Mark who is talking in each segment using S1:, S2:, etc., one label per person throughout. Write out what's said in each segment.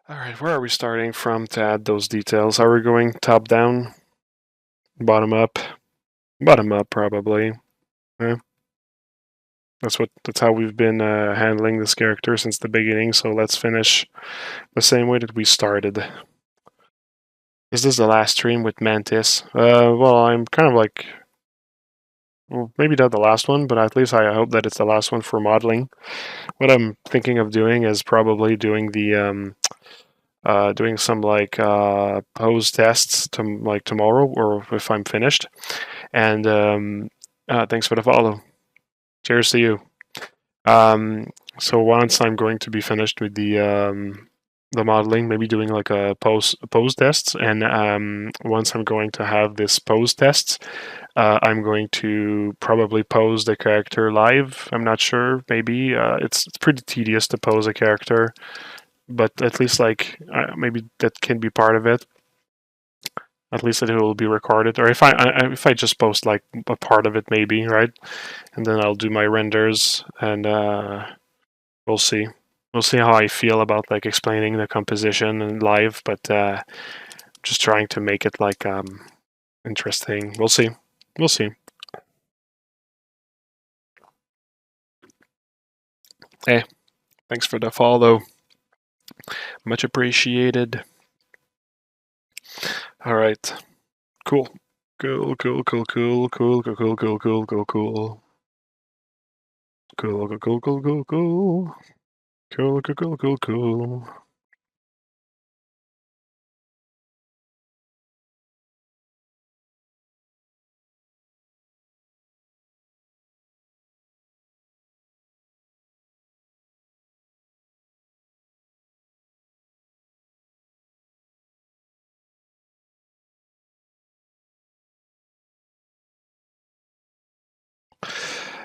S1: All right, where are we starting from to add those details? Are we going top down, bottom up? Bottom up, probably. Yeah, that's how we've been handling this character since the beginning. So let's finish the same way that we started. Is this the last stream with Mantis? Well, I'm kind of like, well, maybe not the last one, but at least I hope that it's the last one for modeling. What I'm thinking of doing is probably doing doing some pose tests to like tomorrow, or if I'm finished. And thanks for the follow. Cheers to you. Um, so once I'm going to be finished with the modeling, maybe doing like a pose tests, and once I'm going to have this pose tests, I'm going to probably pose the character live. I'm not sure. Maybe it's pretty tedious to pose a character, but at least maybe that can be part of it. At least it will be recorded, or if I just post like a part of it, maybe, right? And then I'll do my renders, and we'll see. We'll see how I feel about like explaining the composition and live, but just trying to make it like interesting. We'll see. We'll see. Hey, thanks for the follow. Much appreciated. All right. Cool. Cool, cool, cool, cool, cool, cool, cool, cool, cool, cool, cool. Cool, cool, cool, cool, cool, cool. Cool, cool, cool, cool, cool.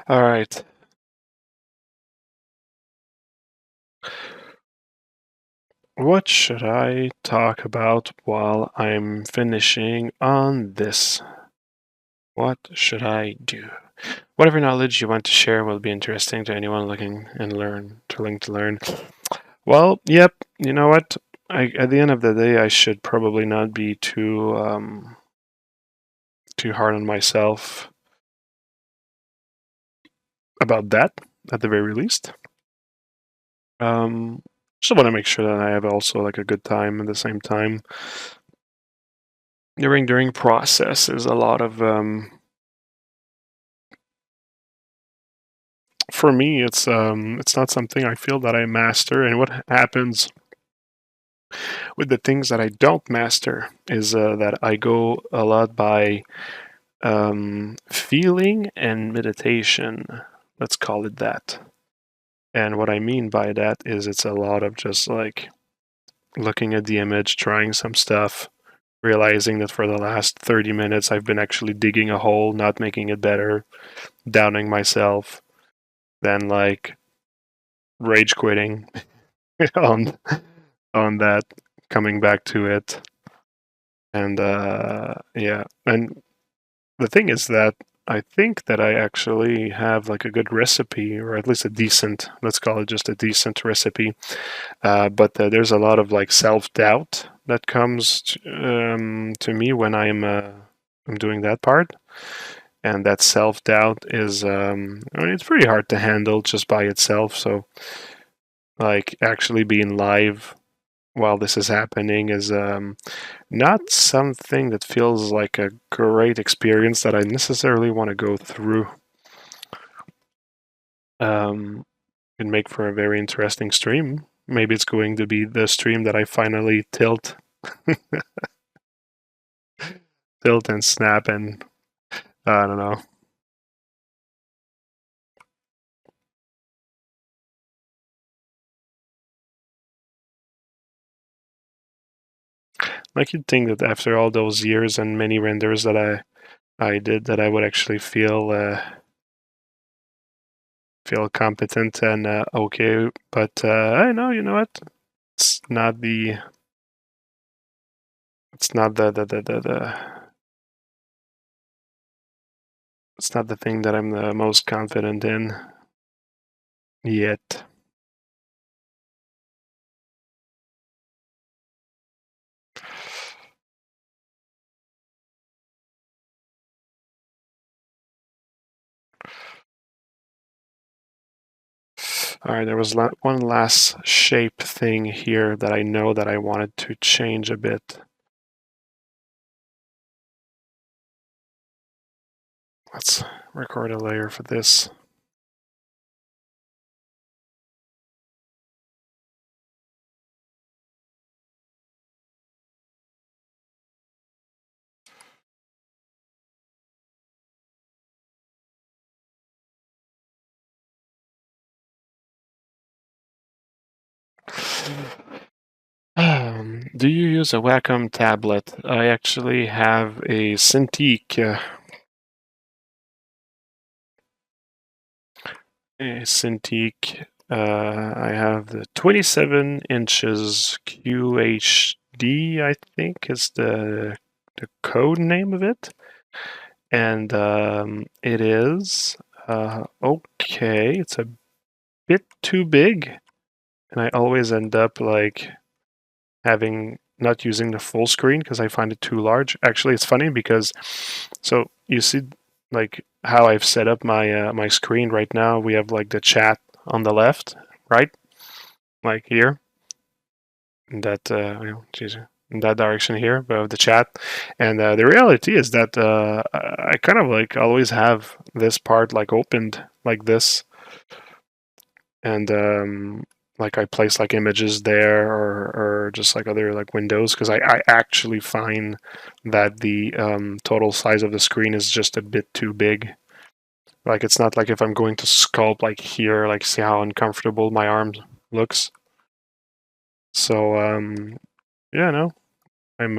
S1: All right. What should I talk about while I'm finishing on this? What should I do? Whatever knowledge you want to share will be interesting to anyone looking to learn. Well, yep. You know what? At the end of the day, I should probably not be too hard on myself about that, at the very least. Just want to make sure that I have also like a good time at the same time. During process is a lot of for me it's not something I feel that I master, and what happens with the things that I don't master is that I go a lot by feeling and meditation, let's call it that. And what I mean by that is it's a lot of just like looking at the image, trying some stuff, realizing that for the last 30 minutes I've been actually digging a hole, not making it better, downing myself, then like rage quitting on on that, coming back to it. And yeah, and the thing is that I think that I actually have like a good recipe, or at least a decent, let's call it just a decent recipe. But there's a lot of like self-doubt that comes to me when I'm doing that part. And that self-doubt is, I mean, it's pretty hard to handle just by itself. So like actually being live while this is happening is not something that feels like a great experience that I necessarily want to go through. Can make for a very interesting stream. Maybe it's going to be the stream that I finally tilt and snap, and I don't know. Like you'd think that after all those years and many renders that I did, that I would actually feel competent and okay. But I know, you know what? It's not the it's not the it's not the thing that I'm the most confident in yet. All right, there was one last shape thing here that I know that I wanted to change a bit. Let's record a layer for this. Do you use a Wacom tablet? I actually have a Cintiq. I have the 27 inches QHD, I think is the code name of it. And it is okay. It's a bit too big, and I always end up like having not using the full screen because I find it too large. Actually, it's funny because so you see like how I've set up my my screen right now. We have like the chat on the left, right? Like here, in that in that direction here of the chat. And the reality is that I kind of like always have this part like opened like this, and like I place like images there or just like other like windows because I actually find that the total size of the screen is just a bit too big. Like it's not like if I'm going to sculpt like here, like see how uncomfortable my arm looks. So yeah, no, I'm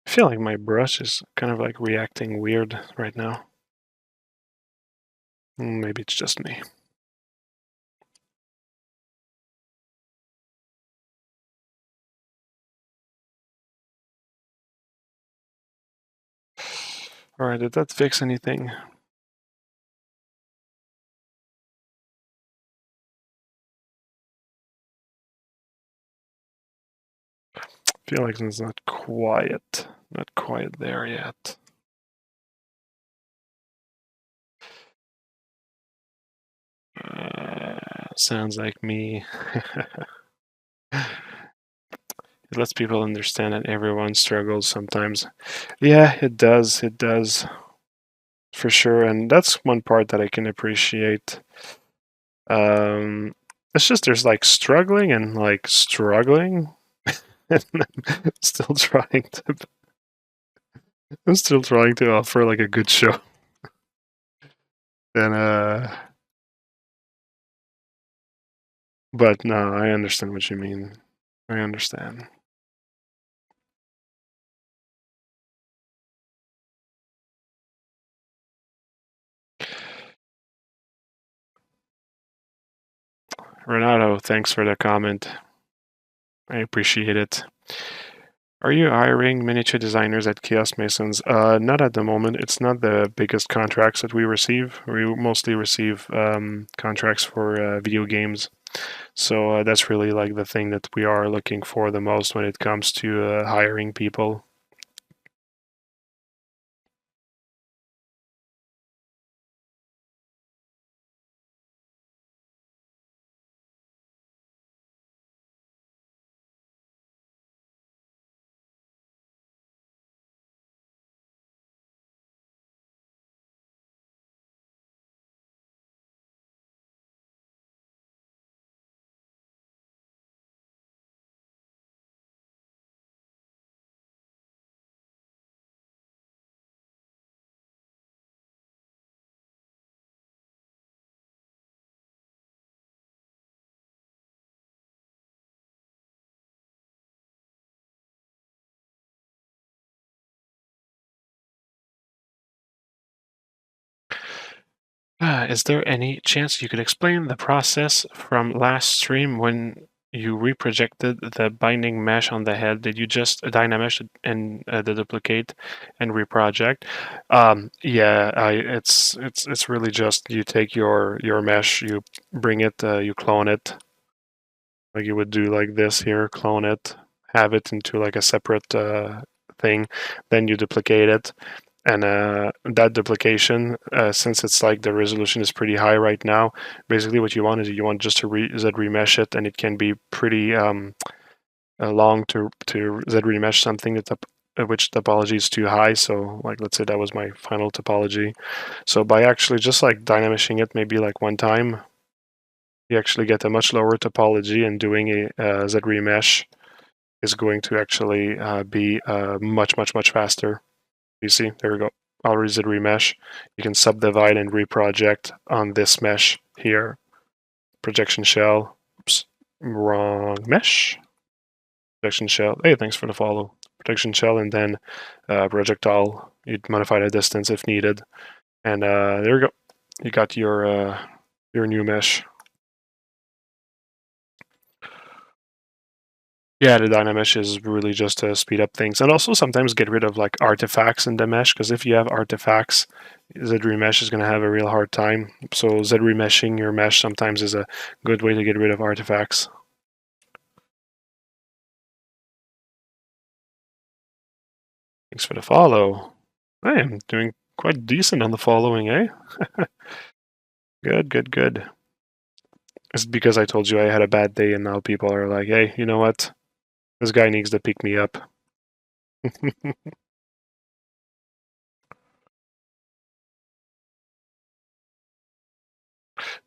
S1: I feel like my brush is kind of like reacting weird right now. Maybe it's just me. All right, did that fix anything? I feel like it's not quite there yet. Sounds like me. It lets people understand that everyone struggles sometimes. Yeah, it does. It does. For sure. And that's one part that I can appreciate. Um, it's just there's like struggling and like struggling. And I'm still trying to I'm still trying to offer like a good show. And but no, I understand what you mean. I understand. Renato, thanks for the comment. I appreciate it. Are you hiring miniature designers at Kiosk Masons? Not at the moment. It's not the biggest contracts that we receive. We mostly receive contracts for video games. So that's really like the thing that we are looking for the most when it comes to hiring people. Is there any chance you could explain the process from last stream when you reprojected the binding mesh on the head. Did you just dynamesh it and the duplicate and reproject? Yeah, it's really just you take your mesh, you bring it, you clone it, like you would do like this here, clone it, have it into like a separate thing, then you duplicate it. And that duplication, since it's like the resolution is pretty high right now, basically what you want is you want just to Z remesh it, and it can be pretty long to Z remesh something that which topology is too high. So like let's say that was my final topology. So by actually just like dynameshing it maybe like one time, you actually get a much lower topology, and doing a Z remesh is going to actually be much faster. You see, there we go. Already Z remesh. You can subdivide and reproject on this mesh here. Projection shell. Oops, wrong mesh. Projection shell. Hey, thanks for the follow. Projection shell, and then projectile. You'd modify the distance if needed. And there we go. You got your new mesh. Yeah, the dynamesh is really just to speed up things, and also sometimes get rid of like artifacts in the mesh, because if you have artifacts, Z remesh is going to have a real hard time. So Z remeshing your mesh sometimes is a good way to get rid of artifacts. Thanks for the follow. I am doing quite decent on the following, eh? Good. It's because I told you I had a bad day, and now people are like, hey, you know what? This guy needs to pick me up.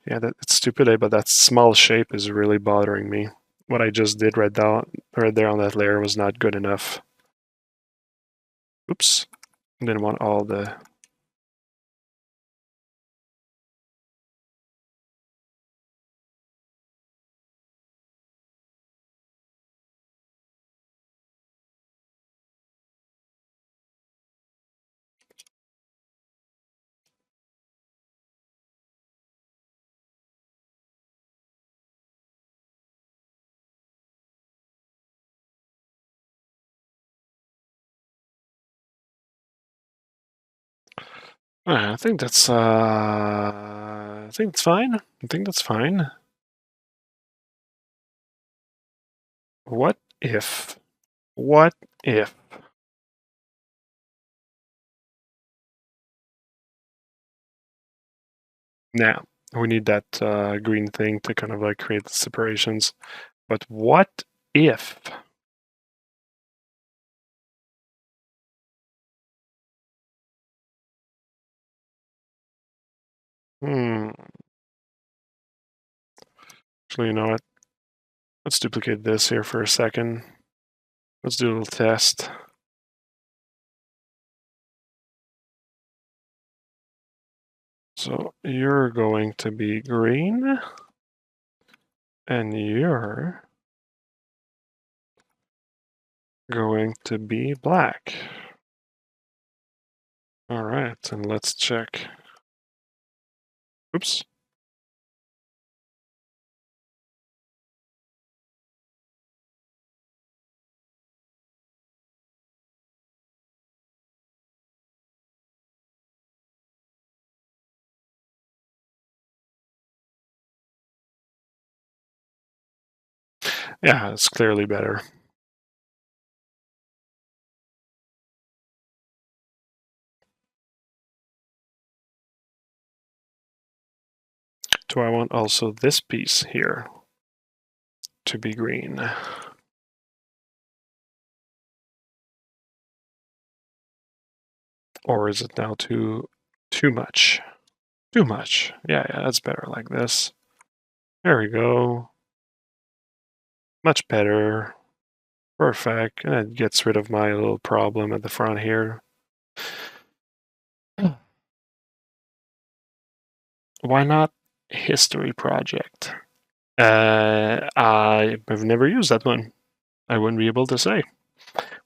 S1: Yeah, it's stupid, eh? But that small shape is really bothering me. What I just did right there on that layer was not good enough. Oops. Didn't want all the... I think that's I think it's fine. I think that's fine. What if? What if? Now, we need that green thing to kind of like create the separations. But what if? Hmm. Actually, you know what? Let's duplicate this here for a second. Let's do a little test. So you're going to be green, and you're going to be black. All right, and let's check. Oops. Yeah, it's clearly better. Do I want also this piece here to be green? Or is it now too much? Too much. Yeah, that's better like this. There we go. Much better. Perfect. And it gets rid of my little problem at the front here. Why not history project? I've never used that one. I wouldn't be able to say.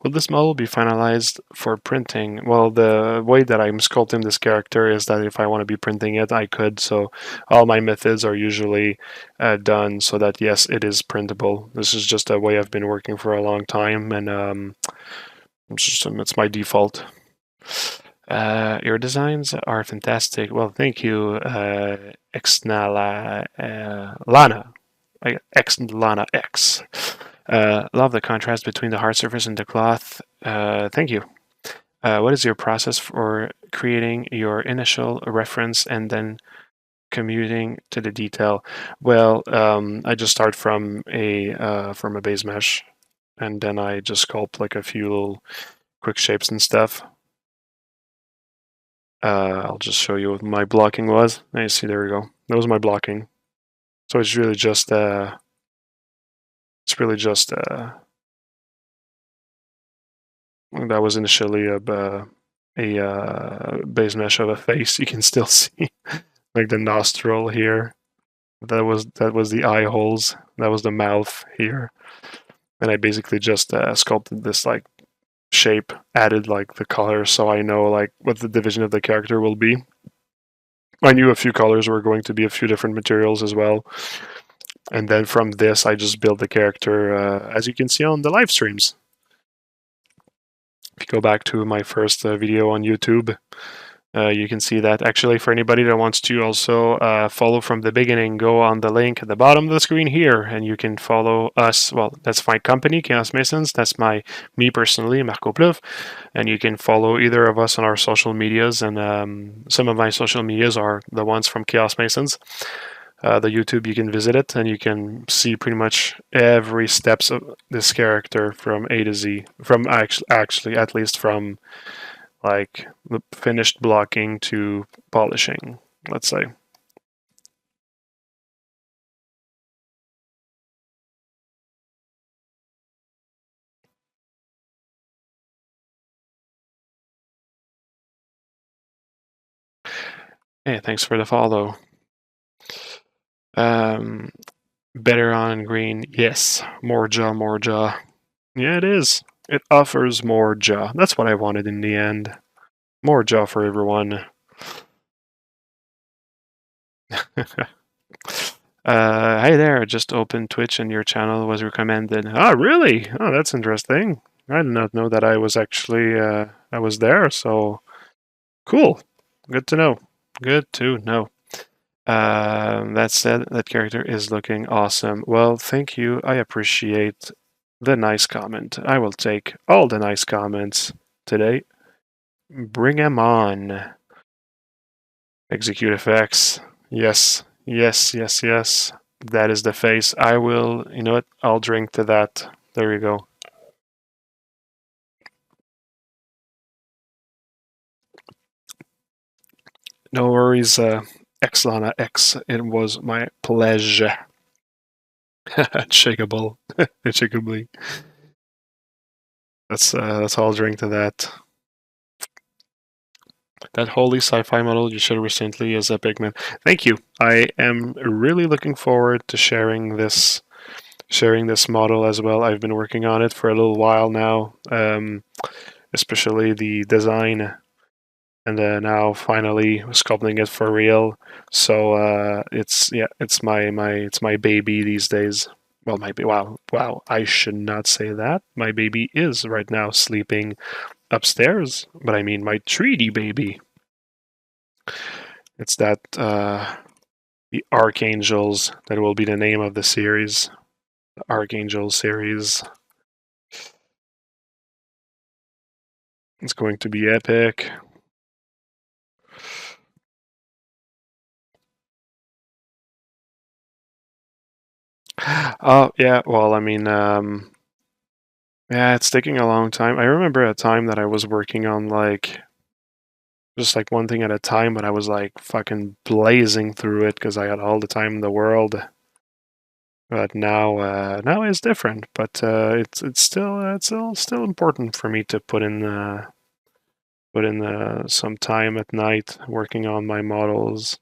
S1: Will this model be finalized for printing? Well, the way that I'm sculpting this character is that if I want to be printing it, I could. So all my methods are usually done so that, yes, it is printable. This is just a way I've been working for a long time, and it's my default. Your designs are fantastic. Well, thank you, Xnala Lana. X Lana X. Love the contrast between the hard surface and the cloth. Thank you. What is your process for creating your initial reference and then commuting to the detail? Well, I just start from a base mesh, and then I just sculpt like a few little quick shapes and stuff. I'll just show you what my blocking was. Now you see, there we go. That was my blocking. So it's really just that was initially a base mesh of a face. You can still see like the nostril here. That was the eye holes. That was the mouth here. And I basically just sculpted this like shape, added like the color, so I know like what the division of the character will be. I knew a few colors were going to be a few different materials as well. And then from this, I just built the character, as you can see on the live streams. If you go back to my first video on YouTube, you can see that. Actually, for anybody that wants to also follow from the beginning, go on the link at the bottom of the screen here, and you can follow us. Well, that's my company, Chaos Masons. That's me personally, Marco Plouffe, and you can follow either of us on our social medias. And some of my social medias are the ones from Chaos Masons. The YouTube, you can visit it, and you can see pretty much every steps of this character from A to Z. From actually, at least from like the finished blocking to polishing, let's say. Hey, thanks for the follow. Better on green. Yes, more jaw, more jaw. Yeah, it is. It offers more jaw. That's what I wanted in the end. More jaw for everyone. Hey there, just opened Twitch and your channel was recommended. Oh, really? Oh, that's interesting. I did not know that I was actually, I was there, so cool. Good to know. Good to know. That said, that character is looking awesome. Well, thank you. I appreciate the nice comment. I will take all the nice comments today. Bring them on. Execute effects. Yes, yes, yes, yes. That is the face. I will, you know what? I'll drink to that. There we go. No worries, Xlana X. It was my pleasure. Shakeable. Shakeably. That's all I'll drink to that. That holy sci-fi model you showed recently is a big man. Thank you. I am really looking forward to sharing this model as well. I've been working on it for a little while now, especially the design, and now finally sculpting it for real. So it's my baby these days. Well, wow, I should not say that. My baby is right now sleeping upstairs, but I mean my 3D baby. It's that the Archangels, that will be the name of the series. The Archangel series. It's going to be epic. Oh, yeah, well, I mean, yeah, it's taking a long time. I remember a time that I was working on like just like one thing at a time, but I was like fucking blazing through it because I had all the time in the world. But now it's different. But it's still important for me to put in some time at night working on my models.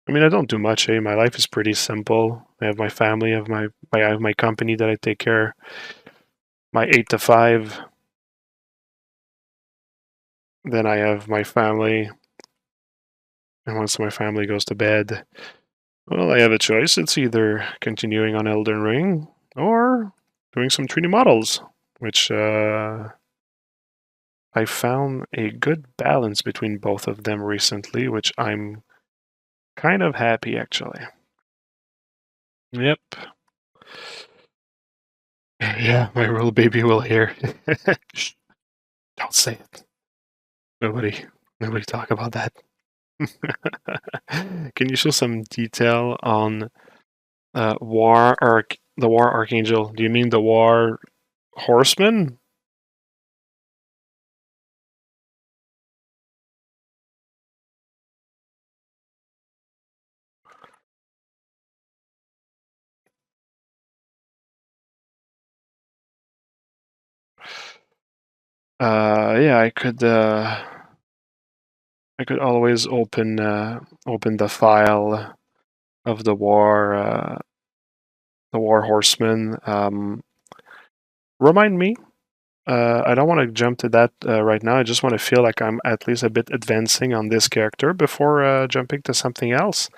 S1: I mean, I don't do much. My life is pretty simple. I have my family, I have my company that I take care my 8 to 5. Then I have my family. And once my family goes to bed, well, I have a choice. It's either continuing on Elden Ring or doing some 3D models, which I found a good balance between both of them recently, which I'm kind of happy actually. Yep. Yeah, my little baby will hear. Shh, don't say it. Nobody, nobody talk about that. Can you show some detail on the War Archangel? Do you mean the War Horseman? Yeah, I could always open the file of the War Horseman. Remind me. I don't want to jump to that right now. I just want to feel like I'm at least a bit advancing on this character before jumping to something else.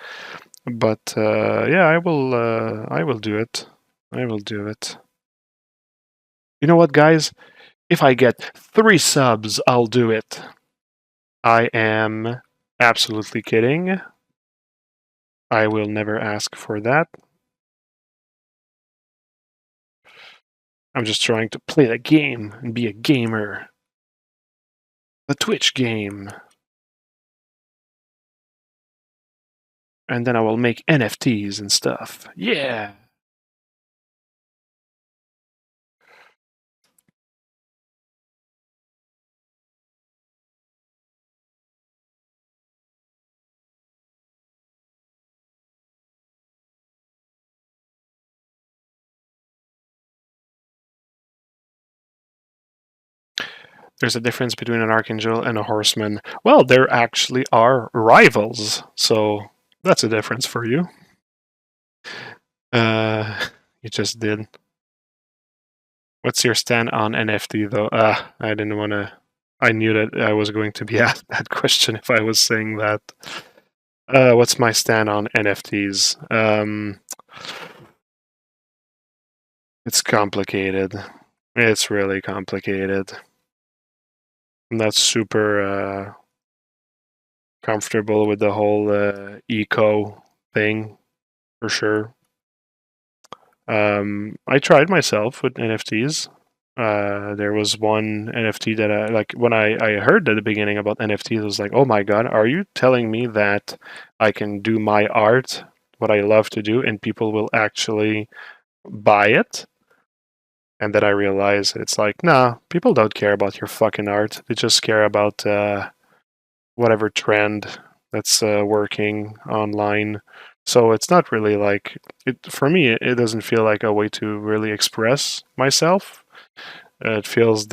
S1: But yeah, I will do it. I will do it. You know what, guys? If I get 3 subs, I'll do it. I am absolutely kidding. I will never ask for that. I'm just trying to play the game and be a gamer. The Twitch game. And then I will make NFTs and stuff. Yeah! There's a difference between an Archangel and a Horseman. Well, there actually are rivals, so that's a difference for you. You just did. What's your stand on NFT, though? I didn't want to... I knew that I was going to be asked that question if I was saying that. What's my stand on NFTs? It's complicated. It's really complicated. I'm not super comfortable with the whole eco thing, for sure. I tried myself with NFTs. There was one NFT that I like when I heard at the beginning about NFTs. I was like, oh my god, are you telling me that I can do my art, what I love to do, and people will actually buy it? And then I realized it's like, nah, people don't care about your fucking art. They just care about whatever trend that's working online. So it's not really like it for me. It doesn't feel like a way to really express myself. It feels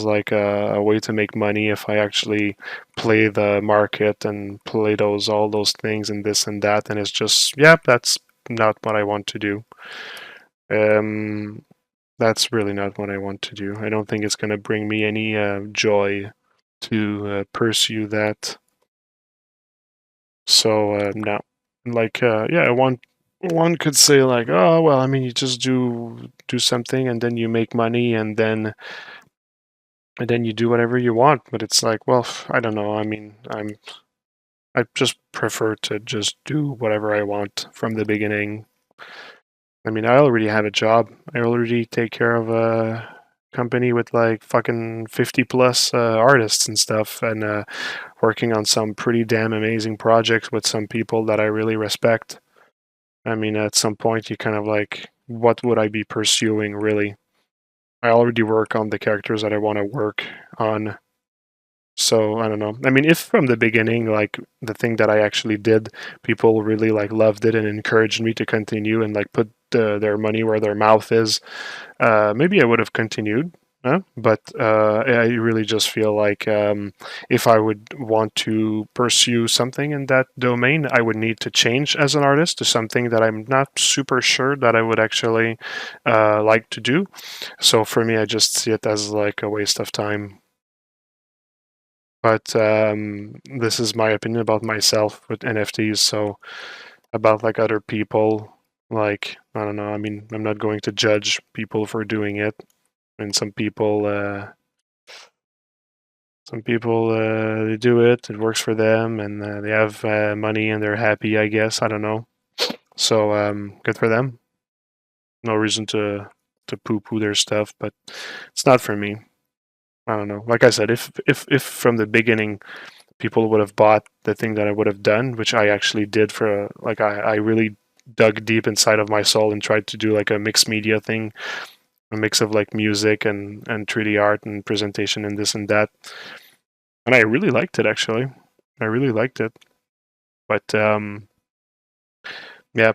S1: like a way to make money if I actually play the market and play all those things and this and that. And it's just, yeah, that's not what I want to do. Um, that's really not what I want to do. I don't think it's going to bring me any joy to pursue that. So no, like yeah, one could say like, oh well, I mean, you just do something and then you make money and then you do whatever you want. But it's like, well, I don't know. I mean, I just prefer to just do whatever I want from the beginning. I mean, I already have a job. I already take care of a company with like fucking 50 plus artists and stuff, and working on some pretty damn amazing projects with some people that I really respect. I mean, at some point, you kind of like, what would I be pursuing really? I already work on the characters that I want to work on. So I don't know. I mean, if from the beginning, like the thing that I actually did, people really like loved it and encouraged me to continue and like put their money where their mouth is, maybe I would have continued. But I really just feel like if I would want to pursue something in that domain, I would need to change as an artist to something that I'm not super sure that I would actually like to do. So for me, I just see it as like a waste of time. But this is my opinion about myself with NFTs. So about like other people, like I don't know. I mean, I'm not going to judge people for doing it, and some people they do it. It works for them, and they have money and they're happy. I guess I don't know. So good for them. No reason to poo-poo their stuff, but it's not for me. I don't know. Like I said, if from the beginning people would have bought the thing that I would have done, which I actually did for like I really dug deep inside of my soul and tried to do like a mixed media thing, a mix of like music and 3D art and presentation and this and that. And I really liked it actually. I really liked it. But yeah,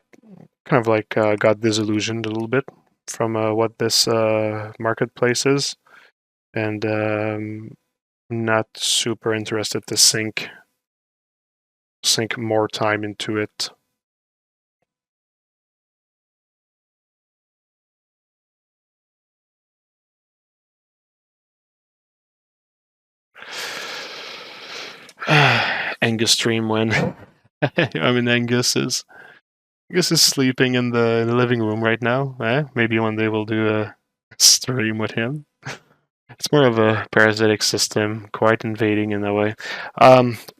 S1: kind of like got disillusioned a little bit from what this marketplace is, and not super interested to sink more time into it. Angus stream when I mean Angus is sleeping in the living room right now. Maybe one day we'll do a stream with him. It's more of a parasitic system, quite invading in a way.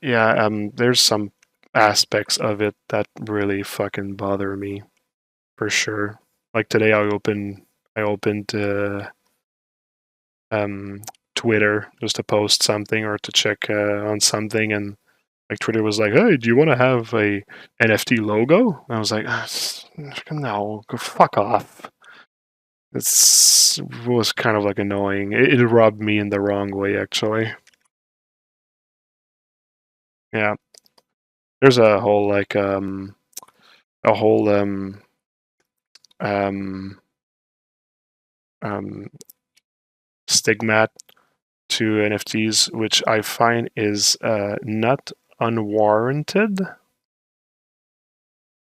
S1: Yeah, there's some aspects of it that really fucking bother me for sure. Like today, I opened um, Twitter just to post something or to check on something, and like Twitter was like, "Hey, do you want to have a NFT logo?" And I was like, "No, go fuck off." It was kind of like annoying. It rubbed me in the wrong way, actually. Yeah, there's a whole like a whole um um stigmat to NFTs, which I find is not unwarranted.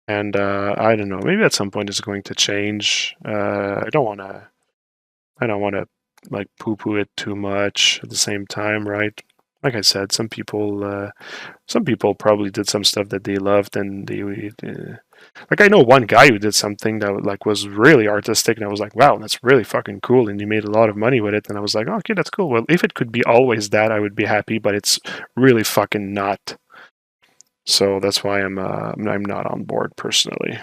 S1: And I don't know, maybe at some point it's going to change. I don't want to like poo-poo it too much at the same time, right? Like I said, some people probably did some stuff that they loved, and they like I know one guy who did something that like was really artistic, and I was like, wow, that's really fucking cool, and he made a lot of money with it, and I was like, oh, okay, that's cool. Well, if it could be always that, I would be happy, but it's really fucking not. So that's why I'm not on board personally.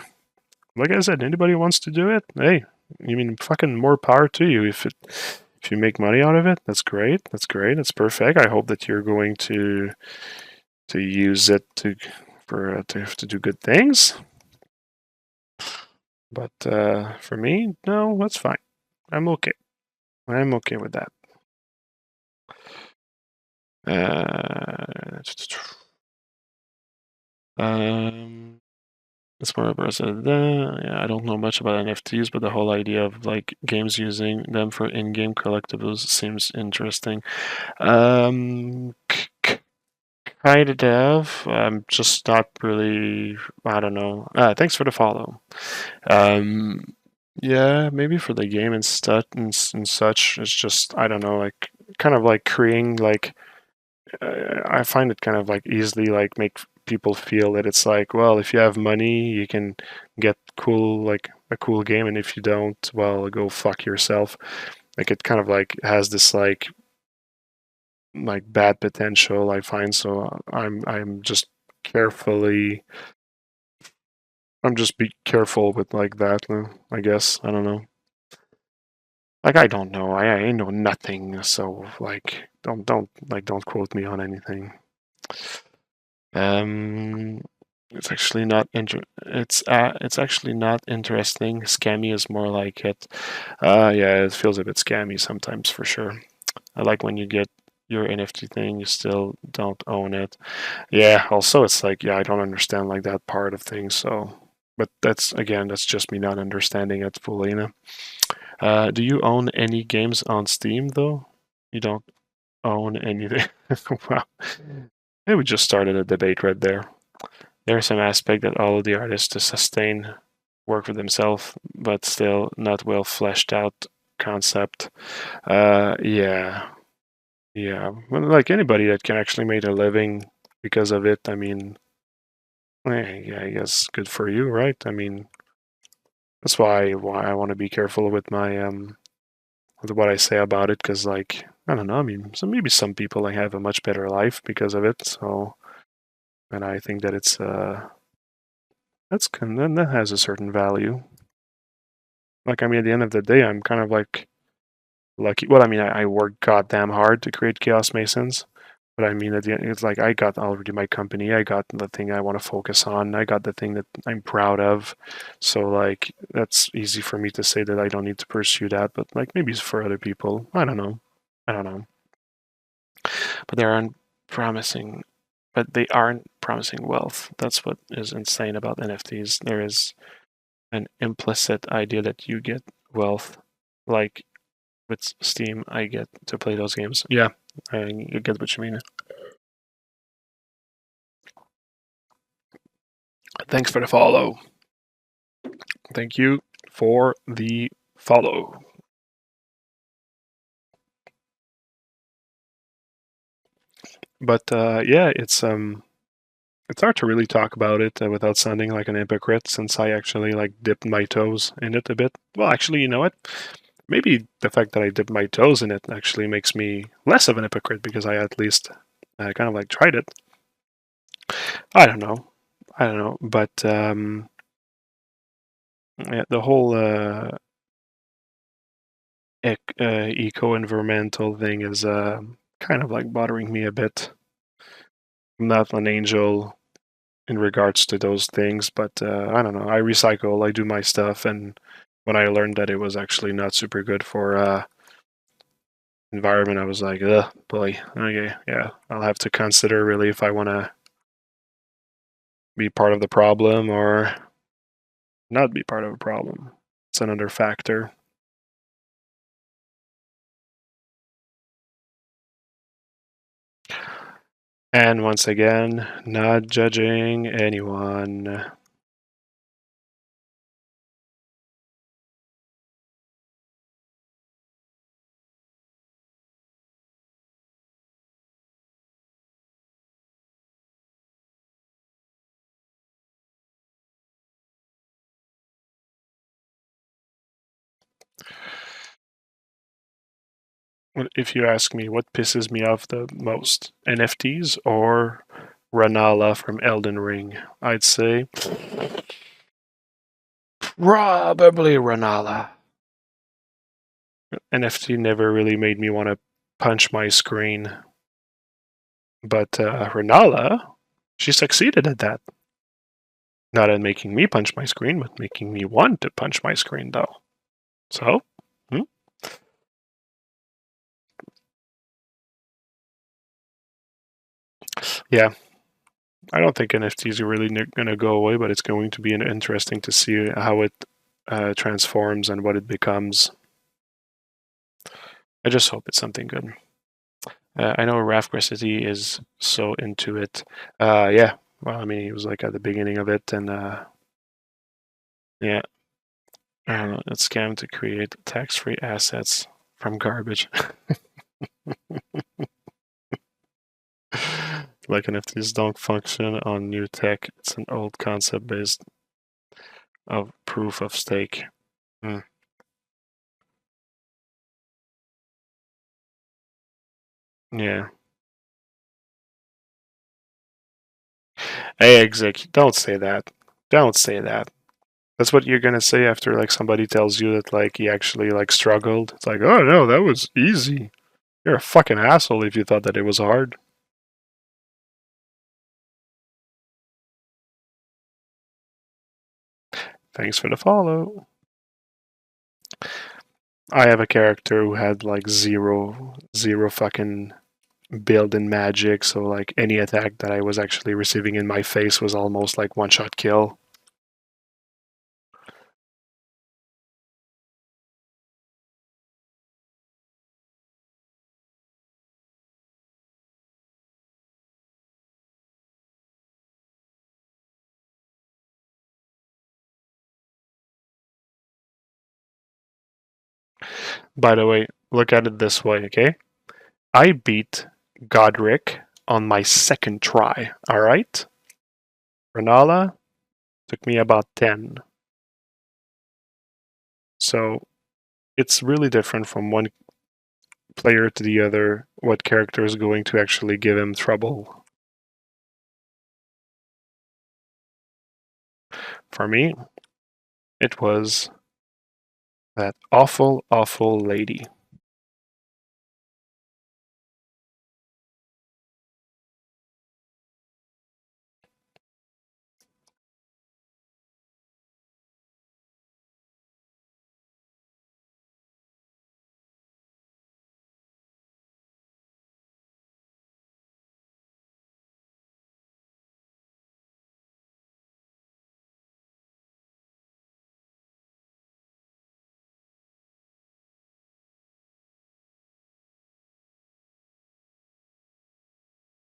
S1: Like I said, anybody who wants to do it, hey, you mean fucking more power to you. If you make money out of it, that's great. That's great. That's perfect. I hope that you're going to use it to do good things. But for me, no, that's fine. I'm okay. I'm okay with that. Uh, um, it's more of a yeah, I don't know much about NFTs, but the whole idea of like games using them for in-game collectibles seems interesting. Um, kind of. I'm just not really. I don't know. Thanks for the follow. Um, yeah, maybe for the game and stuff and such. It's just I don't know, like kind of like creating like I find it kind of like easily like make people feel that it's like, well, if you have money, you can get cool like a cool game, and if you don't, well, go fuck yourself. Like it kind of like has this like bad potential, I find. So I'm just carefully I'm just be careful with like that, I guess. I don't know. Like I don't know. I know nothing, so like don't quote me on anything. Um, it's actually not it's actually not interesting. Scammy is more like it. Yeah, it feels a bit scammy sometimes for sure. I like when you get your NFT thing, you still don't own it. Yeah, also it's like yeah, I don't understand like that part of things, so but that's again, that's just me not understanding it fully, you know. Do you own any games on Steam though? You don't own anything. Wow. Yeah, we just started a debate right there. There's some aspect that all of the artists to sustain work for themselves, but still not well fleshed out concept. Yeah, yeah. Well, like anybody that can actually make a living because of it, I mean, yeah, I guess good for you, right? I mean, that's why I want to be careful with my with what I say about it, because like I don't know, I mean, so maybe some people like have a much better life because of it. So, and I think that it's that has a certain value. Like I mean, at the end of the day, I'm kind of like lucky. Well, I mean, I work goddamn hard to create Chaos Masons, but I mean, at the end, it's like I got already my company. I got the thing I want to focus on. I got the thing that I'm proud of. So like that's easy for me to say that I don't need to pursue that. But like maybe it's for other people. I don't know. I don't know. But they aren't promising. But they aren't promising wealth. That's what is insane about NFTs. There is an implicit idea that you get wealth, like with Steam, I get to play those games. Yeah, I get what you mean. Thanks for the follow. Thank you for the follow. But yeah, it's hard to really talk about it without sounding like an hypocrite, since I actually like dipped my toes in it a bit. Well, actually, you know what? Maybe the fact that I dipped my toes in it actually makes me less of an hypocrite because I at least kind of like tried it. I don't know. I don't know, but yeah, the whole eco-environmental thing is kind of like bothering me a bit. I'm not an angel in regards to those things, but I don't know. I recycle, I do my stuff, and when I learned that it was actually not super good for environment, I was like, ugh, boy, okay, yeah, I'll have to consider really if I want to be part of the problem or not be part of a problem. It's another factor. And once again, not judging anyone. If you ask me what pisses me off the most, NFTs or Ranala from Elden Ring, I'd say probably Ranala. NFT never really made me want to punch my screen, but Ranala, she succeeded at that. Not in making me punch my screen, but making me want to punch my screen, though. So, yeah, I don't think NFTs are really going to go away, but it's going to be interesting to see how it transforms and what it becomes. I just hope it's something good. I know Raf Gressity is so into it. Yeah, well, I mean, he was like at the beginning of it, and yeah, it's scam to create tax-free assets from garbage. Like NFTs don't function on new tech. It's an old concept based of proof of stake. Mm. Yeah. Hey, exec, don't say that. Don't say that. That's what you're gonna say after like somebody tells you that like he actually like struggled. It's like, oh no, that was easy. You're a fucking asshole if you thought that it was hard. Thanks for the follow. I have a character who had like zero fucking build in magic, so like any attack that I was actually receiving in my face was almost like one shot kill. By the way, look at it this way, okay? I beat Godric on my second try, alright? Renala took me about 10. So it's really different from one player to the other, what character is going to actually give him trouble. For me, it was that awful, awful lady.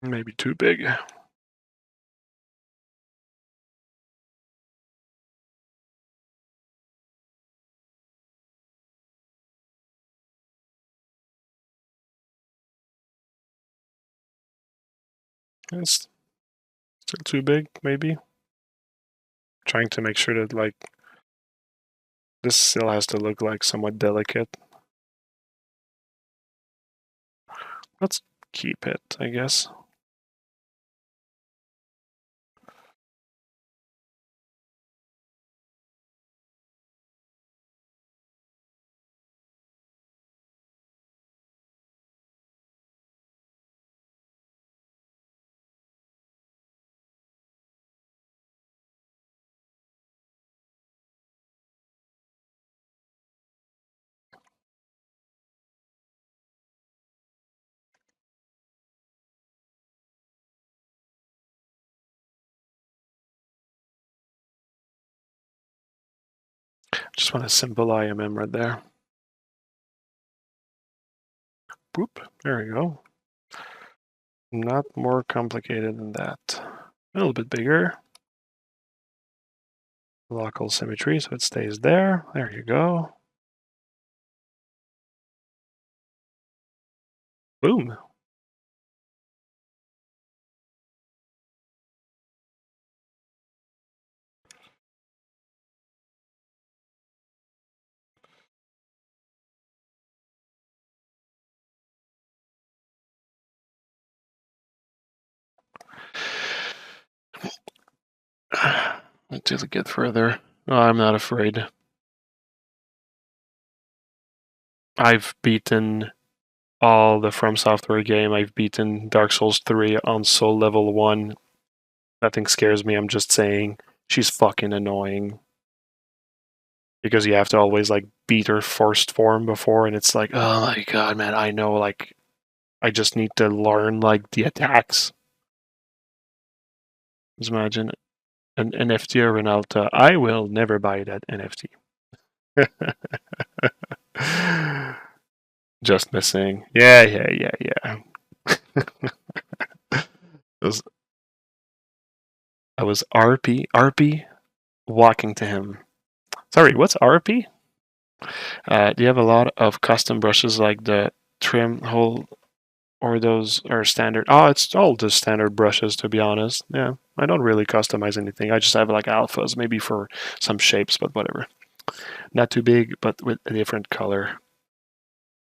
S1: Maybe too big. It's still too big, maybe. Trying to make sure that, like, this still has to look like somewhat delicate. Let's keep it, I guess. Just want to simple IMM right there. Boop, there we go. Not more complicated than that. A little bit bigger. Local symmetry, so it stays there. There you go. Boom. Until we get further. Oh, I'm not afraid. I've beaten all the From Software game. I've beaten Dark Souls 3 on Soul Level 1. Nothing scares me, I'm just saying. She's fucking annoying. Because you have to always, like, beat her first form before, and it's like, oh my god, man, I know, like, I just need to learn, like, the attacks. Just imagine an NFT or Renalta. I will never buy that NFT. Just missing. Yeah. was, I was RP walking to him. Sorry, what's RP? Do you have a lot of custom brushes like the trim hole, or those are standard? Oh, it's all just standard brushes, to be honest. Yeah, I don't really customize anything. I just have like alphas, maybe for some shapes, but whatever. Not too big, but with a different color.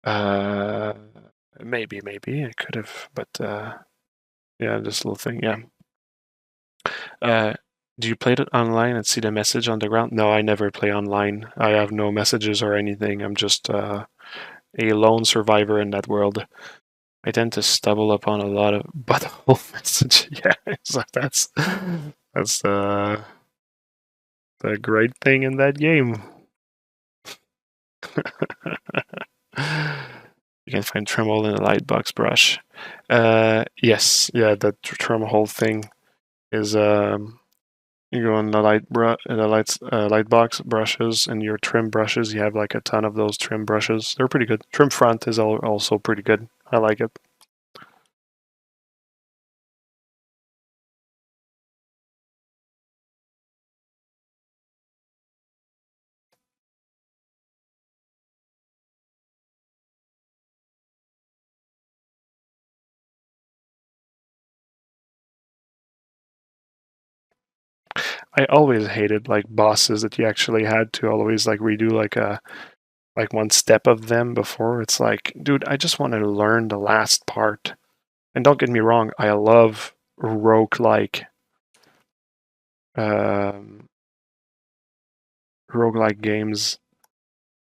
S1: Uh, maybe I could have, but yeah, this little thing, yeah. Do you play it online and see the message on the ground? No, I never play online. I have no messages or anything. I'm just a lone survivor in that world. I tend to stumble upon a lot of butthole message. Yeah, so that's the great thing in that game. You can find tremble in a lightbox brush. Yes, yeah, the tremble thing is you go in the light box brushes and your trim brushes. You have like a ton of those trim brushes. They're pretty good. Trim front is also pretty good. I like it. I always hated like bosses that you actually had to always like redo like one step of them before. It's like, dude, I just want to learn the last part. And don't get me wrong, I love roguelike um roguelike games.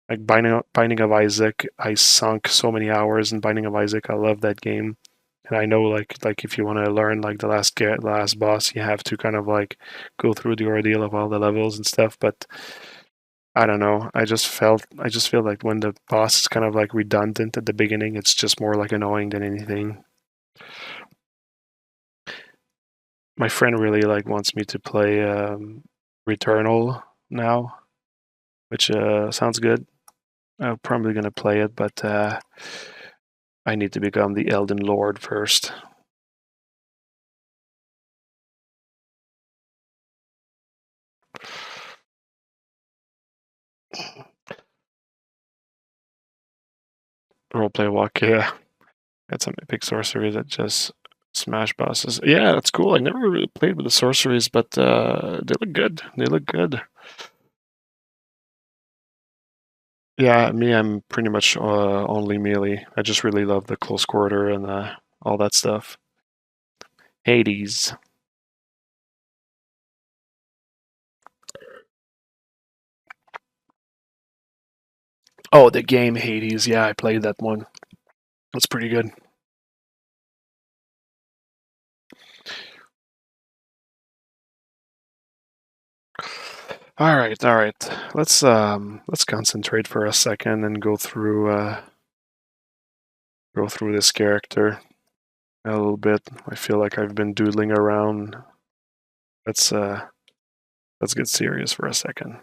S1: Like Binding of Isaac, I sunk so many hours in Binding of Isaac. I love that game. And I know like if you want to learn like the last boss, you have to kind of like go through the ordeal of all the levels and stuff, but I don't know. I just feel like when the boss is kind of like redundant at the beginning, it's just more like annoying than anything. My friend really like wants me to play Returnal now, which sounds good. I'm probably gonna play it, but I need to become the Elden Lord first. Roleplay walk, yeah. Got some epic sorceries that just smash bosses. Yeah, that's cool. I never really played with the sorceries, but they look good. They look good. Yeah, me, I'm pretty much only melee. I just really love the close quarter and all that stuff. Hades. Oh, the game Hades. Yeah, I played that one. That's pretty good. All right, all right. Let's concentrate for a second and go through this character a little bit. I feel like I've been doodling around. Let's uh let's get serious for a second.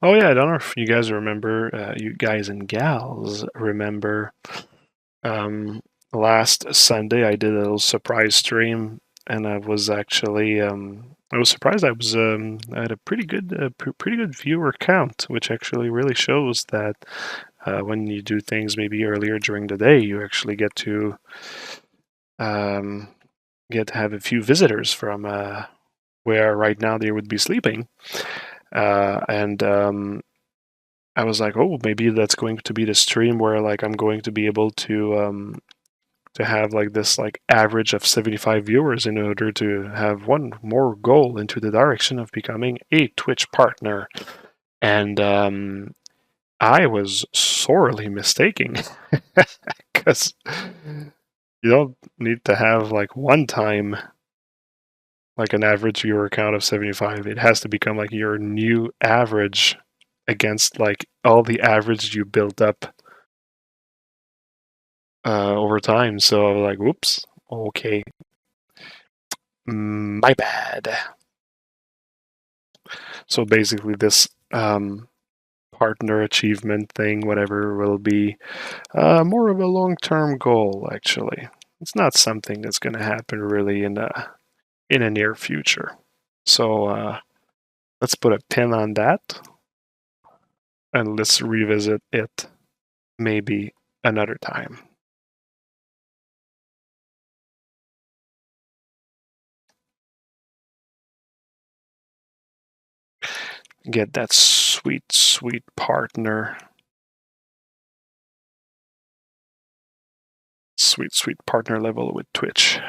S1: Oh yeah, I don't know if you guys remember, you guys and gals remember, um, last Sunday I did a little surprise stream, and I was surprised. I had a pretty good viewer count, which actually really shows that when you do things maybe earlier during the day, you actually um, get to have a few visitors from where right now they would be sleeping, and I was like, oh, maybe that's going to be the stream where like I'm going to be able to have like this like average of 75 viewers in order to have one more goal into the direction of becoming a Twitch partner. And I was sorely mistaken because you don't need to have like one time like an average viewer count of 75. It has to become like your new average against like all the average you built up over time. So I was like, whoops, okay, my bad. So basically, this partner achievement thing, whatever, will be more of a long-term goal. Actually, it's not something that's going to happen really in a near future. So let's put a pin on that, and let's revisit it maybe another time. Get that sweet, sweet partner. Sweet, sweet partner level with Twitch.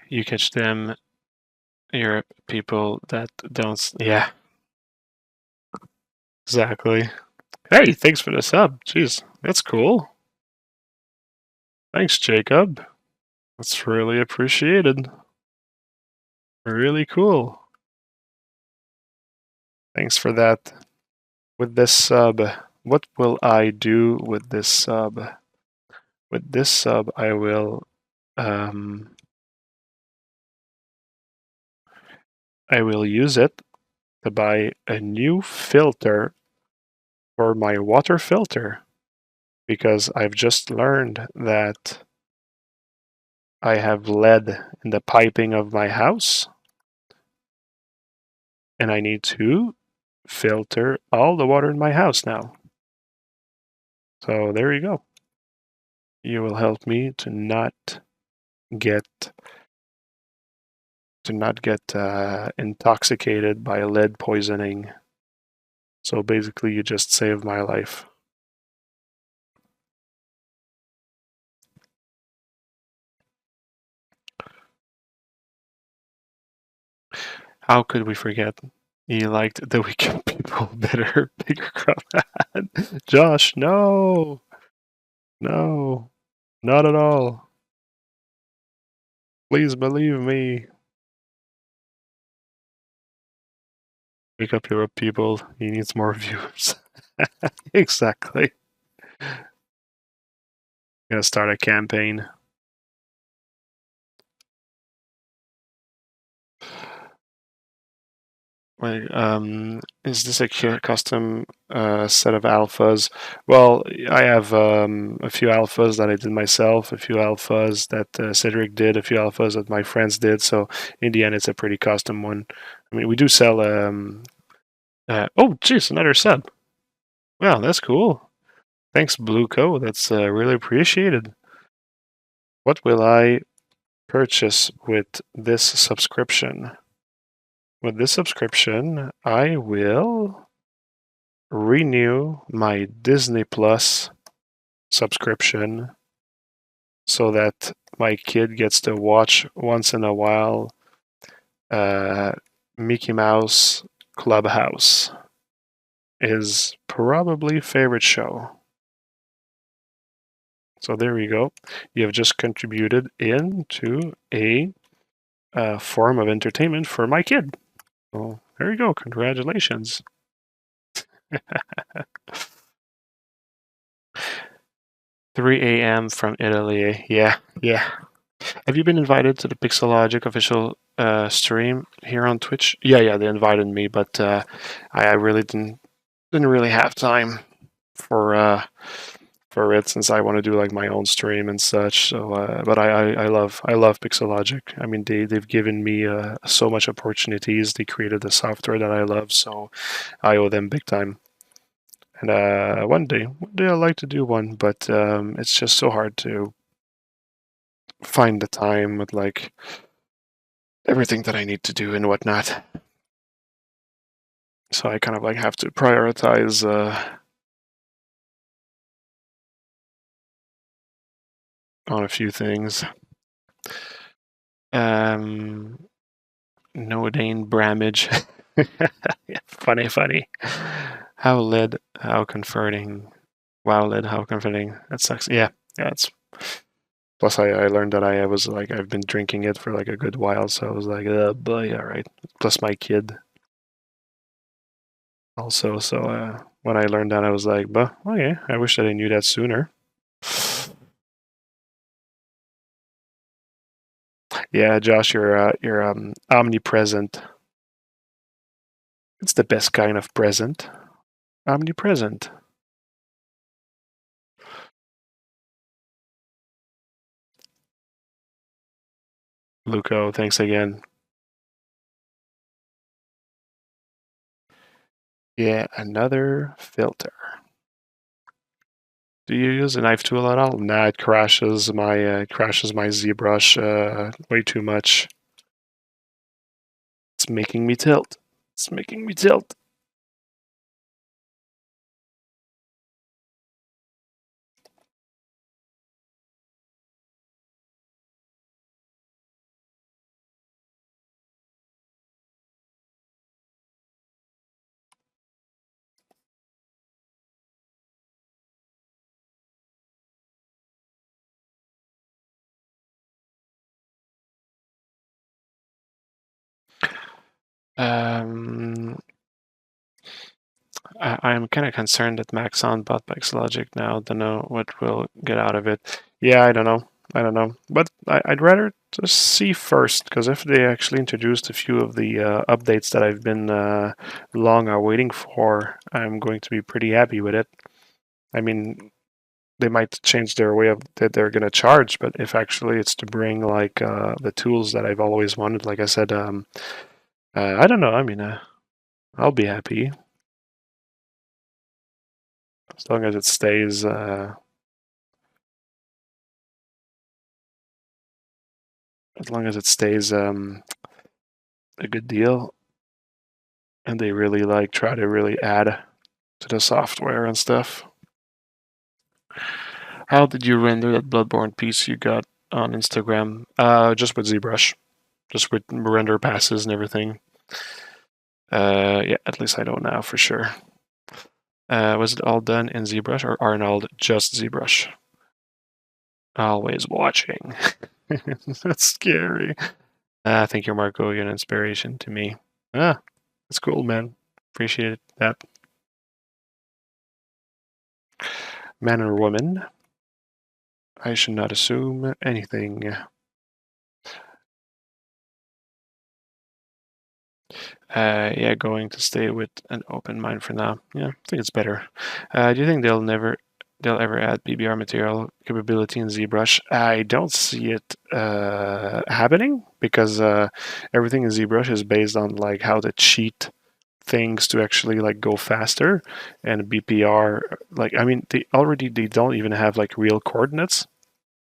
S1: You catch them. You're people that don't. Yeah, exactly. Hey, thanks for the sub. Jeez, that's cool. Thanks, Jacob. That's really appreciated. Really cool. Thanks for that. With this sub, what will I do with this sub? With this sub, I will use it to buy a new filter for my water filter, because I've just learned that I have lead in the piping of my house, and I need to filter all the water in my house now. So there you go. You will help me to not get intoxicated by lead poisoning. So basically, you just saved my life. How could we forget? He liked the Weekend People better, bigger crowd. Josh, no, no, not at all. Please believe me. Wake up your people. He needs more viewers. Exactly. Gonna start a campaign. Wait, is this a custom set of alphas? Well, I have a few alphas that I did myself, a few alphas that Cedric did, a few alphas that my friends did. So in the end, it's a pretty custom one. I mean, we do sell. Oh, jeez, another sub. Wow, that's cool. Thanks, Blue Co. That's really appreciated. What will I purchase with this subscription? With this subscription, I will renew my Disney Plus subscription so that my kid gets to watch once in a while Mickey Mouse Clubhouse, his probably favorite show. So there you go. You have just contributed into a form of entertainment for my kid. So there you go. Congratulations. 3 a.m. from Italy. Yeah, yeah. Have you been invited to the Pixelogic official stream here on Twitch? Yeah, they invited me, but I really didn't really have time for it, since I want to do like my own stream and such. So, but I love Pixelogic. I mean, they've given me so much opportunities. They created the software that I love, so I owe them big time. And one day I'd like to do one, but it's just so hard to find the time with like everything that I need to do and whatnot. So I kind of like have to prioritize on a few things. Nodane Bramage. Yeah, funny. How led, how comforting. Wow, led, how comforting. That sucks. Yeah, it's. Plus, I learned that I was like, I've been drinking it for like a good while, so I was like, oh boy, all right. Plus, my kid also. So when I learned that, I was like, but okay, I wish that I knew that sooner. Yeah, Josh, you're omnipresent. It's the best kind of present. Omnipresent. Luco, thanks again. Yeah, another filter. Do you use a knife tool at all? Nah, it crashes my ZBrush way too much. It's making me tilt. It's making me tilt. I'm kind of concerned that Maxon bought Logic now. Don't know what we'll get out of it. Yeah, I don't know. I don't know. But I'd rather just see first, because if they actually introduced a few of the updates that I've been long waiting for, I'm going to be pretty happy with it. I mean, they might change their way of that they're going to charge, but if actually it's to bring like the tools that I've always wanted, like I said, I don't know. I mean, I'll be happy as long as it stays. As long as it stays a good deal, and they really like try to really add to the software and stuff. How did you render that Bloodborne piece you got on Instagram? Just with ZBrush, just with render passes and everything. Yeah, at least I know now for sure. Was it all done in ZBrush or Arnold just ZBrush? Always watching. That's scary. Thank you, Marco. You're an inspiration to me. That's cool, man. Appreciate that. Man or woman? I should not assume anything. Yeah, going to stay with an open mind for now. Yeah, I think it's better. Do you think they'll ever add PBR material capability in ZBrush? I don't see it happening because everything in ZBrush is based on like how to cheat things to actually like go faster, and BPR like I mean they don't even have like real coordinates,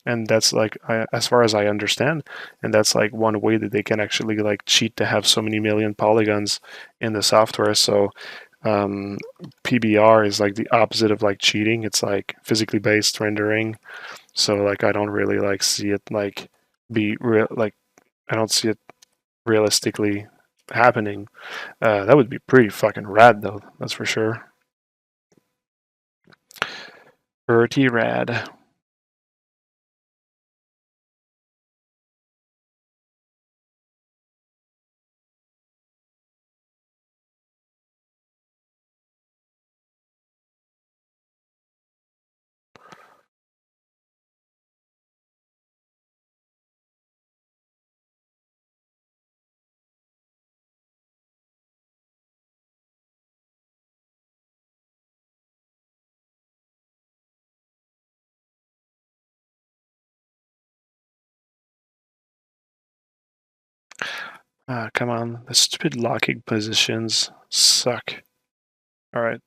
S1: and that's like as far as I understand, and that's like one way that they can actually like cheat to have so many million polygons in the software. So um, PBR is like the opposite of like cheating. It's like physically based rendering. So like I don't really like see it like be real. Like I don't see it realistically happening. That would be pretty fucking rad though. That's for sure. Pretty rad. Ah, come on. The stupid locking positions suck. All right.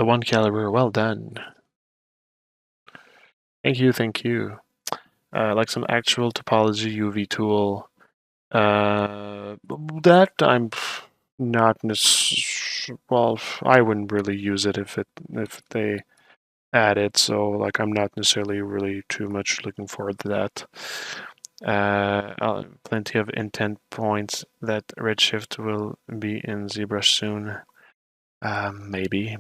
S1: the 1 caliber, well done. Thank you, thank you. Like some actual topology UV tool. That I'm not well, I wouldn't really use it if they add it, so like I'm not necessarily really too much looking forward to that. Plenty of intent points that Redshift will be in ZBrush soon. Maybe.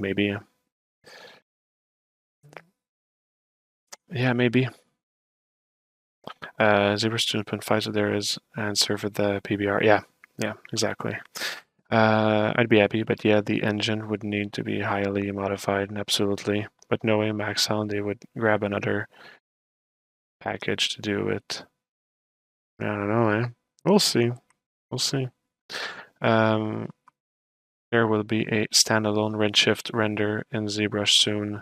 S1: Yeah, maybe. ZBrush 2.5, so there is answer for the PBR. Yeah, exactly. I'd be happy, but yeah, the engine would need to be highly modified, absolutely. But no way Max Sound, they would grab another package to do it. I don't know, eh? We'll see. We'll see. There will be a standalone Redshift render in ZBrush soon.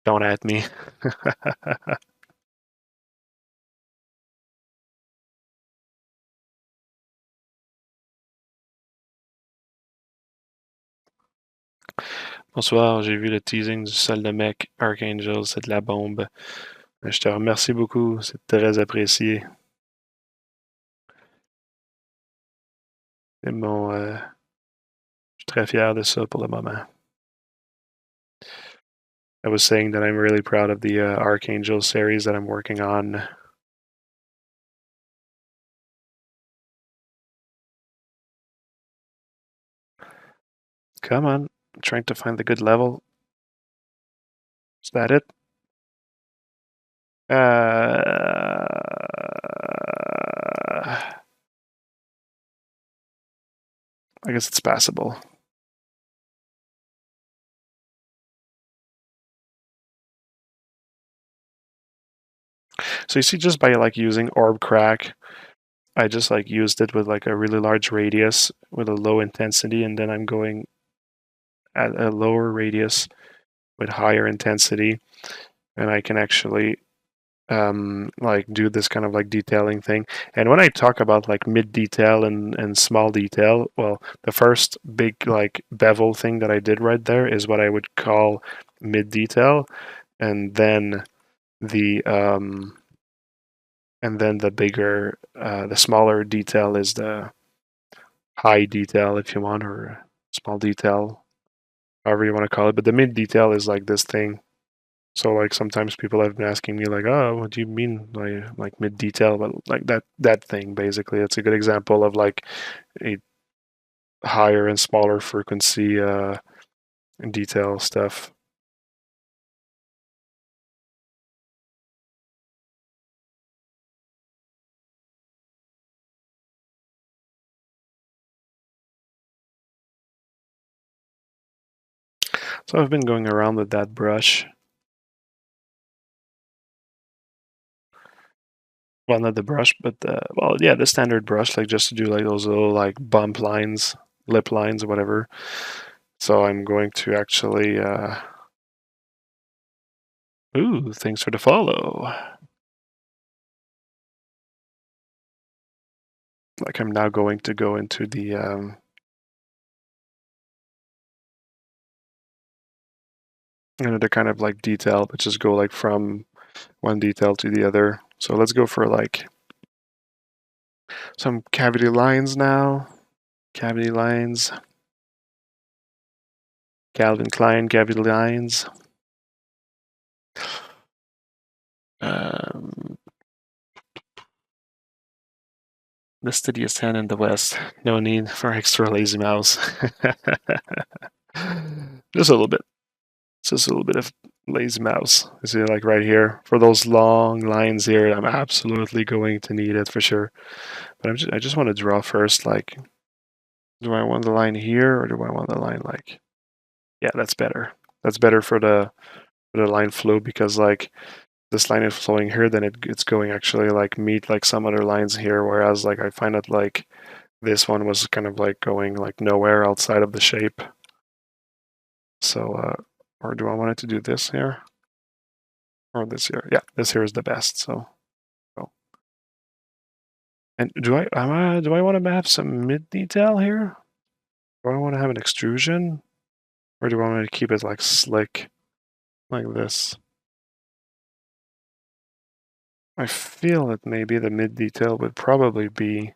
S1: Don't at me. Bonsoir, j'ai vu le teasing du sol de mec Archangel, c'est de la bombe. Je te remercie beaucoup, c'est très apprécié. Et je suis très fier de ça pour le moment. I was saying that I'm really proud of the Archangel series that I'm working on. Come on, I'm trying to find the good level. Is that it? I guess it's passable. So you see, just by like using orb crack, I just like used it with like a really large radius with a low intensity, and then I'm going at a lower radius with higher intensity, and I can actually like do this kind of like detailing thing. And when I talk about like mid detail and small detail, well, the first big like bevel thing that I did right there is what I would call mid detail, and then the bigger, the smaller detail is the high detail, if you want, or small detail, however you want to call it. But the mid detail is like this thing. So like sometimes people have been asking me like, oh, what do you mean by like mid detail? But like that thing basically. It's a good example of like a higher and smaller frequency detail stuff. So I've been going around with that brush. Well, not the brush, but the standard brush, like just to do like those little like bump lines, lip lines, whatever. So I'm going to actually. Ooh, thanks for the follow. Like I'm now going to go into the another kind of like detail, but just go like from one detail to the other. So let's go for like some cavity lines now. Cavity lines. Calvin Klein cavity lines. The steadiest hand in the West. No need for extra lazy mouse. Just a little bit. Just a little bit of lazy mouse. You see, like right here, for those long lines here, I'm absolutely going to need it for sure. But I just want to draw first. Like, do I want the line here or do I want the line like? Yeah, that's better. That's better for the line flow because like this line is flowing here, then it's going actually like meet like some other lines here. Whereas like I find it like this one was kind of like going like nowhere outside of the shape. So, or do I want it to do this here? Or this here? Yeah, this here is the best, so. And do I want to have some mid detail here? Do I want to have an extrusion? Or do you want me to keep it like slick, like this? I feel that maybe the mid detail would probably be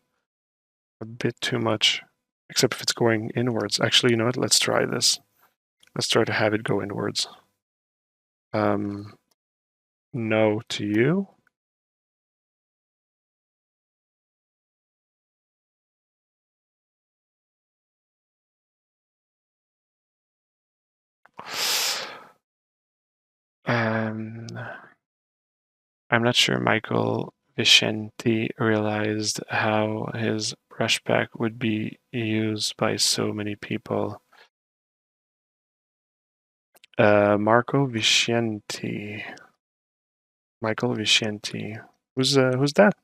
S1: a bit too much, except if it's going inwards. Actually, you know what? Let's try this. Let's try to have it go inwards. No to you. I'm not sure Michael Vicenti realized how his brush pack would be used by so many people. Marco Vicenti. Michael Vicenti. Who's that?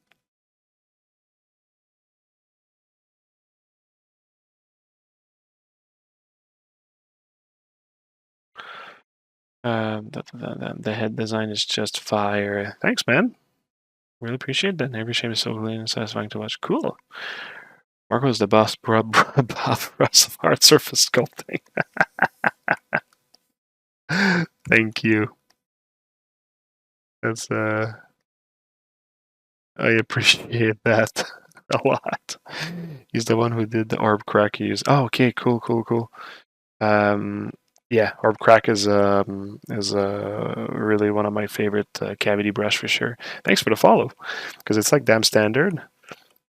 S1: The head design is just fire. Thanks, man. Really appreciate that. Every shape is so clean and satisfying to watch. Cool. Marco is the boss, boss of hard surface sculpting. Thank you. That's I appreciate that a lot. He's the one who did the orb crack use. Oh, okay, cool. Um, yeah, orb crack is really one of my favorite cavity brush for sure. Thanks for the follow, because it's like damn standard,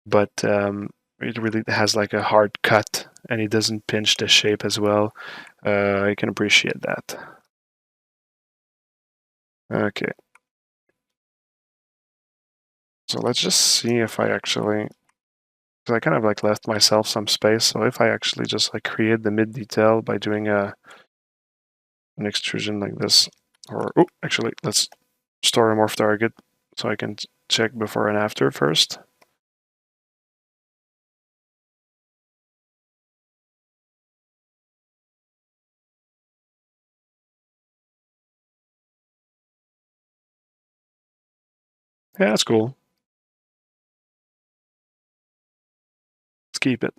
S1: but it really has like a hard cut, and it doesn't pinch the shape as well. I can appreciate that. Okay, so let's just see if I actually, because I kind of like left myself some space. So if I actually just like create the mid detail by doing an extrusion like this, or oh, actually let's store a morph target so I can check before and after first. Yeah, that's cool. Let's keep it.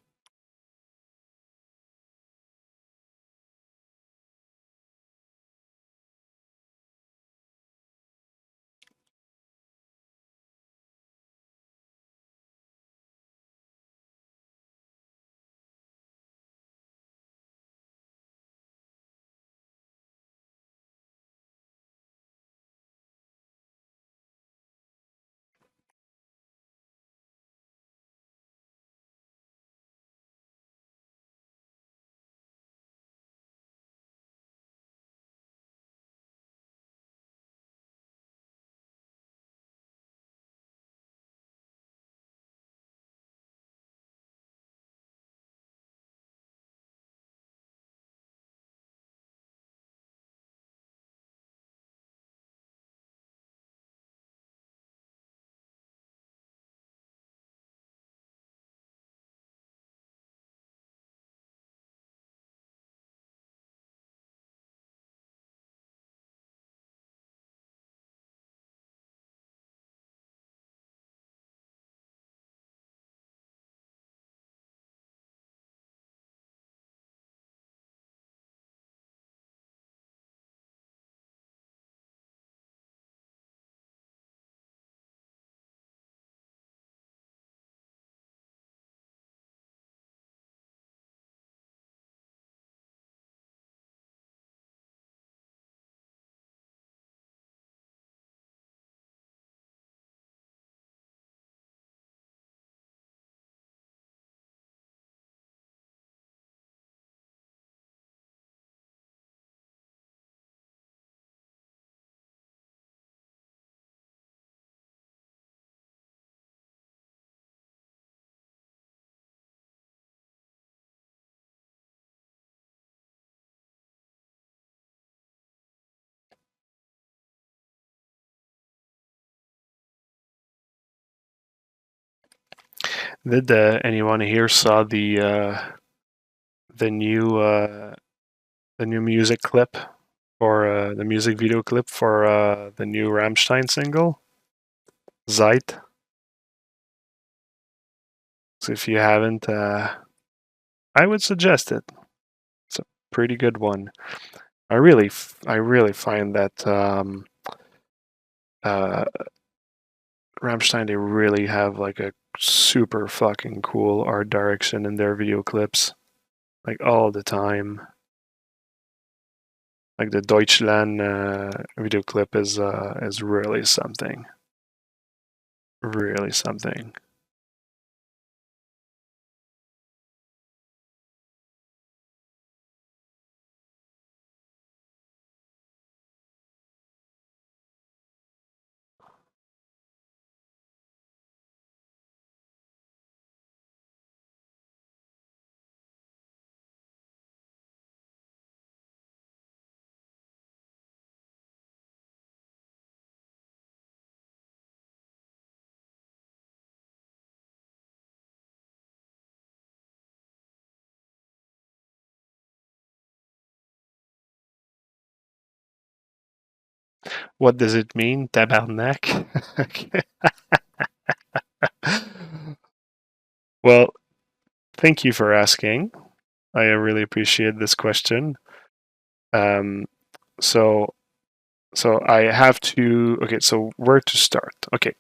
S1: Did anyone here saw the new uh, the new music clip or the music video clip for the new Rammstein single, Zeit? So if you haven't, I would suggest it. It's a pretty good one. I really find that Rammstein, they really have like a super fucking cool art direction in their video clips, like all the time. Like the Deutschland video clip is really something, really something. What does it mean, tabarnak? Okay. Well, thank you for asking. I really appreciate this question. Um, so so I have to. Okay, so where to start? Okay,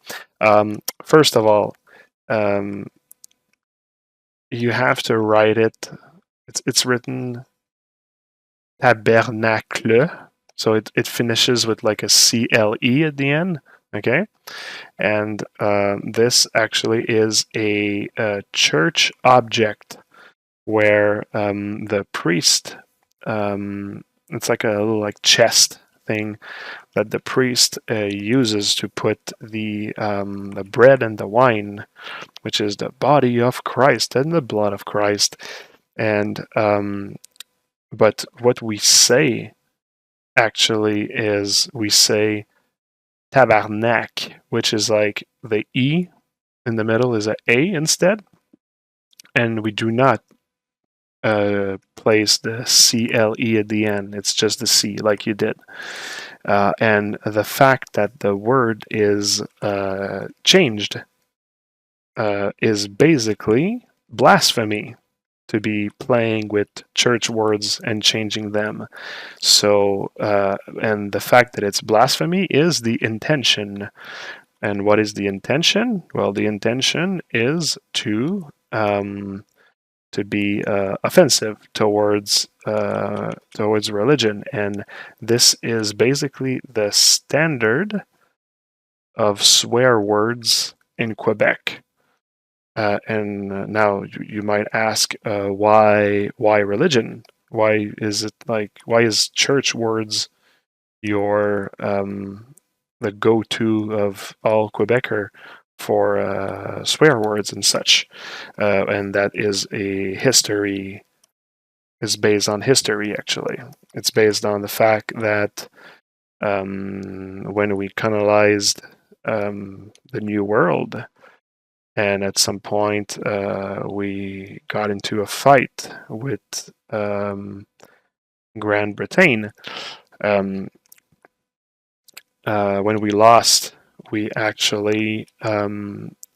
S1: first of all, um, you have to write it. It's written tabernacle, so it finishes with like a CLE at the end. Okay, and this actually is a church object where the priest, it's like a little like chest thing that the priest uses to put the bread and the wine, which is the body of Christ and the blood of Christ. And but what we say actually is we say tabarnak, which is like the E in the middle is a instead, and we do not place the CLE at the end. It's just the C, like you did. And the fact that the word is changed is basically blasphemy, to be playing with church words and changing them. So, and the fact that it's blasphemy is the intention. And what is the intention? Well, the intention is to be offensive towards religion, and this is basically the standard of swear words in Quebec. And now you might ask, why religion? Why is it like why is church words your the go-to of all Quebecer for swear words and such? And that is based on history. Actually, it's based on the fact that when we colonized the New World, and at some point we got into a fight with Grand Britain. When we lost, we actually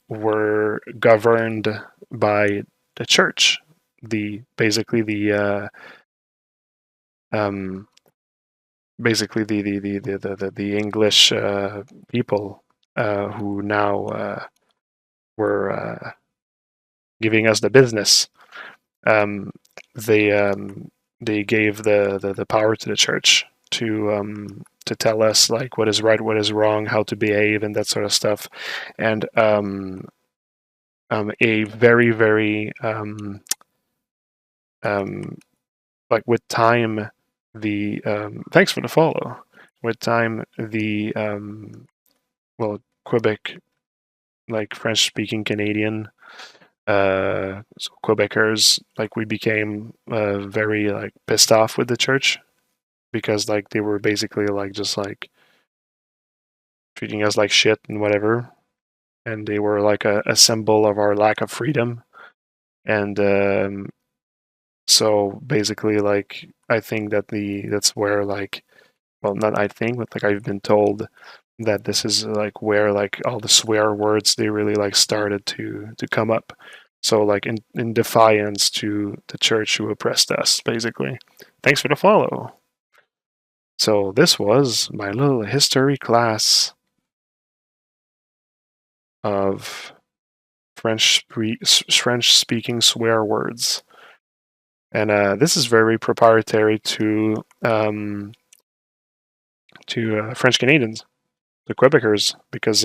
S1: were governed by the church. Basically the English people who now were giving us the business. They gave the power to the church to tell us like what is right, what is wrong, how to behave, and that sort of stuff. And a very very like with time, the thanks for the follow. With time, the well, Quebec, like French speaking Canadian, so Quebecers, like we became very like pissed off with the church, because like they were basically like just like treating us like shit and whatever, and they were like a symbol of our lack of freedom. And so basically, like I think that that's where like, well, not I think, but like I've been told that this is like where like all the swear words, they really like started to come up. So like in defiance to the church who oppressed us, basically. Thanks for the follow. So this was my little history class of French-speaking swear words. And this is very proprietary to French Canadians, the Quebecers, because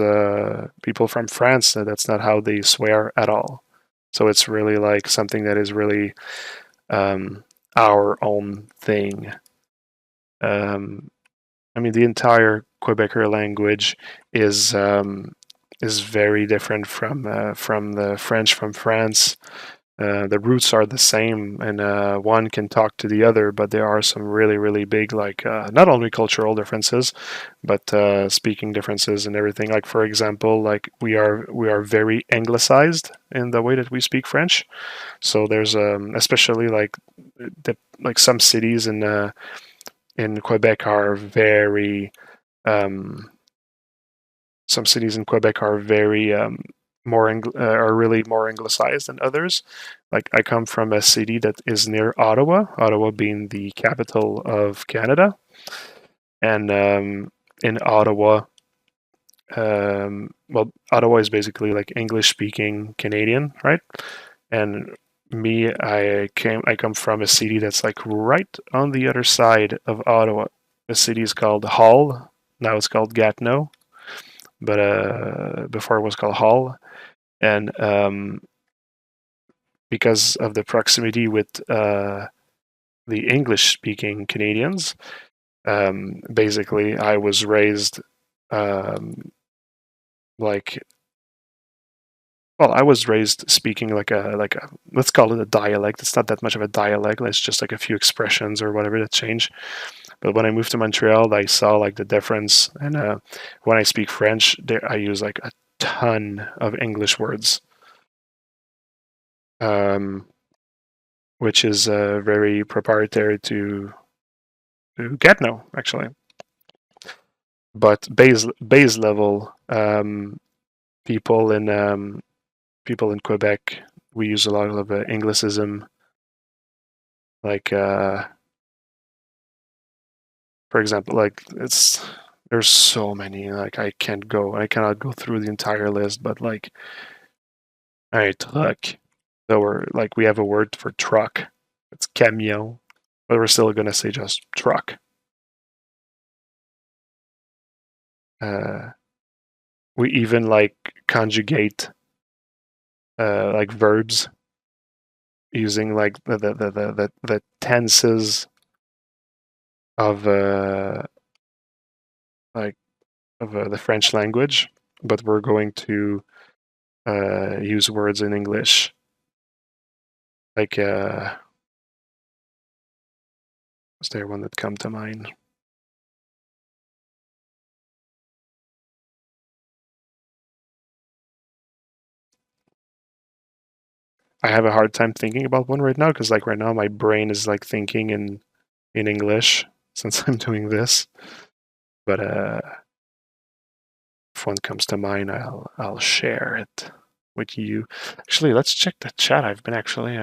S1: people from France, that's not how they swear at all. So it's really like something that is really our own thing. I mean, the entire Quebecer language is very different from the French from France. The roots are the same, and one can talk to the other, but there are some really, really big, like not only cultural differences, but speaking differences and everything. Like for example, like we are very anglicized in the way that we speak French. So there's especially like some cities in Quebec are very some cities in Quebec are very are really more anglicized than others. Like I come from a city that is near Ottawa, Ottawa being the capital of Canada, and in Ottawa, well, Ottawa is basically like English-speaking Canadian, right? And me, I come from a city that's like right on the other side of Ottawa. The city is called Hull. Now it's called Gatineau, but before it was called Hull. And because of the proximity with the English-speaking Canadians, basically I was raised like, well, I was raised speaking like a let's call it a dialect. It's not that much of a dialect. It's just like a few expressions or whatever that change. But when I moved to Montreal, I saw like the difference. And when I speak French, I use like a ton of English words, which is very proprietary to Gatineau, actually. But base level people in Quebec, we use a lot of Anglicism, like for example, like there's so many, like I cannot go through the entire list, but like, all right, truck. So we have a word for truck. It's camion, but we're still gonna say just truck. We even like conjugate like verbs using like the tenses of the French language, but we're going to use words in English. Like, is there one that come to mind? I have a hard time thinking about one right now because, like, right now my brain is like thinking in English since I'm doing this. But if one comes to mind, I'll share it with you. Actually, let's check the chat. I've been actually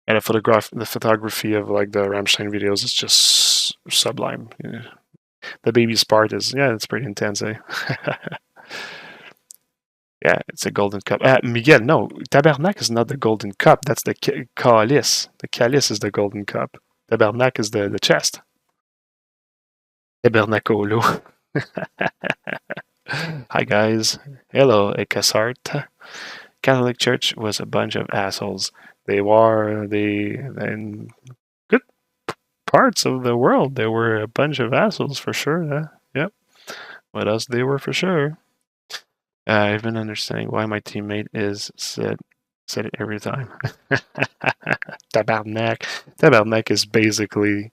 S1: and the photography of like the Rammstein videos is just sublime. Yeah. The baby's part is, yeah, it's pretty intense, eh? Yeah, it's a golden cup. Miguel, no, tabernac is not the golden cup. That's the calice. The calice is the golden cup. Tabernac is the chest. Tabernacolo. Hi guys. Hello, Ekasart. Catholic Church was a bunch of assholes. They were in good parts of the world. They were a bunch of assholes for sure. Yep. What else they were for sure. I've been understanding why my teammate is said it every time. Tabarnak. Tabarnak is basically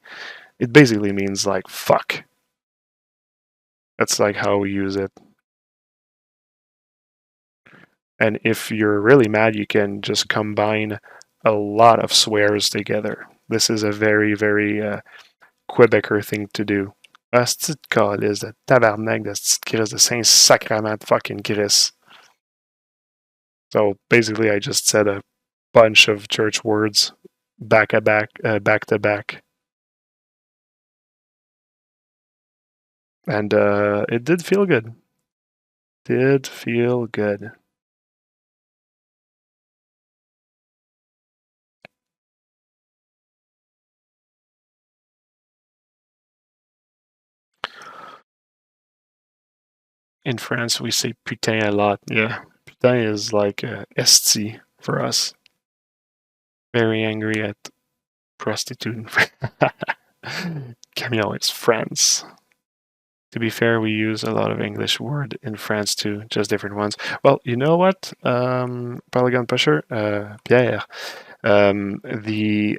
S1: means like fuck. That's like how we use it. And if you're really mad, you can just combine a lot of swears together. This is a very, very Quebecer thing to do. Asti de calice de tabarnak de petite crise de Saint-Sacrement de fucking Chris. So basically, I just said a bunch of church words back to back, and it did feel good. Did feel good. In France, we say putain a lot. Yeah, putain is like esti for us. Very angry at prostitute. Camille is France. To be fair, we use a lot of English word in France too, just different ones. Well, you know what, Polygon Pusher, Pierre. The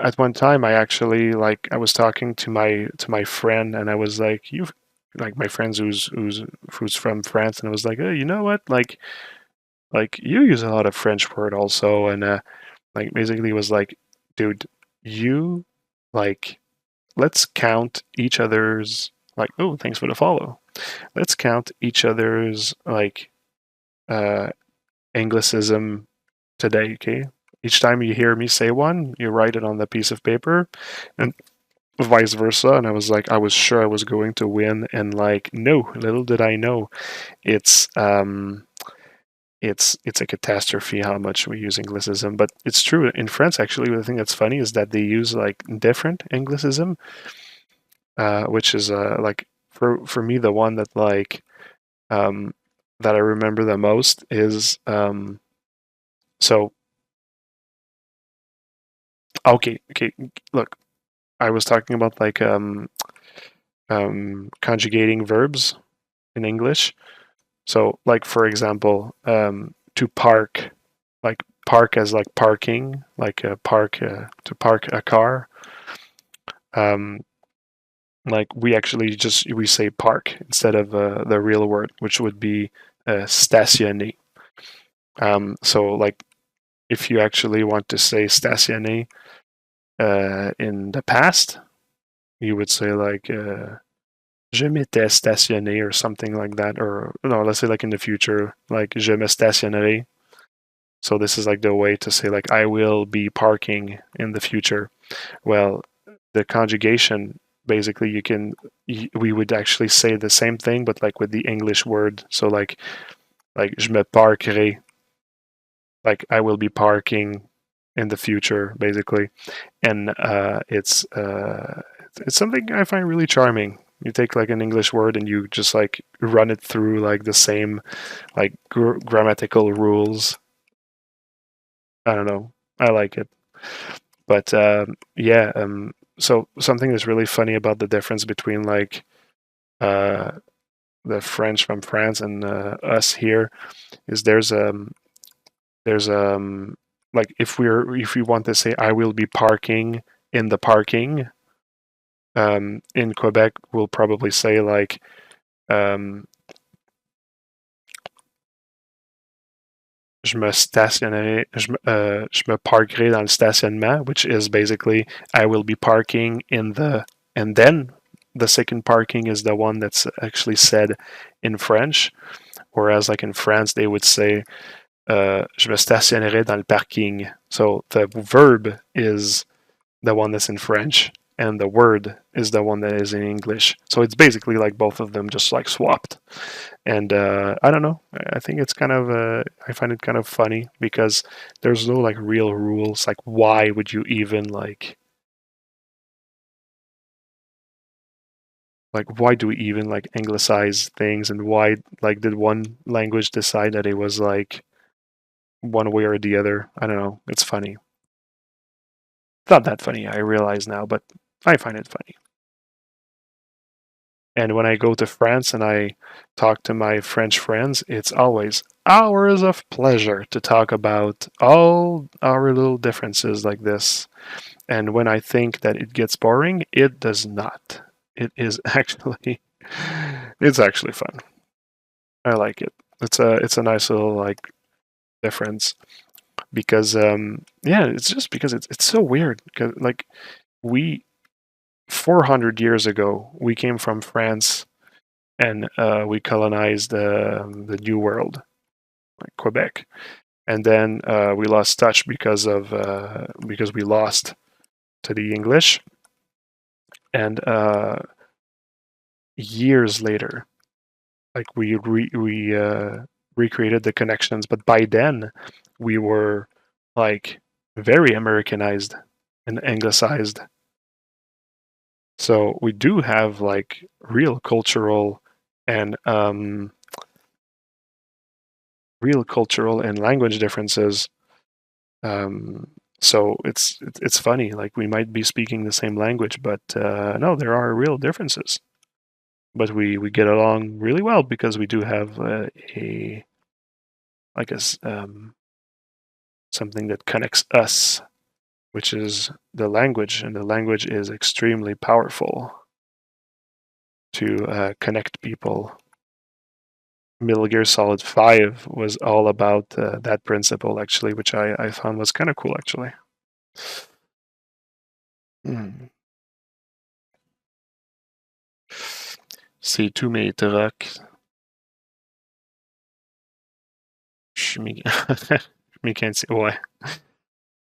S1: At one time, I actually like I was talking to my friend, and I was like, "You, like my friends who's from France," and I was like, "Oh, you know what, like you use a lot of French word also," and like basically was like, "Dude, you like." Let's count each other's like oh thanks for the follow. Let's count each other's like uh anglicism today, okay? Each time you hear me say one, you write it on the piece of paper and vice versa. And I was like, I was sure I was going to win, and like no, little did I know it's a catastrophe how much we use Anglicism. But it's true in France actually. The thing that's funny is that they use like different Anglicism, which is like for me the one that like um, that I remember the most is so okay look, I was talking about like conjugating verbs in English. So like for example, to park, like park as like parking, like park to park a car. Um, like we actually just we say park instead of the real word, which would be stationner. So like if you actually want to say stationner in the past, you would say like je m'étais stationné or something like that, or no, let's say like in the future, like je me stationnerai. So this is like the way to say like I will be parking in the future. Well, the conjugation basically we would actually say the same thing but like with the English word. So like je me parquerai, like I will be parking in the future basically. And it's something I find really charming. You take like an English word and you just like run it through like the same like grammatical rules. I don't know. I like it. But yeah, so something that's really funny about the difference between like uh, the French from France and us here is there's like if we want to say I will be parking in the parking, in Quebec we'll probably say like um, je me parquerai dans le stationnement, which is basically I will be parking in the, and then the second parking is the one that's actually said in French, whereas like in France they would say je me stationnerai dans le parking. So the verb is the one that's in French, and the word is the one that is in English. So it's basically like both of them just like swapped. And I don't know. I think it's kind of I find it kind of funny because there's no like real rules. Like, why would you even like why do we even like anglicize things, and why like did one language decide that it was like one way or the other? I don't know. It's funny. It's not that funny, I realize now, but I find it funny. And when I go to France and I talk to my French friends, it's always hours of pleasure to talk about all our little differences like this. And when I think that it gets boring, it does not. It is actually it's actually fun. I like it. It's a nice little like difference because yeah, it's just because it's so weird. 'Cause, like we 400 years ago, we came from France and we colonized the New World, like Quebec, and then we lost touch because we lost to the English, and years later, like we recreated the connections, but by then we were like very Americanized and anglicized. So we do have like and real cultural and language differences. So it's funny. Like we might be speaking the same language, but no, there are real differences. But we get along really well because we do have a like a something that connects us, which is the language, and the language is extremely powerful to connect people. Metal Gear Solid 5 was all about that principle, actually, which I found was kind of cool, actually. Hmm. C'est tous mes trucs. Je suis mécanicien. Ouais.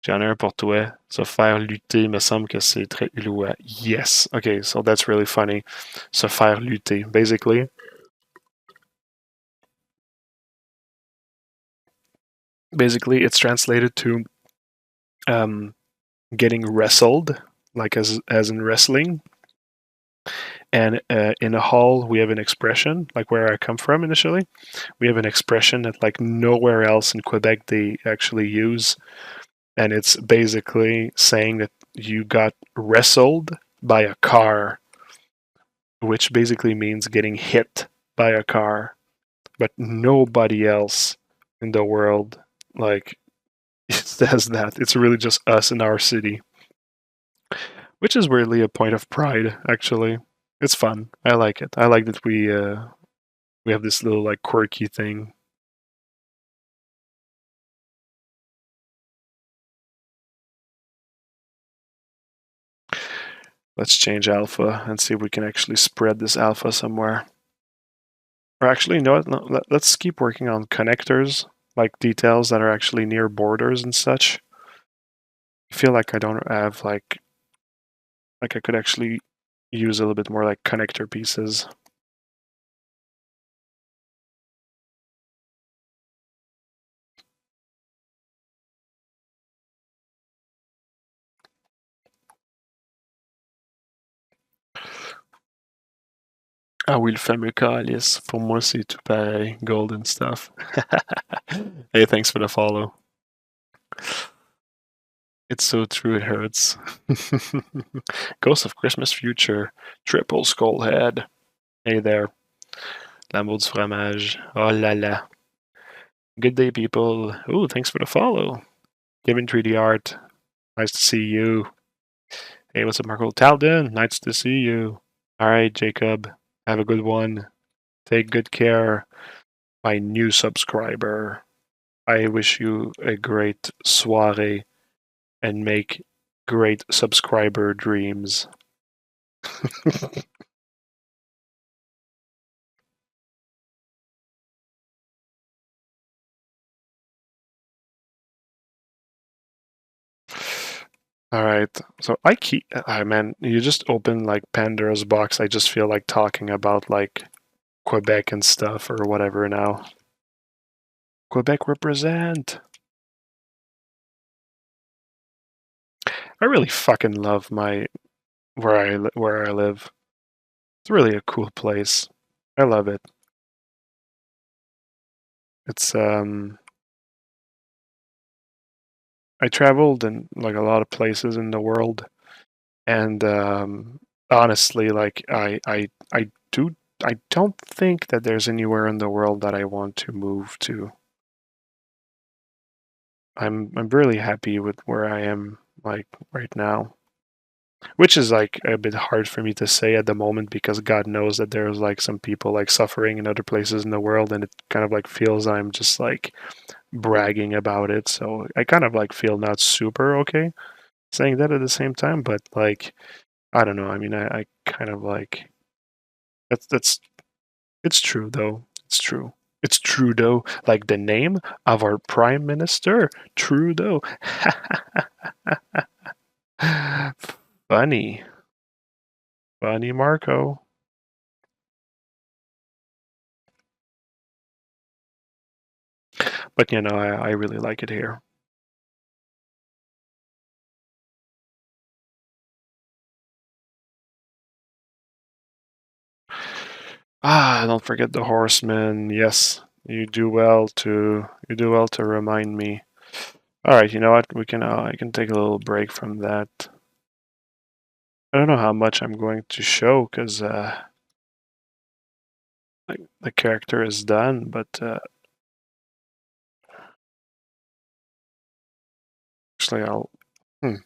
S1: J'en ai un pour toi. Se faire lutter, me semble que c'est très illois. Yes. Okay, so that's really funny. Se faire lutter. Basically, it's translated to um, getting wrestled, like as in wrestling. And in a hall, we have an expression, like where I come from initially, we have an expression that like nowhere else in Quebec they actually use, and it's basically saying that you got wrestled by a car, which basically means getting hit by a car, but nobody else in the world like says that. It's really just us in our city, which is weirdly a point of pride. Actually, it's fun. I like it. I like that we have this little like quirky thing. Let's change alpha and see if we can actually spread this alpha somewhere. Or actually, no, let's keep working on connectors, like details that are actually near borders and such. I feel like I don't have like I could actually use a little bit more like connector pieces. Ah oui, le fameux calice. Pour moi, c'est tout pareil. Golden stuff. Hey, thanks for the follow. It's so true, it hurts. Ghost of Christmas Future. Triple skull head. Hey there. L'amour du fromage. Oh la la. Good day, people. Ooh, thanks for the follow. Giving 3D art. Nice to see you. Hey, what's up, Marco? Talden, nice to see you. All right, Jacob. Have a good one. Take good care. My new subscriber. I wish you a great soiree and make great subscriber dreams. All right. So man, you just open like Pandora's box. I just feel like talking about like Quebec and stuff or whatever now. Quebec represent. I really fucking love my where I live. It's really a cool place. I love it. It's I traveled in like a lot of places in the world, and honestly, like I don't think that there's anywhere in the world that I want to move to. I'm really happy with where I am like right now. Which is like a bit hard for me to say at the moment because God knows that there's like some people like suffering in other places in the world, and it kind of like feels I'm just like bragging about it. So I kind of like feel not super okay saying that at the same time, but like I don't know. I mean, I kind of like that's it's true though. It's true. It's Trudeau, like the name of our prime minister, Trudeau. Funny, funny, Marco. But you know, I really like it here. Ah, don't forget the horseman. Yes, you do well to remind me. All right, you know what? We can I can take a little break from that. I don't know how much I'm going to show because like the character is done, but actually I'll. Hmm,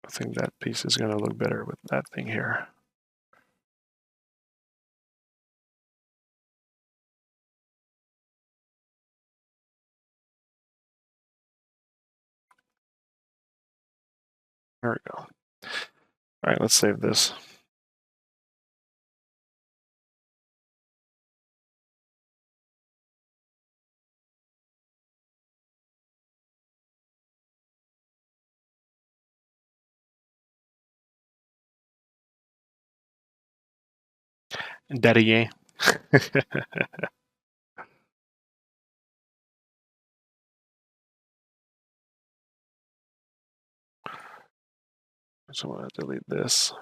S1: I think that piece is gonna look better with that thing here. There we go. All right, let's save this. Daddy. So I'm gonna delete this.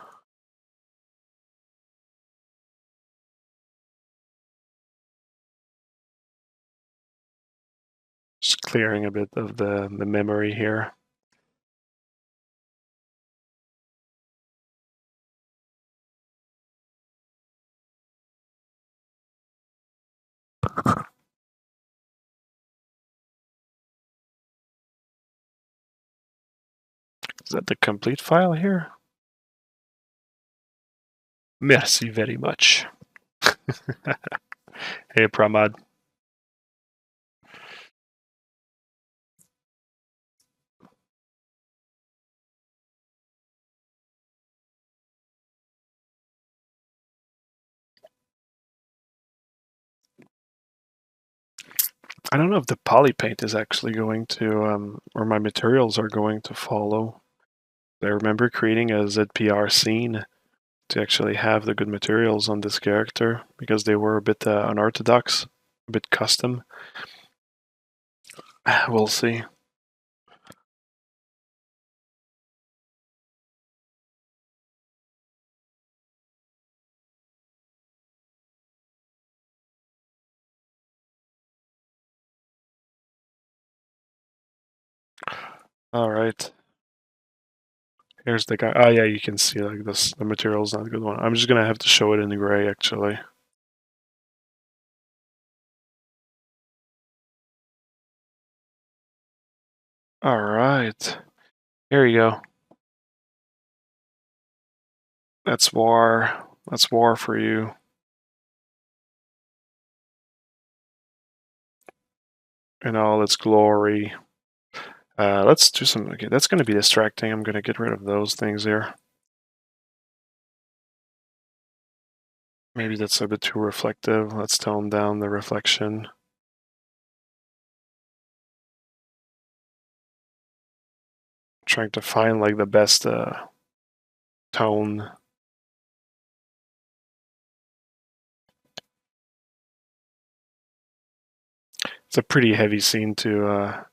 S1: Just clearing a bit of the memory here. Is that the complete file here? Merci very much. Hey, Pramad. I don't know if the poly paint is actually going to, or my materials are going to follow. I remember creating a ZPR scene to actually have the good materials on this character because they were a bit unorthodox, a bit custom. We'll see. All right. Here's the guy. Oh yeah, you can see like this. The material's not a good one. I'm just gonna have to show it in the gray actually. All right. Here you go. That's war. That's war for you. In all its glory. Let's do some. Okay, that's going to be distracting. I'm going to get rid of those things here. Maybe that's a bit too reflective. Let's tone down the reflection. Trying to find like the best tone. It's a pretty heavy scene to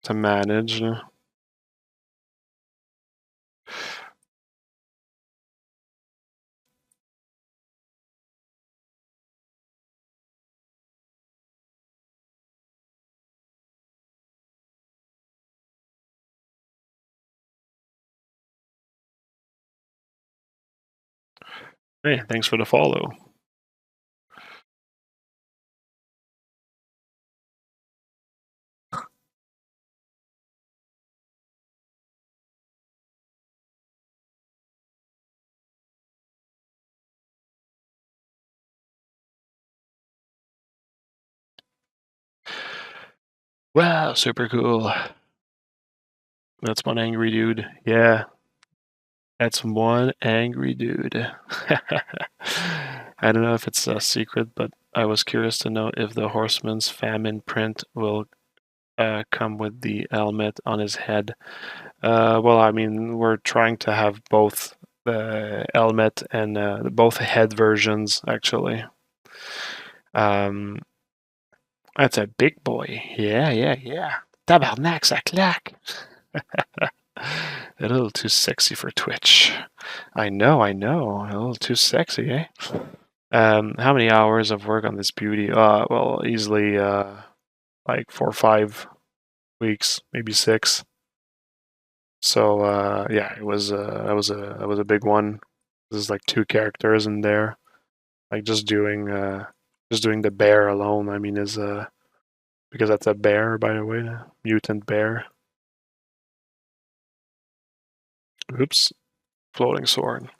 S1: manage. Hey, thanks for the follow. Wow, super cool. That's one angry dude. Yeah, that's one angry dude. I don't know if it's a secret, but I was curious to know if the Horseman's famine print will come with the helmet on his head. Well, I mean, we're trying to have both the helmet and both head versions, actually. Um, that's a big boy. Yeah, yeah, yeah. Tabarnak, ça claque. A little too sexy for Twitch. I know, I know. A little too sexy, eh? How many hours of work on this beauty? Well, easily like 4 or 5 weeks, maybe 6. So yeah, it was that was a big one. There's like 2 characters in there. Like just doing the bear alone. I mean, is because that's a bear, by the way, mutant bear. Oops, floating sword.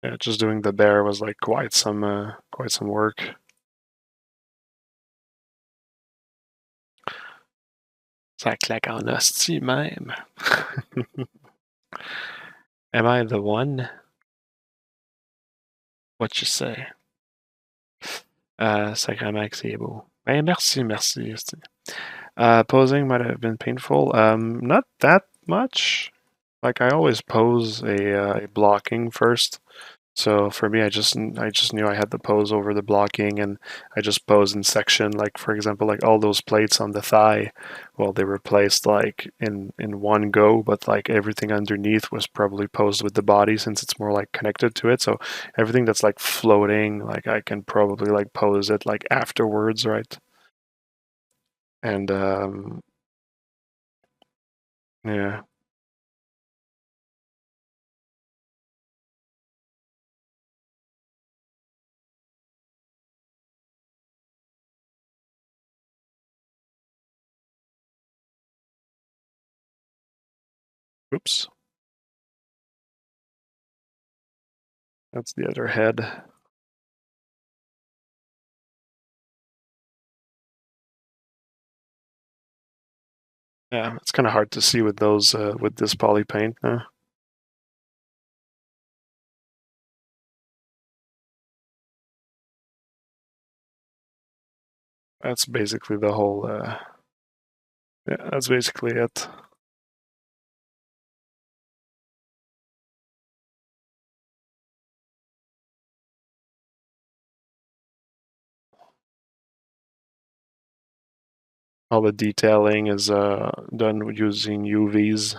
S1: Yeah, just doing the bear was like quite some work. Ça claque en hostie même. Am I the one? What you say? Sacrément que c'est beau. Ben, merci, merci. Posing might have been painful. Not that much. Like I always pose a blocking first. So for me, I just knew I had the pose over the blocking, and I just pose in section. Like for example, like all those plates on the thigh, well, they were placed like in one go, but like everything underneath was probably posed with the body since it's more like connected to it. So everything that's like floating, like I can probably like pose it like afterwards, right? And yeah. Oops, that's the other head. Yeah, it's kind of hard to see with those with this poly paint. That's basically the whole. Yeah, that's basically it. All the detailing is done using UVs.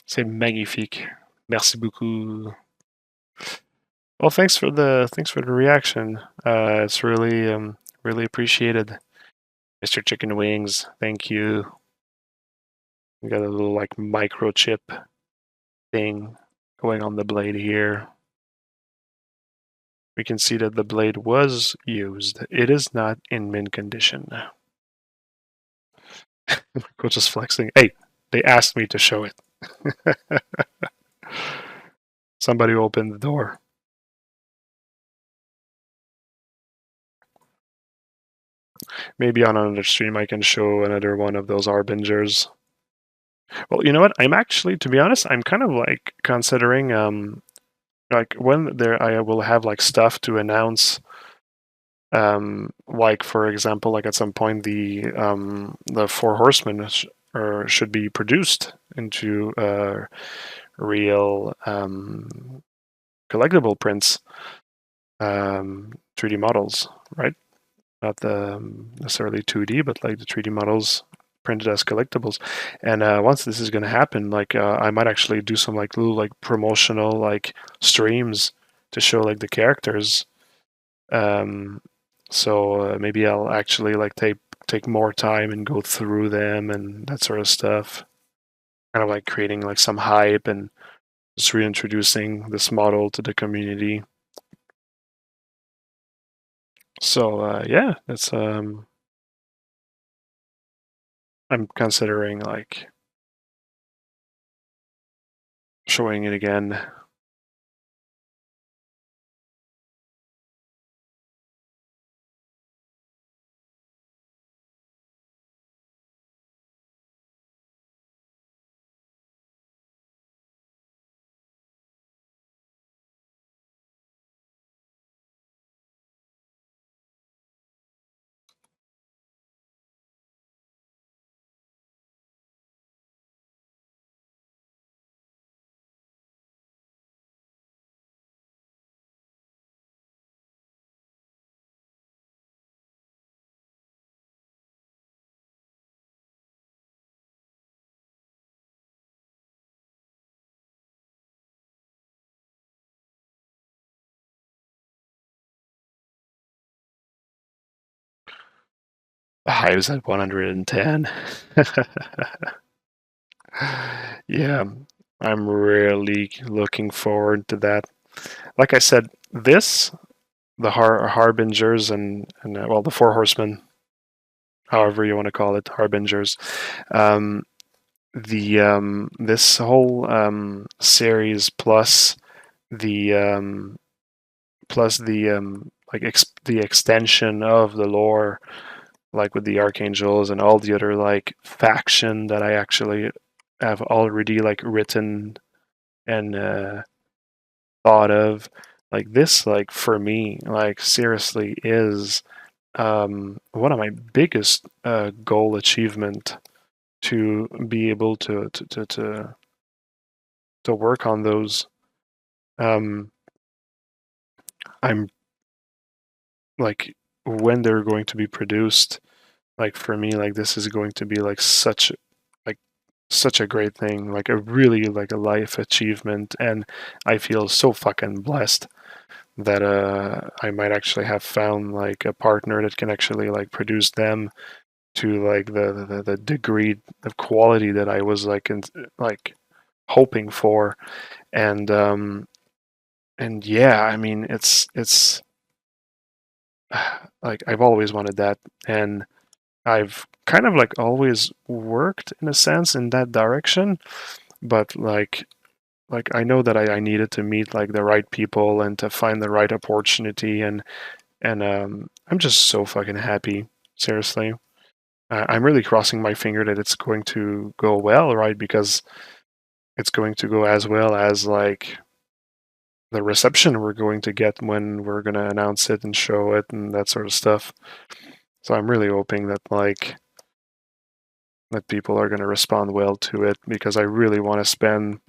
S1: C'est magnifique. Merci beaucoup. Well, thanks for the reaction. It's really really appreciated, Mr. Chicken Wings. Thank you. We got a little like microchip thing going on the blade here. We can see that the blade was used. It is not in mint condition. We're just flexing. Hey, they asked me to show it. Somebody opened the door. Maybe on another stream I can show another one of those Arbingers. Well, you know what? I'm actually, to be honest, I'm kind of like considering like when there I will have like stuff to announce. Like for example, like at some point the Four Horsemen should be produced into real collectible prints, 3D models, right? Not the necessarily 2D, but like the 3D models. printed as collectibles. And once this is going to happen, like I might actually do some like little like promotional like streams to show like the characters. Um, so maybe I'll actually like take more time and go through them and that sort of stuff. Kind of like creating like some hype and just reintroducing this model to the community. So yeah, it's I'm considering like showing it again. The high was at 110. Yeah, I'm really looking forward to that. Like I said, the Harbingers and well, the Four Horsemen, however you want to call it, Harbingers. Um, the this whole series the plus the like the extension of the lore, like with the archangels and all the other like faction that I actually have already like written and thought of. Like this, like for me, like seriously is one of my biggest goal achievement to be able to work on those. Um, I'm like when they're going to be produced, like for me, like this is going to be like such a great thing, like a really like a life achievement, and I feel so fucking blessed that I might actually have found like a partner that can actually like produce them to like the degree of quality that I was like hoping for. And and yeah, I mean it's like I've always wanted that, and I've kind of like always worked in a sense in that direction, but like I know that I needed to meet like the right people and to find the right opportunity, and I'm just so fucking happy, seriously. I'm really crossing my finger that it's going to go well, right? Because it's going to go as well as like the reception we're going to get when we're going to announce it and show it and that sort of stuff. So I'm really hoping that like that people are going to respond well to it, because I really want to spend.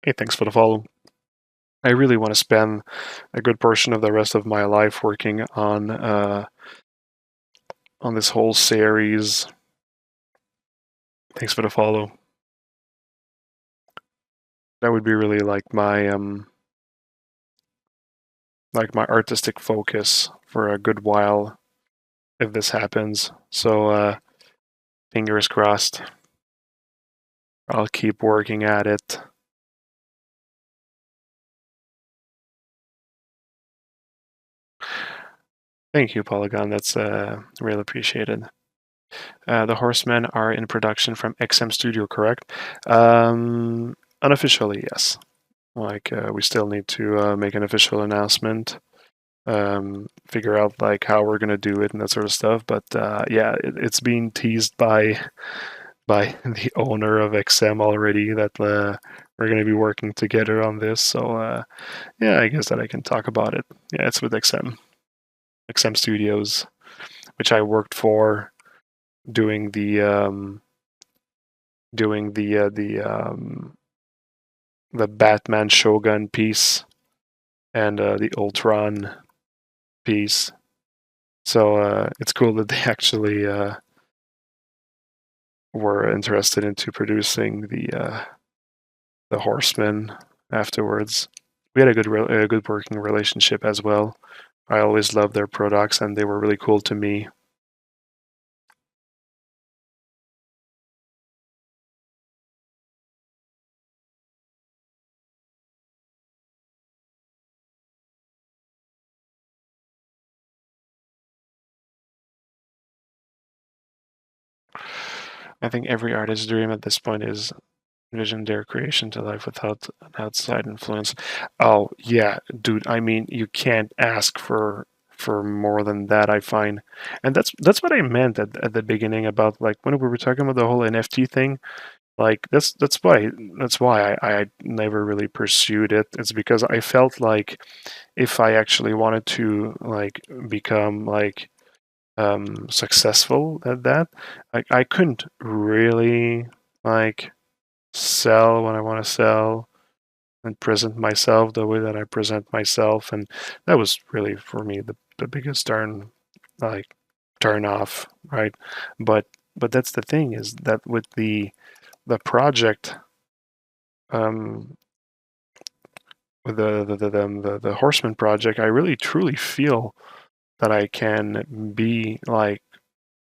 S1: Hey, thanks for the follow. I really want to spend a good portion of the rest of my life working on this whole series. Thanks for the follow. That would be really like my artistic focus for a good while if this happens. So fingers crossed. I'll keep working at it. Thank you, Polygon. That's really appreciated. The Horsemen are in production from XM Studio, correct? Unofficially, yes. Like we still need to make an official announcement, figure out like how we're gonna do it and that sort of stuff. But yeah, it's being teased by the owner of XM already that we're gonna be working together on this. So yeah, I guess that I can talk about it. Yeah, it's with XM Studios, which I worked for doing the Batman Shogun piece and the Ultron piece. So it's cool that they actually were interested into producing the Horseman afterwards. We had a good working relationship as well. I always loved their products, and they were really cool to me. I think every artist's dream at this point is envision their creation to life without an outside influence. Oh yeah, dude. I mean, you can't ask for more than that. I find, and that's what I meant at the beginning about like when we were talking about the whole NFT thing. Like that's why I never really pursued it. It's because I felt like if I actually wanted to like become like successful at that, I couldn't really like sell when I want to sell and present myself the way that I present myself, and that was really for me the biggest like turn off, right? But that's the thing is that with the project, um, with the Horseman project, I really truly feel that I can be like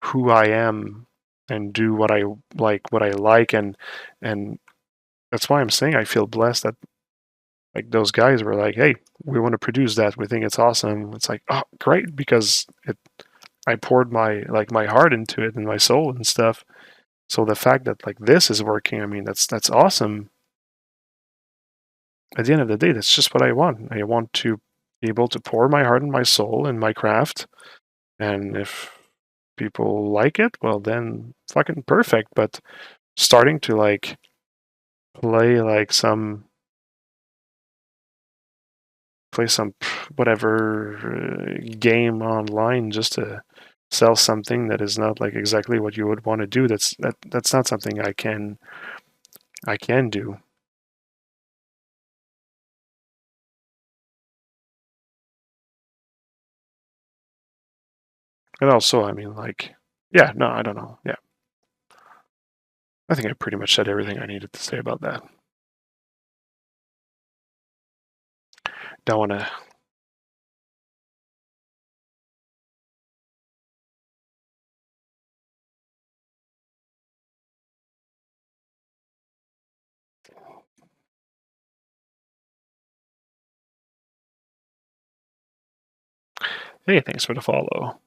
S1: who I am and do what I like, and that's why I'm saying I feel blessed that like those guys were like, hey, we want to produce that. We think it's awesome. It's like, oh, great, because I poured my heart into it and my soul and stuff. So the fact that like this is working, I mean, that's awesome. At the end of the day, that's just what I want. I want to be able to pour my heart and my soul in my craft, and if people like it, well, then fucking perfect. But starting to like play like some play some whatever game online just to sell something that is not like exactly what you would want to do, that's not something I can do. And also, I mean, like, yeah, no, I don't know. Yeah, I think I pretty much said everything I needed to say about that. Don't want to. Hey, thanks for the follow.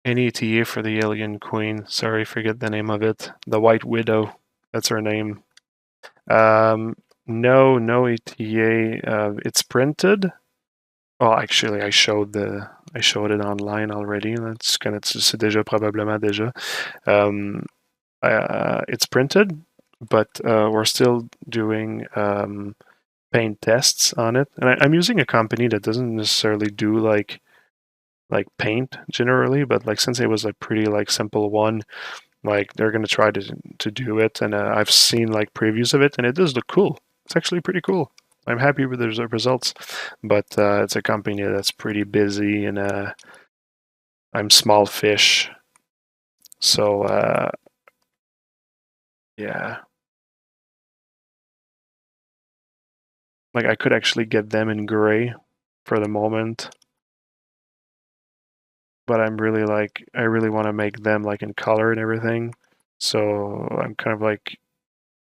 S1: NETA for the Alien Queen. Sorry, forget the name of it. The White Widow. That's her name. Um, no ETA. It's printed. Well, actually, I showed it online already. That's kind of c'est déjà probablement déjà. Um, it's printed, but we're still doing paint tests on it. And I'm using a company that doesn't necessarily do like paint generally, but like since it was a pretty like simple one, like they're gonna try to do it. And I've seen like previews of it, and it does look cool. It's actually pretty cool. I'm happy with the results, but it's a company that's pretty busy, and I'm small fish. So yeah, like I could actually get them in gray for the moment, but I'm really like I really want to make them like in color and everything. So I'm kind of like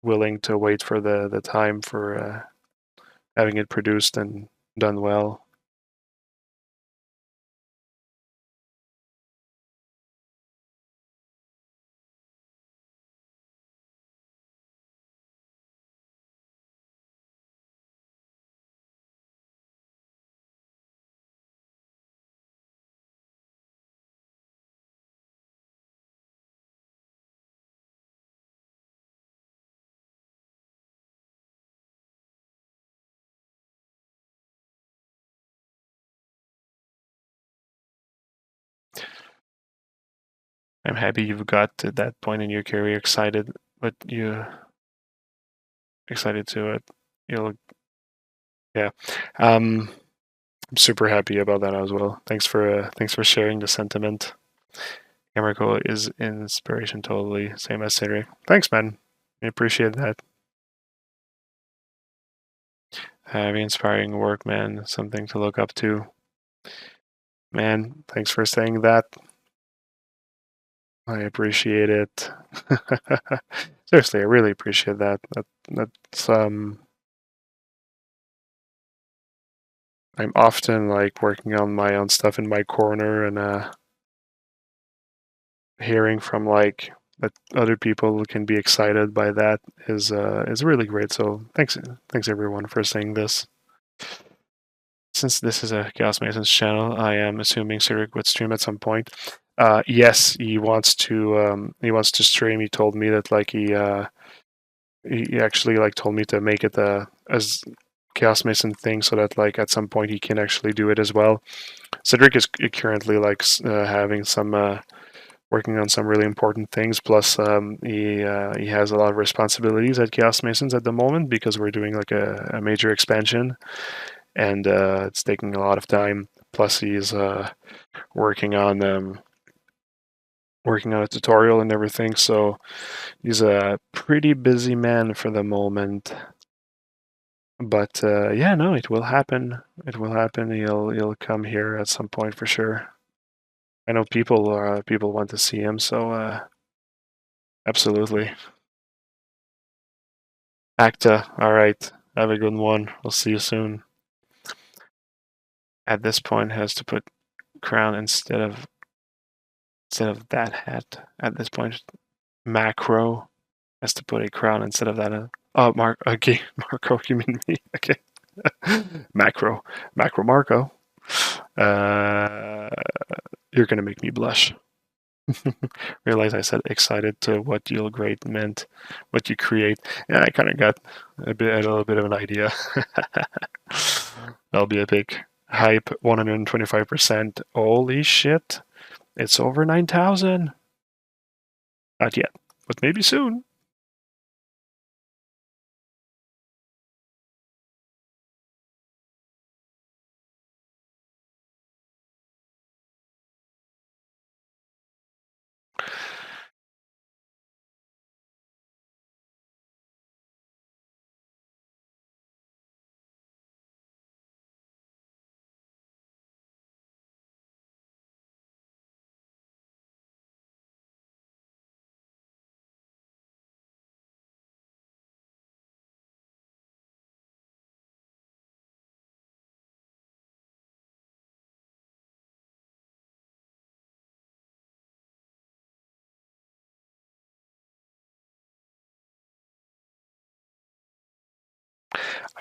S1: willing to wait for the time for having it produced and done well. I'm happy you've got to that point in your career excited, but you excited to it. You'll yeah. Um, I'm super happy about that as well. Thanks for sharing the sentiment. Marco is inspiration totally. Same as Cedric. Thanks, man. I appreciate that. Very inspiring work, man. Something to look up to. Man, thanks for saying that. I appreciate it. Seriously, I really appreciate that. That's I'm often like working on my own stuff in my corner and hearing from like that other people can be excited by that is really great. So thanks everyone for saying this. Since this is a Chaos Masons channel, I am assuming Cedric would stream at some point. Yes, he wants to stream. He told me that like he actually like told me to make it as Chaos Mason thing so that like at some point he can actually do it as well. Cedric is currently like having some working on some really important things. Plus, he has a lot of responsibilities at Chaos Masons at the moment because we're doing like a major expansion, and it's taking a lot of time. Plus, he's working on a tutorial and everything. So he's a pretty busy man for the moment. But yeah, no, it will happen. It will happen. He'll come here at some point for sure. I know people want to see him, so absolutely. Acta, all right. Have a good one. We'll see you soon. At this point, has to put crown instead of that hat. At this point, macro has to put a crown instead of that. Oh, Mark. Okay, Marco. You mean me? Okay. Macro Marco. Uh, you're gonna make me blush. Realize I said excited to what you'll create meant, what you create. Yeah, I kind of got a little bit of an idea. That'll be a big hype. 125%. Holy shit! It's over 9,000. Not yet, but maybe soon.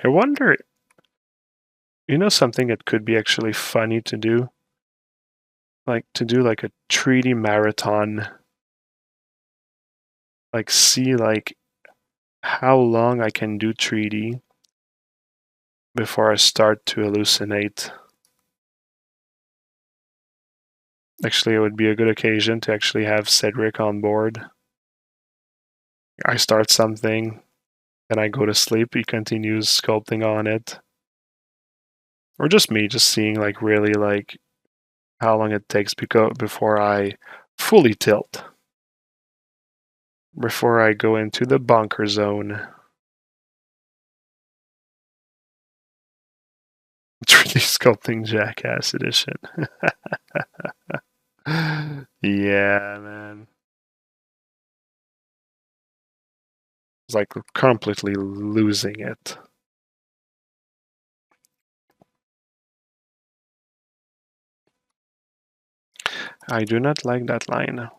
S1: I wonder, something that could be actually funny to do, like to do like a 3D marathon, like see like how long I can do 3D before I start to hallucinate. Actually, it would be a good occasion to actually have Cedric on board. I start something, then I go to sleep. He continues sculpting on it. Or just me, just seeing like really like how long it takes before I fully tilt. Before I go into the bunker zone. 3D Sculpting Jackass Edition. Yeah, man. It's like completely losing it. I do not like that line.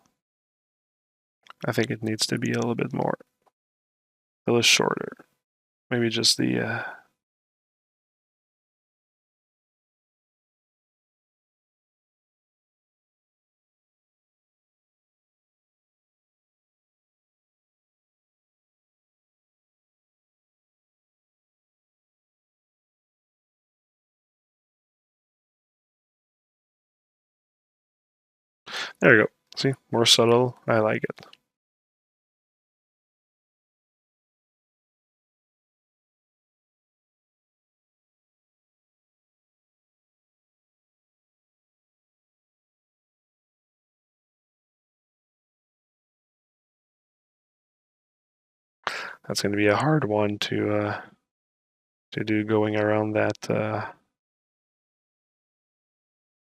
S1: I think it needs to be a little bit more, a little shorter. Maybe just the. There we go. See, more subtle. I like it. That's going to be a hard one to do going around that. I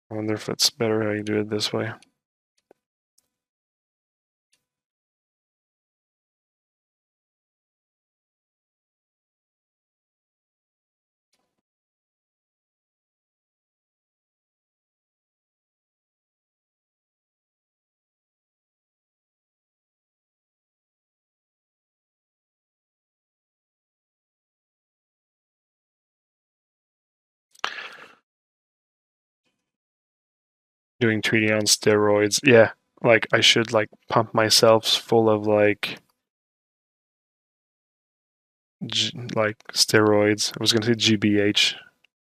S1: wonder if it's better how you do it this way. Doing 3D on steroids. Yeah, like I should like pump myself full of like like steroids. I was gonna say GBH.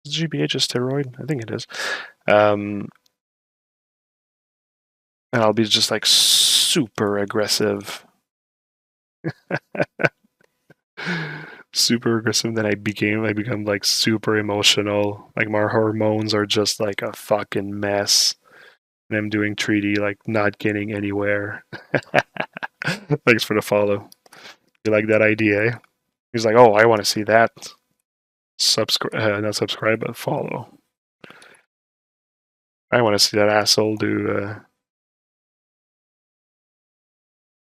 S1: Is GBH a steroid? I think it is. And I'll be just like super aggressive. Super aggressive. Then I become like super emotional. Like my hormones are just like a fucking mess. And I'm doing 3D, like not getting anywhere. Thanks for the follow. You like that idea? Eh? He's like, oh, I want to see that. Subscribe, not subscribe, but follow. I want to see that asshole do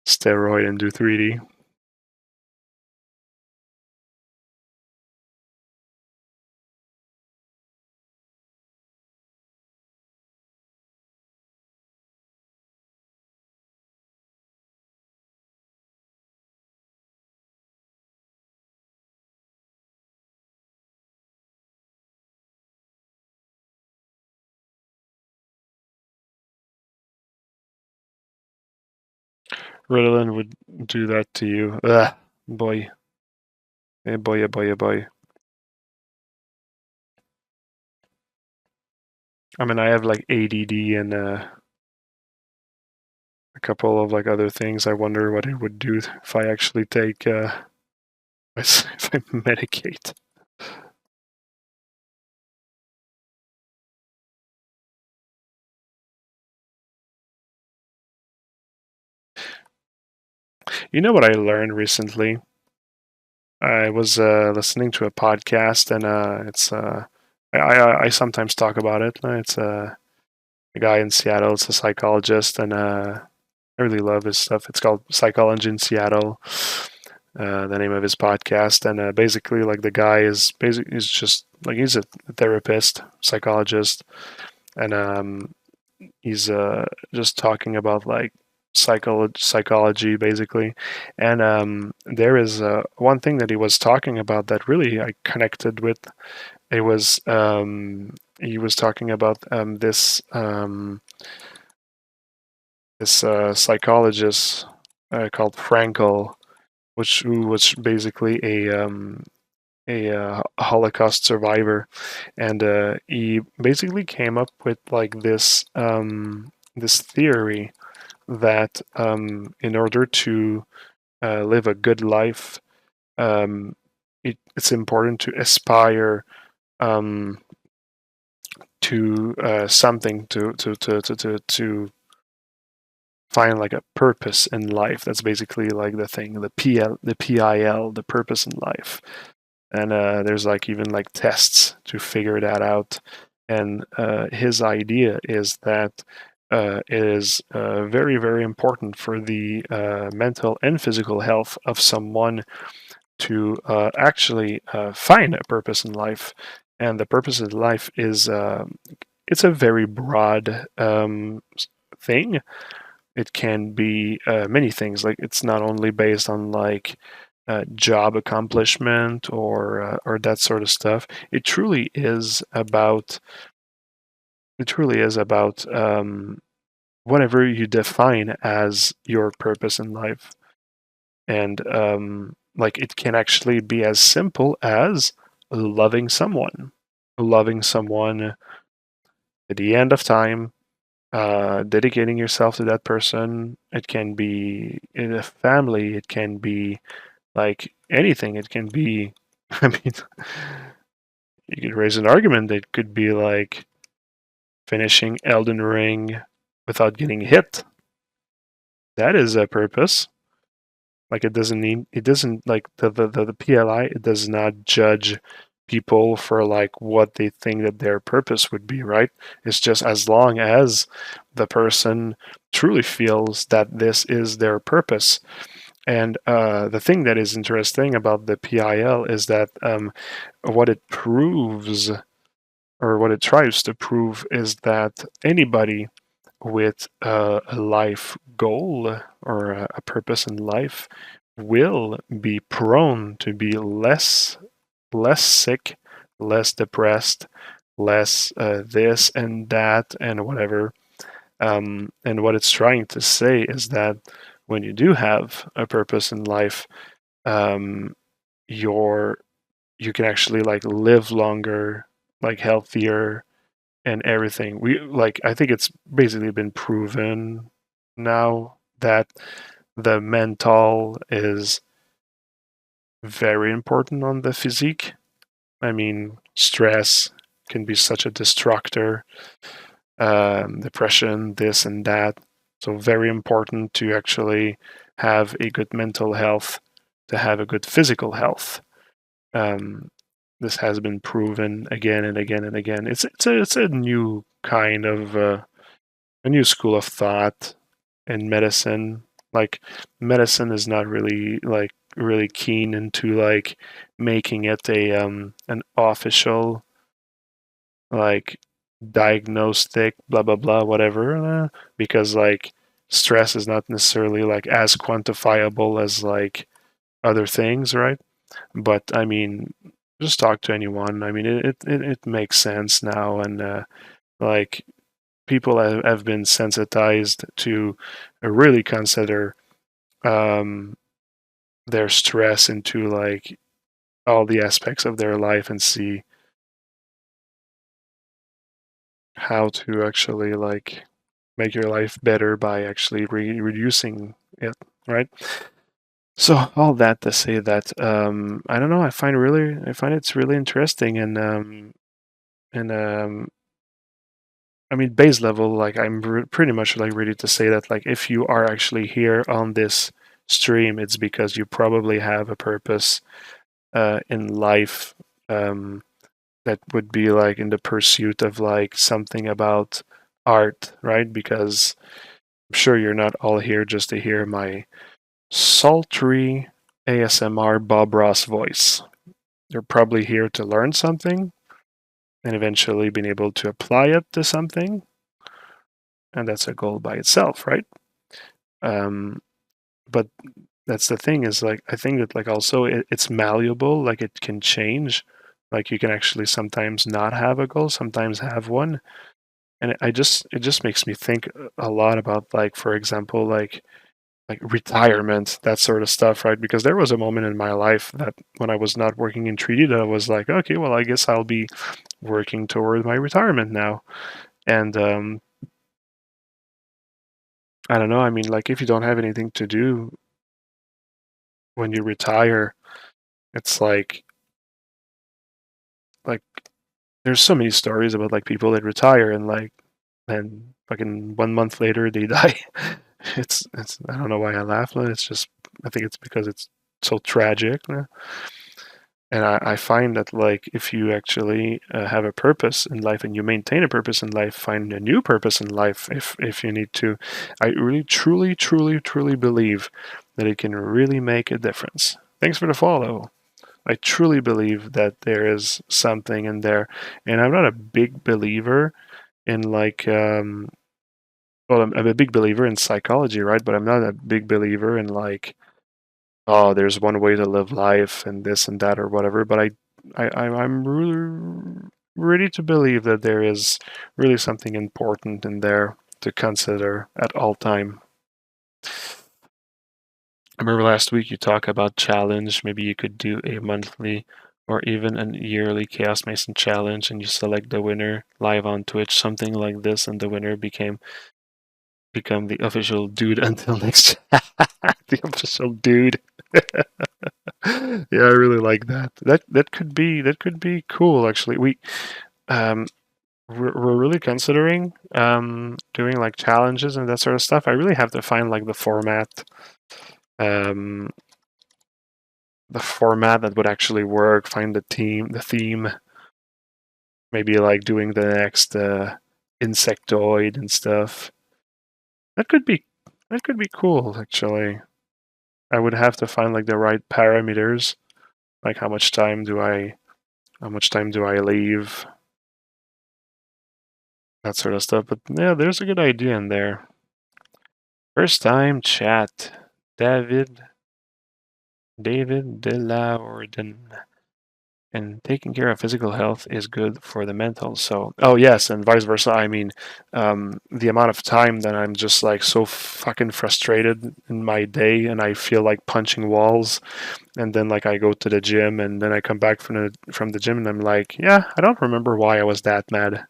S1: steroid and do 3D. Ritalin would do that to you. Ugh, boy. Hey, boy, yeah, boy, yeah, boy. I mean, I have like ADD and a couple of like other things. I wonder what it would do if I actually take if I medicate. You know what I learned recently? I was listening to a podcast, and I sometimes talk about it. It's a guy in Seattle. It's a psychologist, and I really love his stuff. It's called Psychology in Seattle. The name of his podcast, and basically, like the guy is just like he's a therapist, psychologist, and he's just talking about like psychology basically. And there is one thing that he was talking about that really I connected with. It was he was talking about this psychologist called Frankel, who was basically a Holocaust survivor, and he basically came up with like this theory that in order to live a good life, um, it's important to aspire um, to something to find like a purpose in life. That's basically like the thing, the PIL, the purpose in life. And there's like even like tests to figure that out. And his idea is that it is very, very important for the mental and physical health of someone to actually find a purpose in life. And the purpose in life is it's a very broad thing. It can be many things. Like it's not only based on like job accomplishment or that sort of stuff. It truly is about. It truly is about whatever you define as your purpose in life, and like it can actually be as simple as loving someone, loving someone at the end of time, dedicating yourself to that person. It can be in a family. It can be like anything. It can be. I mean, you could raise an argument. It could be like finishing Elden Ring without getting hit. That is a purpose. Like it doesn't like the PLI, it does not judge people for like what they think that their purpose would be, right? It's just as long as the person truly feels that this is their purpose. And the thing that is interesting about the PIL is that what it proves, or what it tries to prove, is that anybody with a life goal or a purpose in life will be prone to be less sick, less depressed, less this and that and whatever. And what it's trying to say is that when you do have a purpose in life, um, you're you can actually like live longer, like healthier, and everything. We like I think it's basically been proven now that the mental is very important on the physique. I mean, stress can be such a destructor, depression, this and that. So very important to actually have a good mental health, to have a good physical health. Um, this has been proven again and again and again. It's a new kind of a new school of thought in medicine. Like medicine is not really like really keen into like making it a an official like diagnostic blah blah blah whatever, because like stress is not necessarily like as quantifiable as like other things, right? But I mean, just talk to anyone. I mean, it makes sense now, and like people have been sensitized to really consider um, their stress into like all the aspects of their life and see how to actually like make your life better by actually reducing it, right? So all that to say that I don't know. I find it's really interesting, and I mean base level. Like I'm pretty much like ready to say that like if you are actually here on this stream, it's because you probably have a purpose in life, that would be like in the pursuit of like something about art, right? Because I'm sure you're not all here just to hear my sultry ASMR Bob Ross voice. You're probably here to learn something and eventually being able to apply it to something. And that's a goal by itself, right? Um, but that's the thing is like, I think that like also it's malleable, like it can change. Like you can actually sometimes not have a goal, sometimes have one. And it just makes me think a lot about like, for example, like retirement, that sort of stuff, right? Because there was a moment in my life that when I was not working in 3D, that I was like, okay, well, I guess I'll be working toward my retirement now. And I don't know. I mean, like if you don't have anything to do when you retire, it's like there's so many stories about like people that retire and like and fucking 1 month later they die. It's I don't know why I laugh, but it's just I think it's because it's so tragic. And I find that like if you actually have a purpose in life and you maintain a purpose in life, find a new purpose in life if you need to, I really truly believe that it can really make a difference. Thanks for the follow. I truly believe that there is something in there, and I'm not a big believer in like well, I'm a big believer in psychology, right? But I'm not a big believer in like, oh, there's one way to live life and this and that or whatever. But I'm really ready to believe that there is really something important in there to consider at all time. I remember last week you talked about challenge. Maybe you could do a monthly or even an yearly Chaos Mason challenge, and you select the winner live on Twitch, something like this, and the winner become the official dude until next. The official dude. Yeah, I really like that. That could be cool. Actually, um we're really considering doing like challenges and that sort of stuff. I really have to find like the format um, the format that would actually work, find the theme, maybe like doing the next insectoid and stuff. That could be cool actually. I would have to find like the right parameters, like how much time do I leave, that sort of stuff. But yeah, there's a good idea in there. First time chat, David de la Orden. And taking care of physical health is good for the mental. So, oh yes, and vice versa. I mean, the amount of time that I'm just like so fucking frustrated in my day, and I feel like punching walls, and then like I go to the gym, and then I come back from the gym, and I'm like, yeah, I don't remember why I was that mad.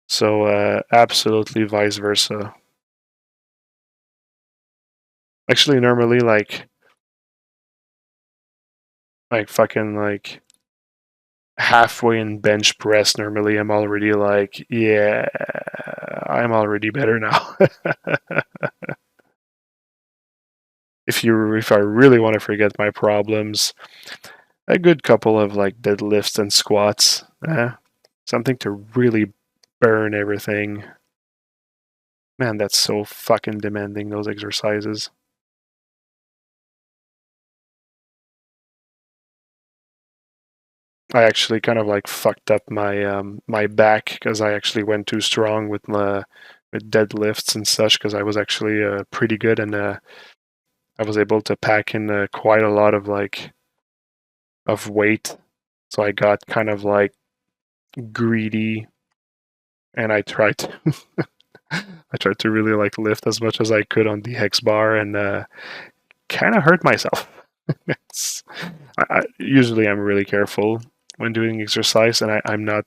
S1: So, absolutely vice versa. Actually, normally like fucking like halfway in bench press, normally I'm already like, yeah, I'm already better now. If I really want to forget my problems, a good couple of like deadlifts and squats, something to really burn everything. Man, that's so fucking demanding, those exercises. I actually kind of like fucked up my back because I actually went too strong with deadlifts and such because I was actually pretty good, and I was able to pack in quite a lot of like of weight. So I got kind of like greedy, and I tried to I tried to really like lift as much as I could on the hex bar, and kind of hurt myself. Usually I'm really careful when doing exercise, and I'm not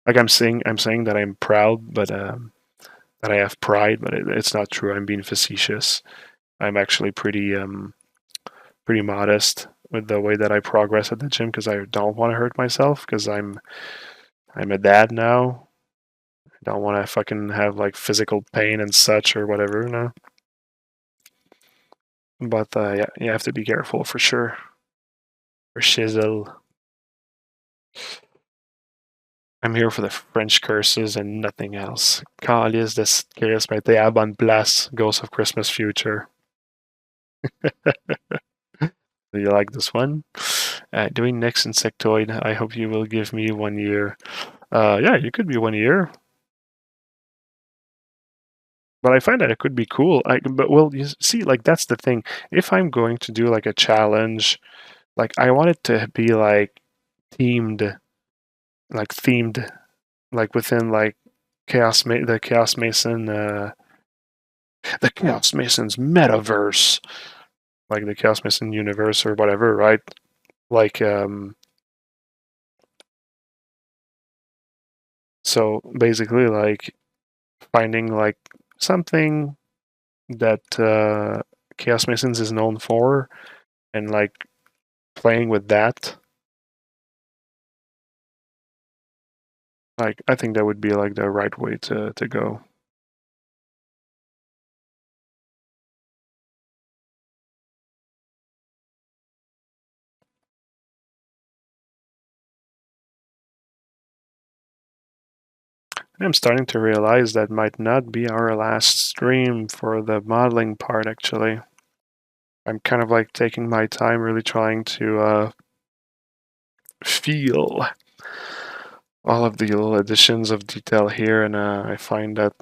S1: like I'm saying that I'm proud, but that I have pride, but it's not true. I'm being facetious. I'm actually pretty modest with the way that I progress at the gym because I don't want to hurt myself because I'm a dad now. I don't want to fucking have like physical pain and such or whatever, no. But yeah, you have to be careful for sure. For shizzle. I'm here for the French curses and nothing else. Calice de Chaos Mete Bonne Place, Ghost of Christmas Future. Do you like this one? Doing next insectoid. I hope you will give me 1 year. Yeah, you could be 1 year. But I find that it could be cool. But well, you see, like that's the thing. If I'm going to do like a challenge, like I want it to be like themed, themed, like within like the Chaos Mason, the Chaos Mason's metaverse, like the Chaos Mason universe or whatever, right? Like, so basically, like finding like something that Chaos Masons is known for, and like playing with that. Like, I think that would be like the right way to go. I'm starting to realize that might not be our last stream for the modeling part, actually. I'm kind of like taking my time, really trying to feel all of the little additions of detail here, and I find that.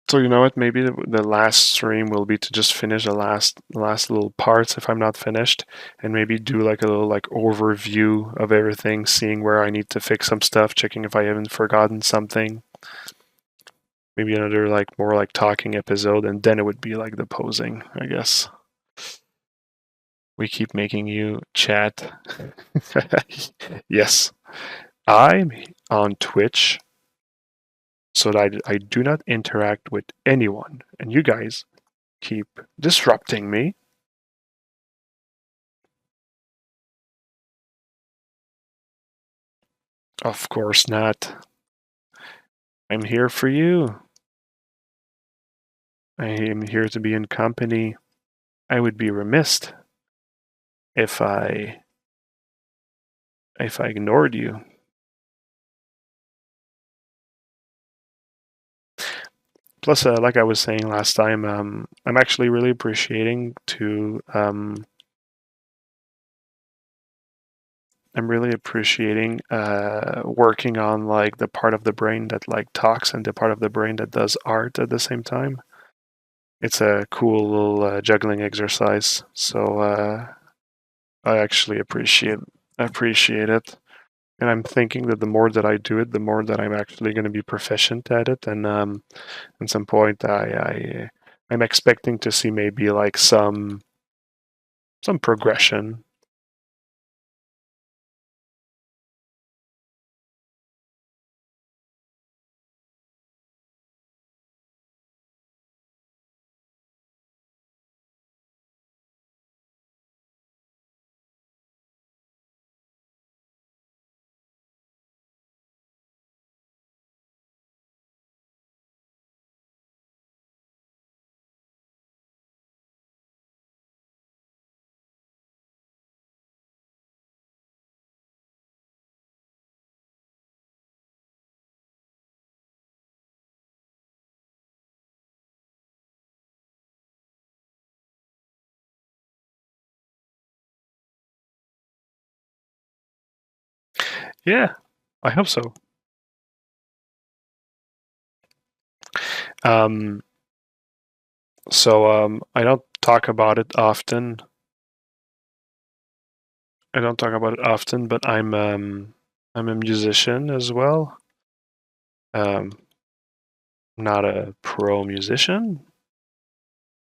S1: So you know what? Maybe the last stream will be to just finish the last little parts if I'm not finished, and maybe do like a little like overview of everything, seeing where I need to fix some stuff, checking if I haven't forgotten something. Maybe another like more like talking episode, and then it would be like the posing, I guess. We keep making you chat. Yes, I'm on Twitch so that I do not interact with anyone, and you guys keep disrupting me. Of course not. I'm here for you. I am here to be in company. I would be remiss if I ignored you. Plus, like I was saying last time, I'm actually really appreciating to I'm really appreciating working on like the part of the brain that like talks and the part of the brain that does art at the same time. It's a cool little juggling exercise. So I actually appreciate it. And I'm thinking that the more that I do it, the more that I'm actually going to be proficient at it. And at some point, I'm expecting to see maybe like some progression. Yeah, I hope so. Um, so I don't talk about it often. I don't talk about it often, but I'm a musician as well. Um, not a pro musician,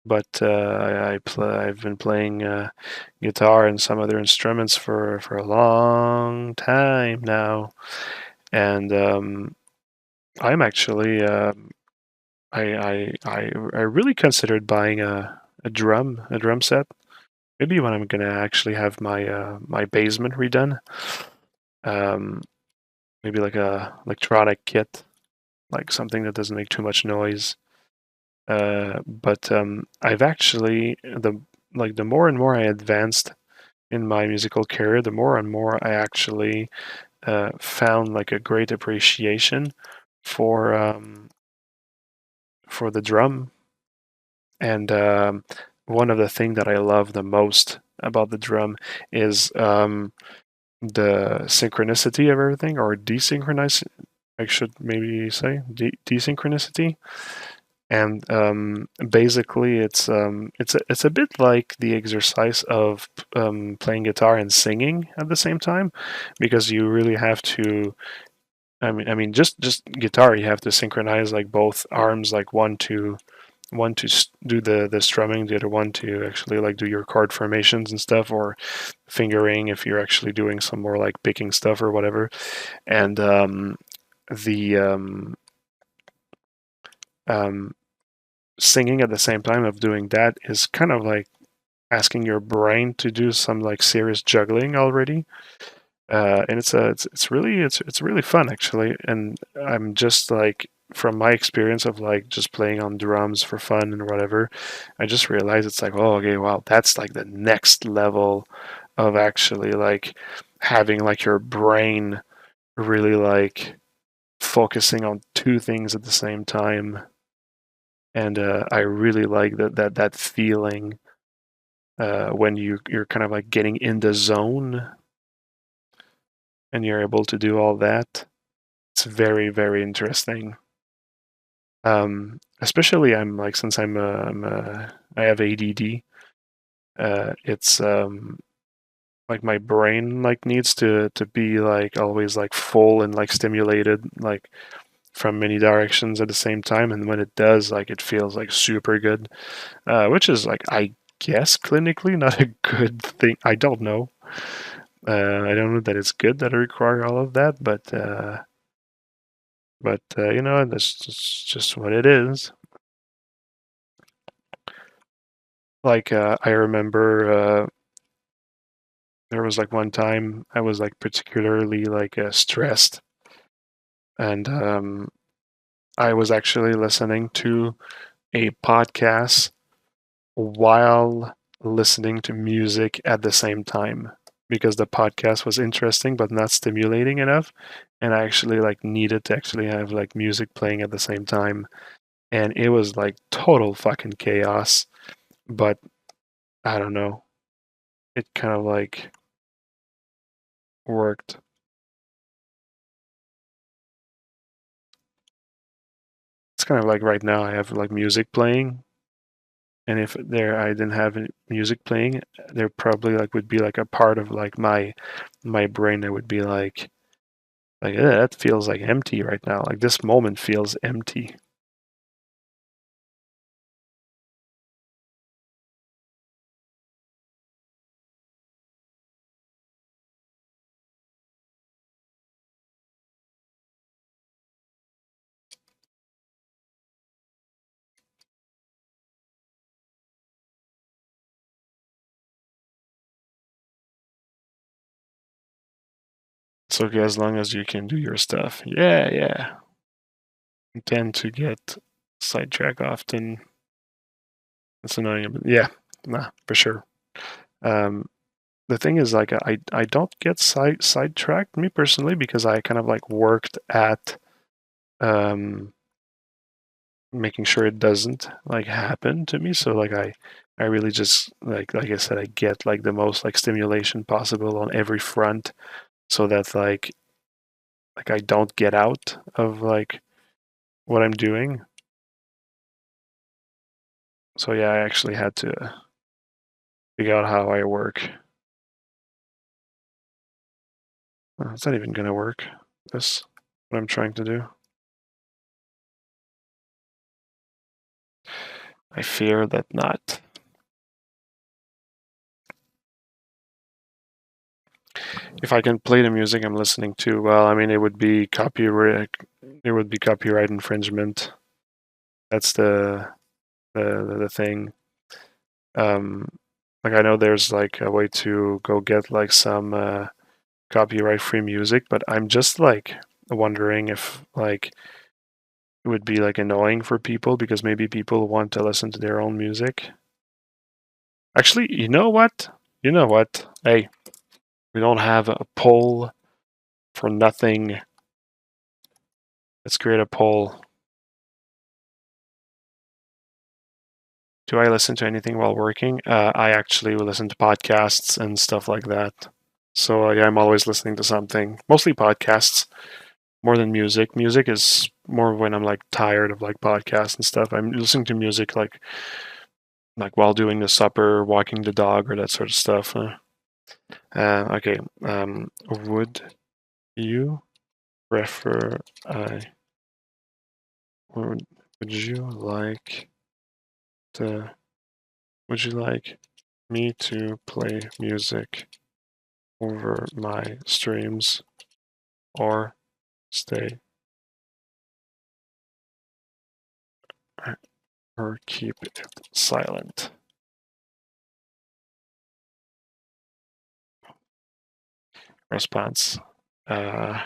S1: but I've been playing guitar and some other instruments for a long time now, and I'm actually I really considered buying a drum set. Maybe when I'm gonna actually have my basement redone. Um, maybe like a electronic kit, like something that doesn't make too much noise. But I've actually the more and more I advanced in my musical career, the more and more I actually found like a great appreciation for for the drum. And one of the things that I love the most about the drum is the synchronicity of everything, or desynchronized. I should maybe say desynchronicity. And basically, it's a bit like the exercise of playing guitar and singing at the same time, because you really have to. I mean, just guitar, you have to synchronize like both arms, like one to do the strumming, the other one to actually like do your chord formations and stuff, or fingering if you're actually doing some more like picking stuff or whatever. And the um, singing at the same time of doing that is kind of like asking your brain to do some like serious juggling already. And it's really fun actually. And I'm just like, from my experience of like just playing on drums for fun and whatever, I just realized it's like, oh, okay, wow, that's like the next level of actually like having like your brain really like focusing on two things at the same time. And I really like that feeling when you're kind of like getting in the zone and you're able to do all that. It's very, very interesting. Especially I'm like, since I have ADD. It's like my brain like needs to be like always like full and like stimulated like from many directions at the same time, and when it does, like it feels like super good. Which is like, I guess clinically not a good thing. I don't know. I don't know that it's good that I require all of that, but you know, that's just what it is. Like I remember there was like one time I was like particularly like stressed, and I was actually listening to a podcast while listening to music at the same time because the podcast was interesting but not stimulating enough, and I actually like needed to actually have like music playing at the same time, and it was like total fucking chaos. But I don't know, it kind of like worked. It's kind of like right now I have like music playing, and if there I didn't have any music playing, there probably like would be like a part of like my brain that would be like that feels like empty right now. Like this moment feels empty. It's okay as long as you can do your stuff. Yeah, yeah. I tend to get sidetracked often. It's annoying, but yeah, nah, for sure. Um, the thing is, like, I don't get sidetracked me personally because I kind of like worked at um making sure it doesn't like happen to me. So like I really just like I said, I get like the most like stimulation possible on every front so that like I don't get out of like what I'm doing. So yeah, I actually had to figure out how I work. It's not even gonna work. This what I'm trying to do. I fear that not. If I can play the music I'm listening to, well, I mean, it would be copyright. It would be copyright infringement. That's the thing. Um, like I know there's like a way to go get like some copyright free music, but I'm just like wondering if like it would be like annoying for people because maybe people want to listen to their own music. Actually, you know what? You know what? Hey, we don't have a poll for nothing. Let's create a poll. Do I listen to anything while working? I actually will listen to podcasts and stuff like that. So yeah, I'm always listening to something. Mostly podcasts, more than music. Music is more when I'm like tired of like podcasts and stuff. I'm listening to music like while doing the supper, walking the dog, or that sort of stuff. Okay. Would you prefer I would you like to would you like me to play music over my streams or stay or keep it silent? Response. Uh,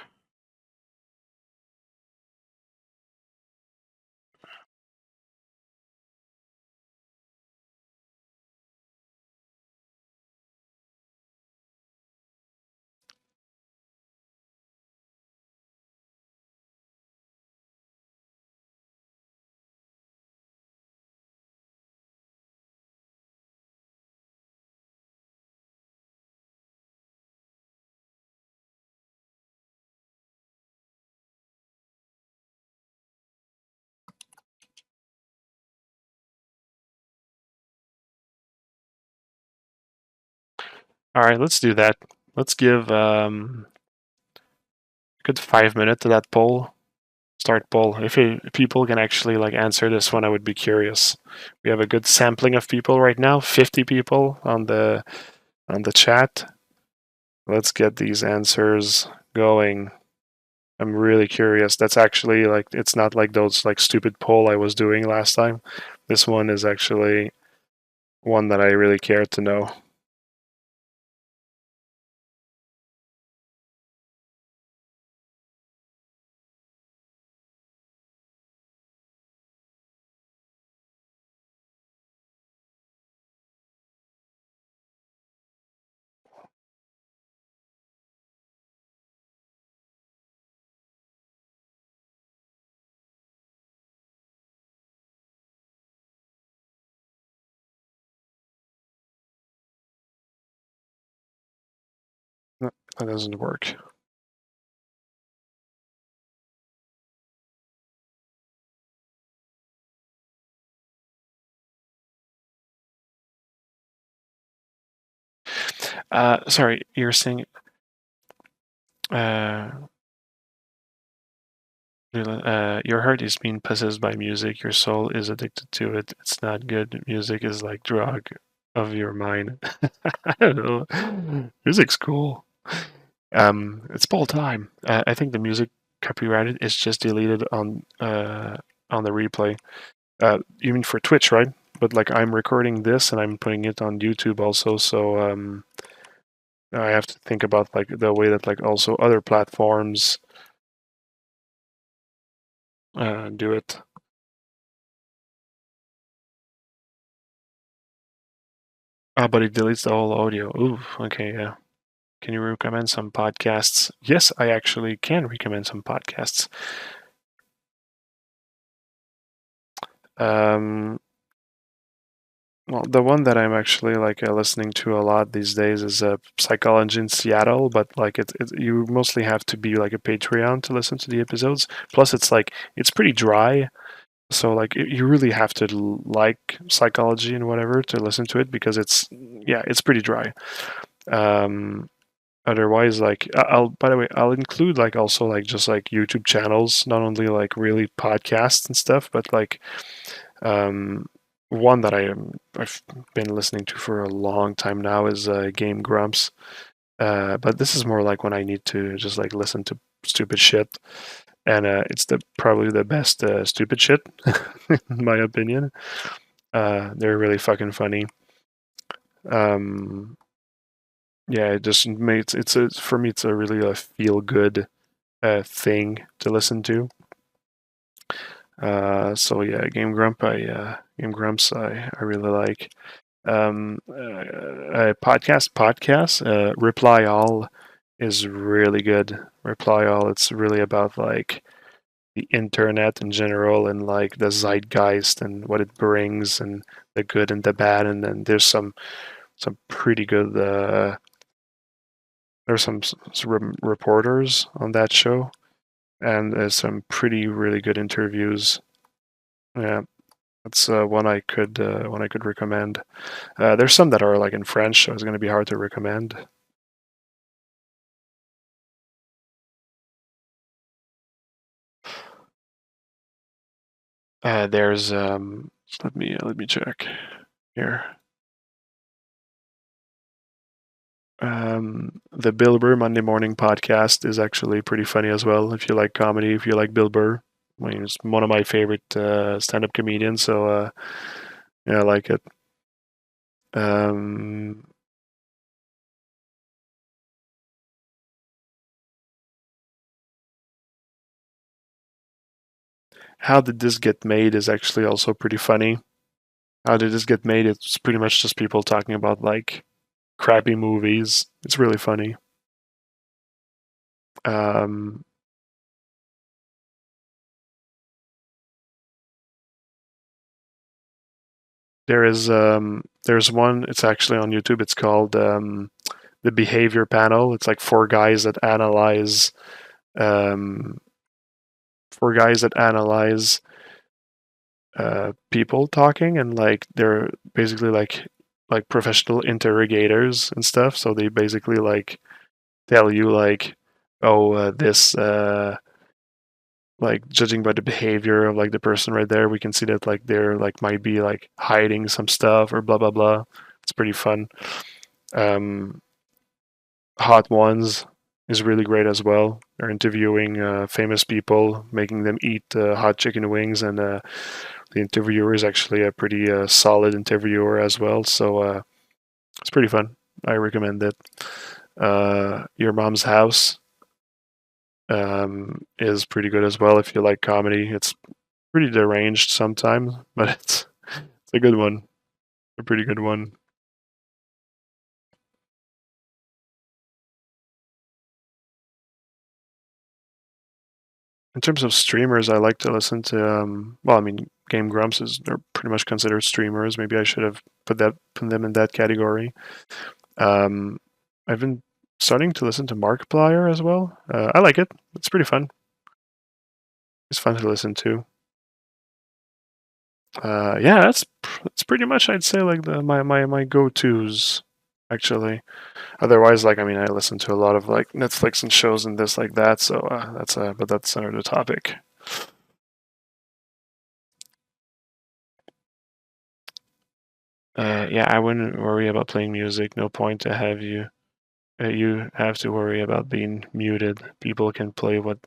S1: all right, let's do that. Let's give a good 5 minutes to that poll. Start poll. If people can actually like answer this one, I would be curious. We have a good sampling of people right now. 50 people on the chat. Let's get these answers going. I'm really curious. That's actually like it's not like those like stupid poll I was doing last time. This one is actually one that I really care to know. That doesn't work. Sorry, you're saying uh, your heart is being possessed by music. Your soul is addicted to it. It's not good. Music is like drug of your mind. I don't know. Music's cool. It's Paul time. I think the music copyrighted is just deleted on the replay. You mean for Twitch, right? But like I'm recording this and I'm putting it on YouTube also, so I have to think about like the way that like also other platforms do it. But it deletes the whole audio. Ooh, okay, yeah. Can you recommend some podcasts? Yes, I actually can recommend some podcasts. Um, well, the one that I'm actually like listening to a lot these days is Psychology in Seattle, but like you mostly have to be like a Patreon to listen to the episodes. Plus, it's like it's pretty dry, so like you really have to like psychology and whatever to listen to it because it's pretty dry. Um, Otherwise, like I'll by the way, I'll include like also like just like YouTube channels, not only like really podcasts and stuff, but like um, one that I've been listening to for a long time now is Game Grumps. But this is more like when I need to just like listen to stupid shit, and it's the probably the best stupid shit in my opinion. They're really fucking funny. Um, yeah, it just makes it's a for me it's a really a feel good thing to listen to. So yeah, Game Grumps, I really like. Podcast. Reply All is really good. Reply All. It's really about like the internet in general and like the zeitgeist and what it brings and the good and the bad. And then there's some pretty good. There's some reporters on that show and some pretty really good interviews. Yeah, that's one I could recommend. There's some that are like in French, so it's going to be hard to recommend. There's let me check here. The Bill Burr Monday Morning Podcast is actually pretty funny as well. If you like comedy, if you like Bill Burr, I mean, he's one of my favorite stand-up comedians. So yeah, I like it. Um, How Did This Get Made is actually also pretty funny. How Did This Get Made? It's pretty much just people talking about like crappy movies. It's really funny. Um, there's one. It's actually on YouTube. It's called the Behavior Panel. It's like um, four guys that analyze people talking, and like they're basically like professional interrogators and stuff. So they basically like tell you like, oh, this like judging by the behavior of like the person right there, we can see that like they're like might be like hiding some stuff or blah blah blah. It's pretty fun. Um, Hot Ones is really great as well. They're interviewing famous people, making them eat hot chicken wings, and the interviewer is actually a pretty solid interviewer as well. So it's pretty fun. I recommend it. Your Mom's House is pretty good as well if you like comedy. It's pretty deranged sometimes, but it's a good one. A pretty good one. In terms of streamers, I like to listen to. Well, I mean, Game Grumps is they're pretty much considered streamers. Maybe I should have put them in that category. Um, I've been starting to listen to Markiplier as well. I like it. It's pretty fun. It's fun to listen to. Yeah, that's pretty much I'd say like my go tos actually. Otherwise, like I mean, I listen to a lot of like Netflix and shows and this like that. So that's another topic. Yeah, I wouldn't worry about playing music. No point to have you. You have to worry about being muted. People can play what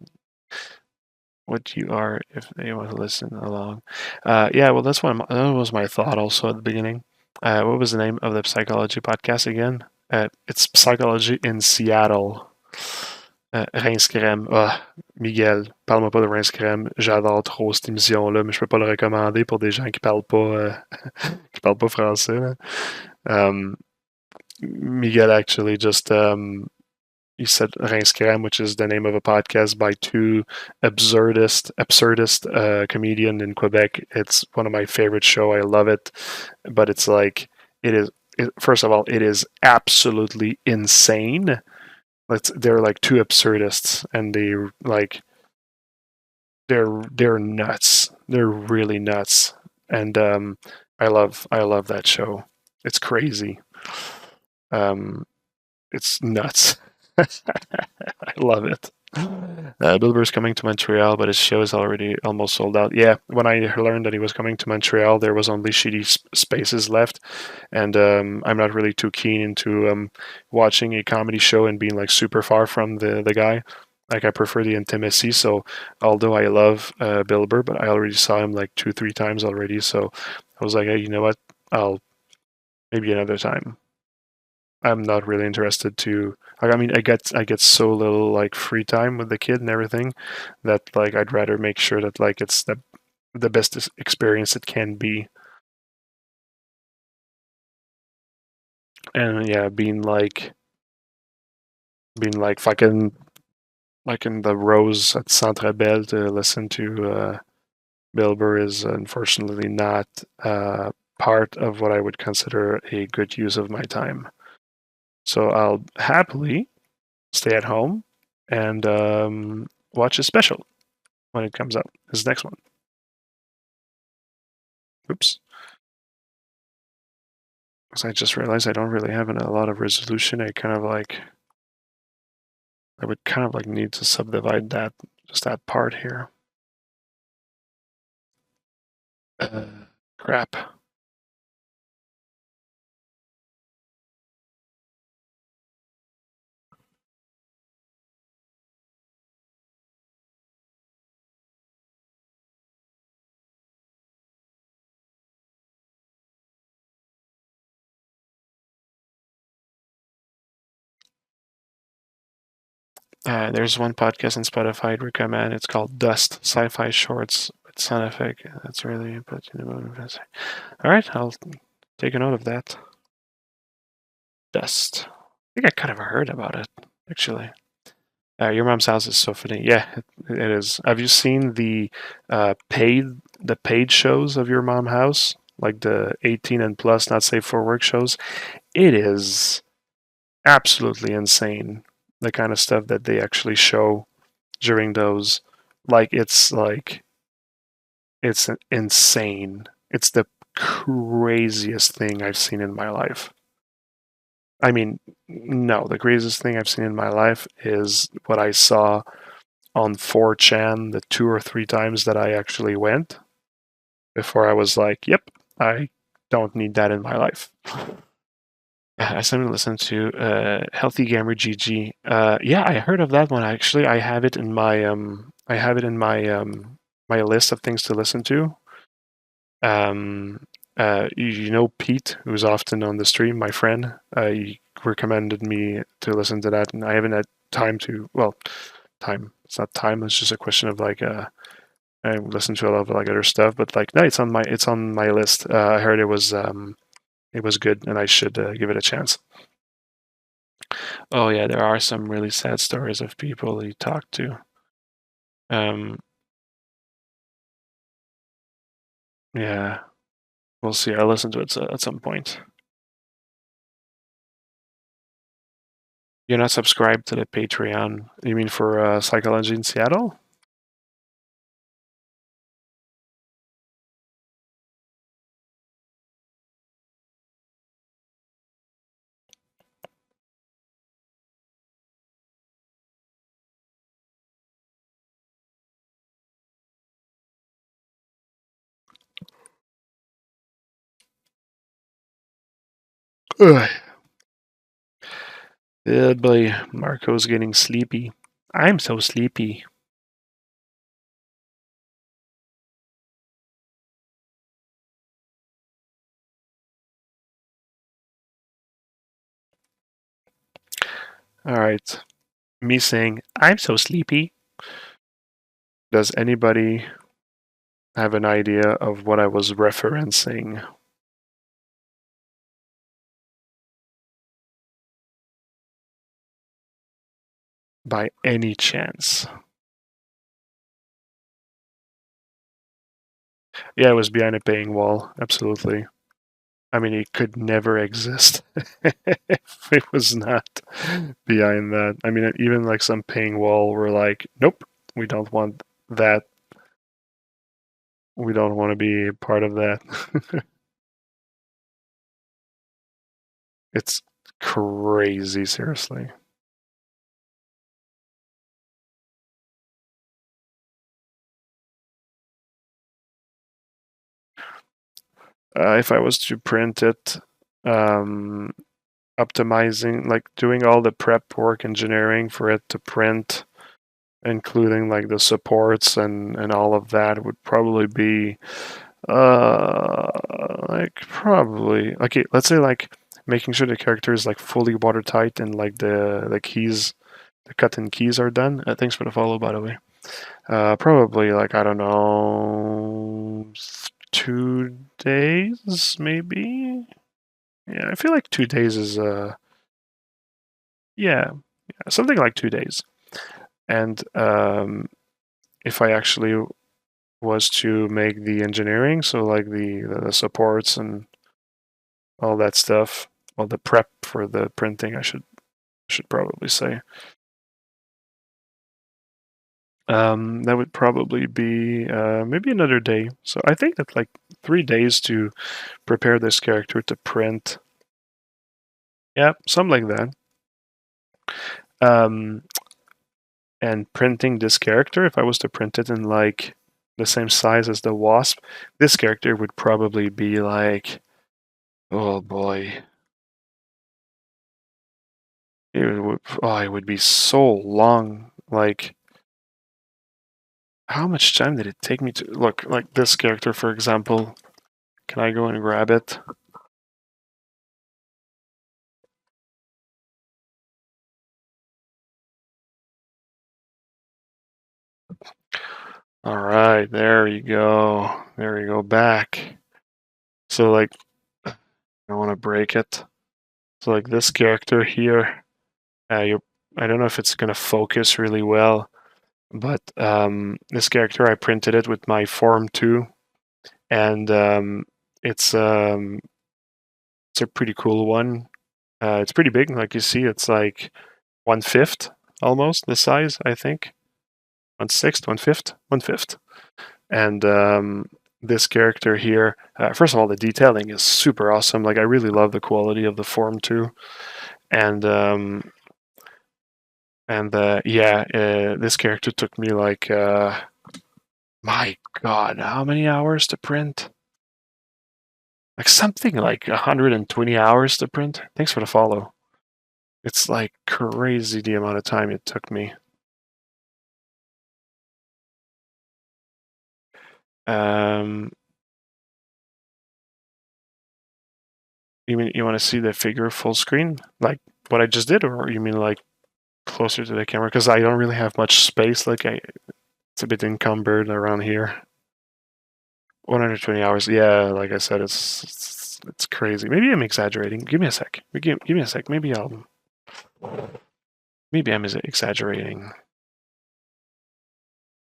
S1: you are if they want to listen along. Yeah, well, that was my thought also at the beginning. What was the name of the psychology podcast again? It's Psychology in Seattle. Rince Crème. Ah, Miguel, parle-moi pas de Rince Crème. J'adore trop cette émission-là, mais je peux pas le recommander pour des gens qui parlent pas, qui parlent pas français. Là. Um, Miguel actually just he said Rince Crème, which is the name of a podcast by two absurdist comedian in Quebec. It's one of my favorite show. I love it, but it's like it is. First of all, it is absolutely insane. They're like two absurdists, and they're nuts. They're really nuts, and I love that show. It's crazy. Um, it's nuts. I love it. Bill Burr's coming to Montreal, but his show is already almost sold out. Yeah, when I learned that he was coming to Montreal, there was only shitty spaces left, and I'm not really too keen into watching a comedy show and being like super far from the guy. Like I prefer the intimacy. So although I love Bill Burr, but I already saw him like 2-3 times already. So I was like, hey, you know what? I'll maybe another time. I'm not really interested to like I mean I get so little like free time with the kid and everything that like I'd rather make sure that like it's the best experience it can be. And yeah, being like fucking like in the rows at Centre Bell to listen to Bill Burr is unfortunately not part of what I would consider a good use of my time. So I'll happily stay at home and watch a special when it comes out. This next one. Oops. Because I just realized I don't really have a lot of resolution. I would kind of like need to subdivide just that part here. Uh, Crap. There's one podcast on Spotify I'd recommend. It's called Dust Sci-Fi Shorts with sound effect. That's really but all right. I'll take a note of that. Dust. I think I kind of heard about it actually. Your mom's house is so funny. Yeah, it is. Have you seen the paid shows of your mom house, like the 18 and plus, not safe for work shows? It is absolutely insane. The kind of stuff that they actually show during those, it's insane. It's the craziest thing I've seen in my life. I mean, no, the craziest thing I've seen in my life is what I saw on 4chan the 2 or 3 times that I actually went before I was like, yep, I don't need that in my life. I started to listen to Healthy Gamer GG. Yeah, I heard of that one actually. I have it in my list of things to listen to. You know Pete, who's often on the stream, my friend. He recommended me to listen to that, and I haven't had time to. Well, time. It's not time. It's just a question of like I listen to a lot of like other stuff, but like no, it's on my list. I heard it was good, and I should give it a chance. Oh yeah, there are some really sad stories of people he talked to. Um, yeah, we'll see. I'll listen to it at some point. You're not subscribed to the Patreon. You mean for Psychology in Seattle? Ugh. Yeah, boy, Marco's getting sleepy. I'm so sleepy. All right. Me saying, I'm so sleepy. Does anybody have an idea of what I was referencing? By any chance? Yeah, it was behind a paying wall. Absolutely. I mean, it could never exist if it was not behind that. I mean, even like some paying wall were like, nope, we don't want that. We don't want to be part of that. It's crazy, seriously. If I was to print it, um, optimizing, like doing all the prep work engineering for it to print, including like the supports and all of that would probably be like probably okay, let's say like making sure the character is like fully watertight and like the keys, the cut and keys are done. Thanks for the follow, by the way. Probably like I don't know, 2 days maybe. Yeah, I feel like 2 days is yeah, yeah, something like 2 days. And if I actually was to make the engineering, so like the supports and all that stuff, well, the prep for the printing, I should probably say. That would probably be maybe another day. So I think that like 3 days to prepare this character to print. Yeah, something like that. Um, and printing this character, if I was to print it in like the same size as the wasp, this character would probably be like, oh boy, it would be so long. Like, how much time did it take me to look like this character, for example? Can I go and grab it? All right, there you go. There you go. Back. So like, I want to break it. So like this character here, I don't know if it's gonna focus really well, but this character I printed it with my Form 2, and it's um, it's a pretty cool one. It's pretty big, like you see. It's like 1/5 almost the size, I think. 1/6, 1/5, 1/5. And this character here, first of all, the detailing is super awesome. Like I really love the quality of the Form 2, and yeah, this character took me like my God, how many hours to print? Like something like 120 hours to print. Thanks for the follow. It's like crazy the amount of time it took me. Um, you mean you want to see the figure full screen, like what I just did, or you mean like closer to the camera? Because I don't really have much space. Like it's a bit encumbered around here. 120 hours. Yeah, like I said, it's crazy. Maybe I'm exaggerating. Give me a sec. Give me a sec. Maybe I'm exaggerating.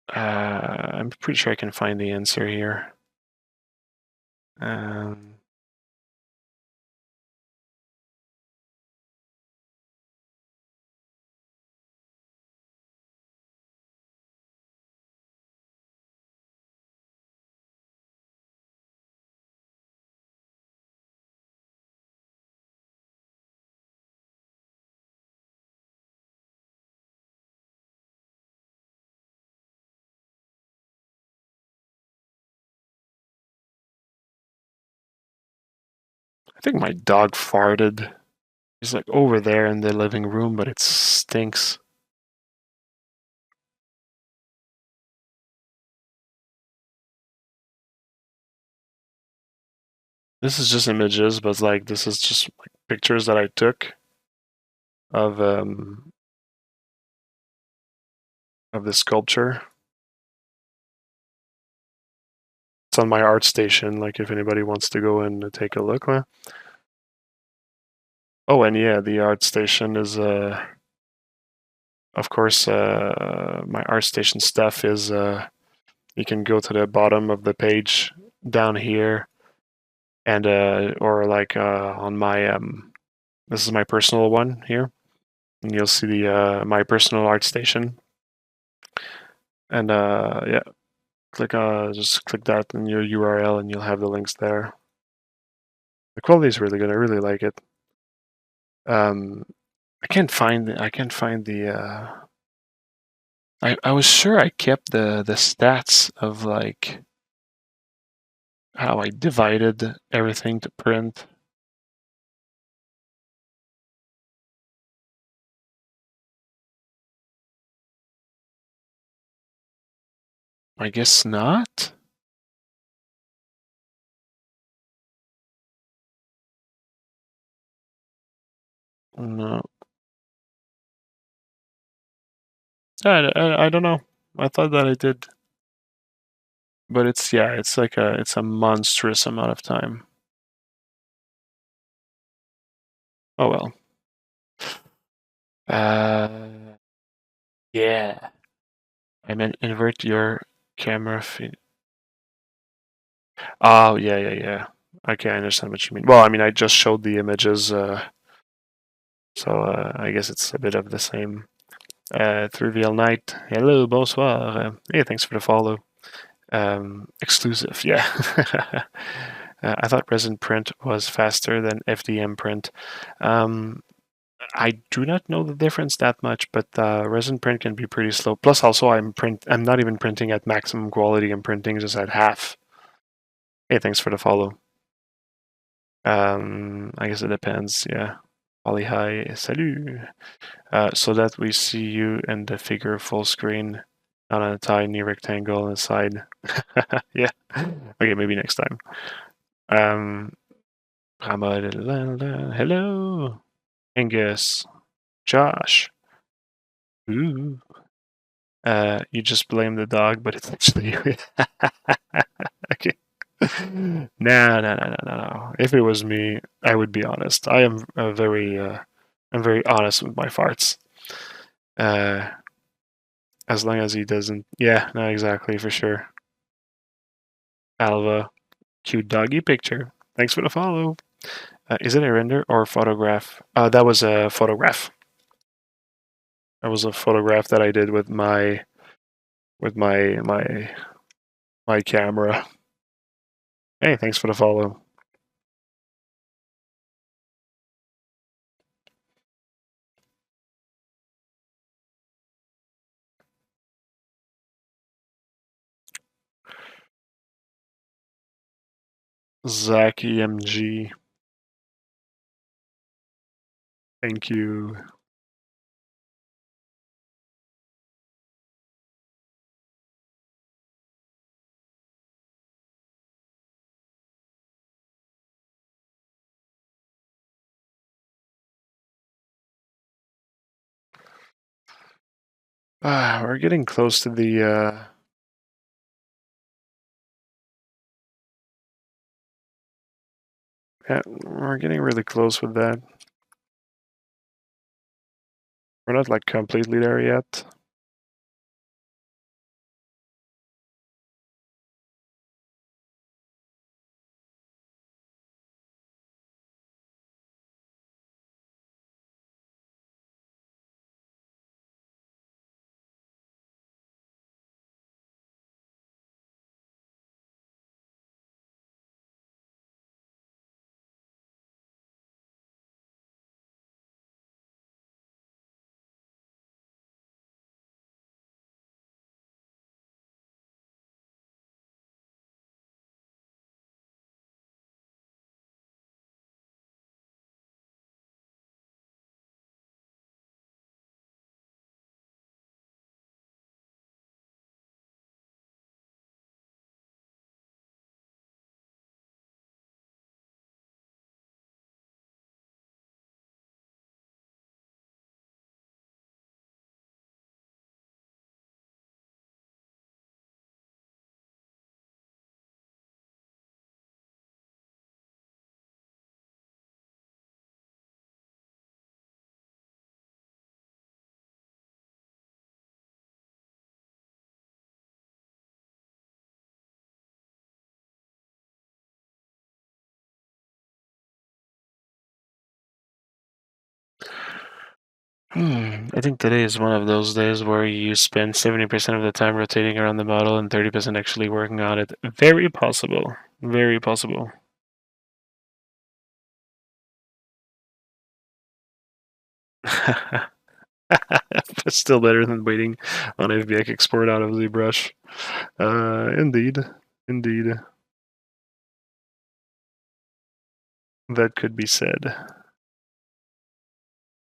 S1: I'm pretty sure I can find the answer here. Um, think my dog farted. He's like over there in the living room, but it stinks. This is just images, but like this is just like pictures that I took of the sculpture. It's on my art station. Like if anybody wants to go and take a look. Oh, and yeah, the art station is of course my art station stuff is you can go to the bottom of the page down here and or like on my this is my personal one here, and you'll see the my personal art station, and yeah, click just click that in your URL and you'll have the links there. The quality is really good. I really like it. I can't find the I was sure I kept the stats of like how I divided everything to print. I guess not. No. I don't know. I thought that I did. But it's yeah, it's a monstrous amount of time. Oh well. Yeah. I meant invert your camera feed. Oh yeah. Okay, I understand what you mean. Well, I mean I just showed the images, so I guess it's a bit of the same. Trivial Night. Hello, bonsoir. Hey, thanks for the follow. Exclusive, yeah. I thought resin print was faster than FDM print. I do not know the difference that much, but resin print can be pretty slow. Plus, also, I'm not even printing at maximum quality. I'm printing just at half. Hey, thanks for the follow. I guess it depends. Yeah. Ollie, hi, salut. So that we see you and the figure full screen, not on a tiny rectangle on the side. Yeah. Okay, maybe next time. Hello. Angus. Josh. Ooh. You just blame the dog, but it's actually you. Okay. No. If it was me, I would be honest. I am I'm very honest with my farts. Uh, as long as he doesn't. Yeah, no, exactly, for sure. Alva, cute doggy picture. Thanks for the follow. Is it a render or a photograph? That was a photograph. That was a photograph that I did with with my camera. Hey, thanks for the follow. Zach EMG. Thank you. We're getting close to the yeah, we're getting really close with that. We're not like completely there yet. I think today is one of those days where you spend 70% of the time rotating around the model and 30% actually working on it. Very possible. Very possible. But still better than waiting on FBX export out of ZBrush. Indeed. Indeed. That could be said.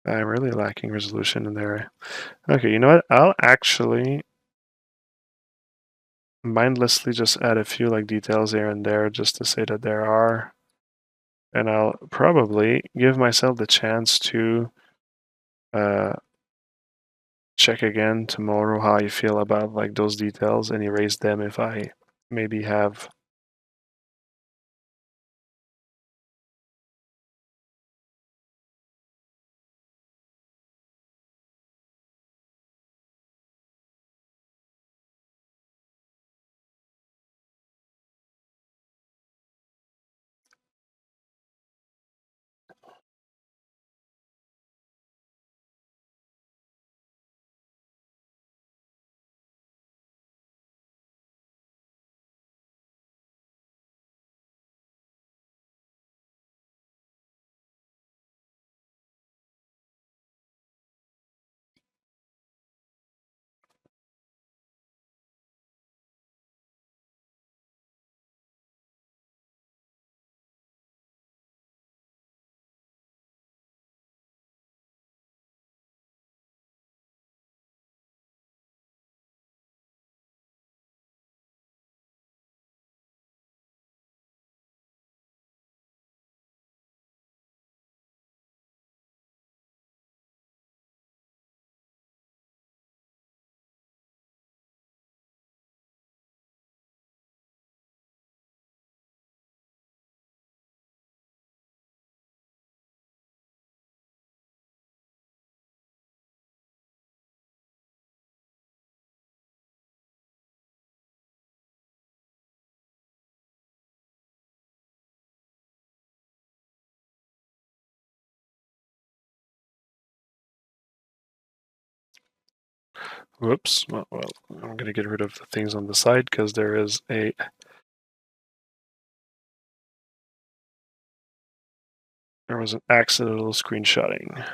S1: I'm really lacking resolution in there. Okay, you know what? I'll actually mindlessly just add a few like details here and there just to say that there are. And I'll probably give myself the chance to check again tomorrow how I feel about like those details and erase them if I maybe have. Whoops. Well, I'm going to get rid of the things on the side because there was an accidental screenshotting.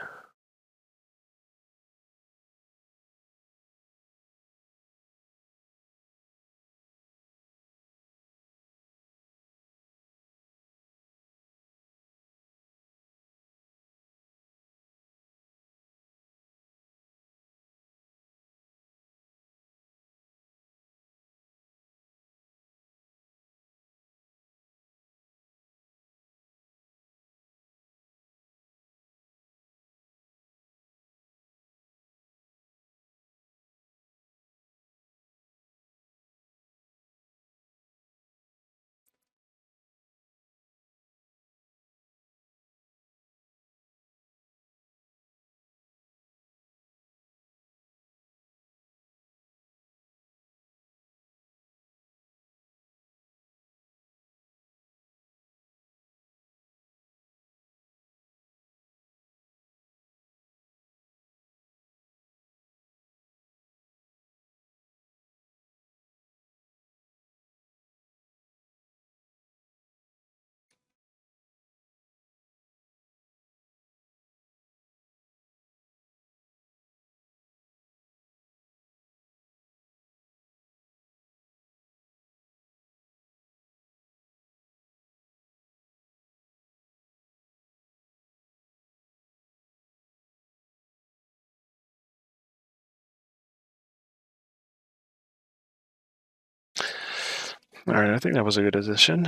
S1: All right, I think that was a good addition.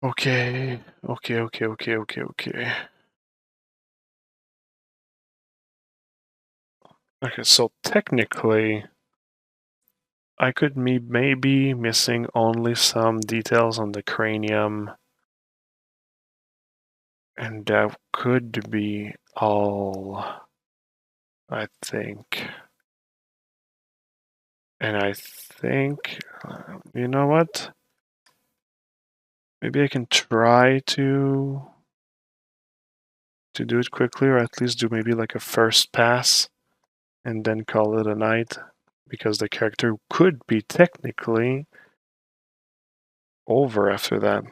S1: Okay. Okay, so technically, I could maybe missing only some details on the cranium, and that could be all, I think. And I think, you know what? Maybe I can try to do it quickly, or at least do maybe like a first pass and then call it a night, because the character could be technically over after that.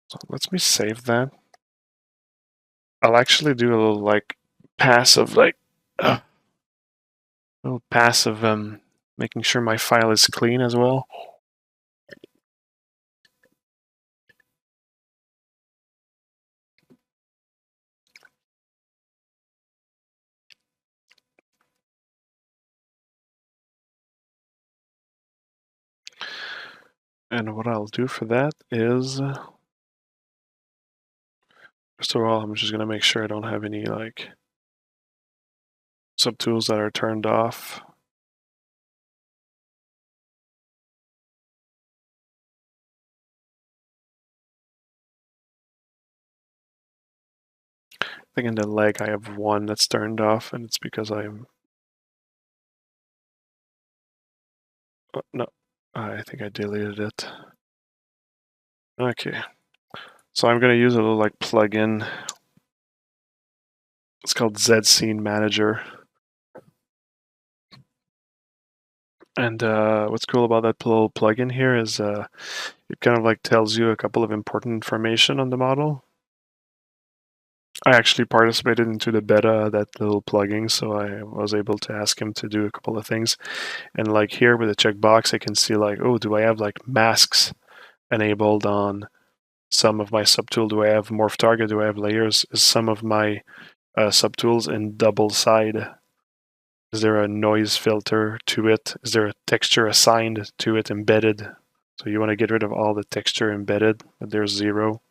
S1: So let me save that. I'll actually do a little like passive, like a little passive, making sure my file is clean as well. And what I'll do for that is, first of all, I'm just gonna make sure I don't have any like subtools that are turned off. I think in the leg I have one that's turned off, and it's because I'm... Oh, no, I think I deleted it. Okay, so I'm gonna use a little like plugin. It's called Z Scene Manager. And what's cool about that little plugin here is it kind of like tells you a couple of important information on the model. I actually participated into the beta of that little plugin, so I was able to ask him to do a couple of things. And like here with the checkbox, I can see like, oh, do I have like masks enabled on some of my subtool? Do I have morph target? Do I have layers? Is some of my subtools in double side? Is there a noise filter to it? Is there a texture assigned to it embedded? So you want to get rid of all the texture embedded, but there's 0.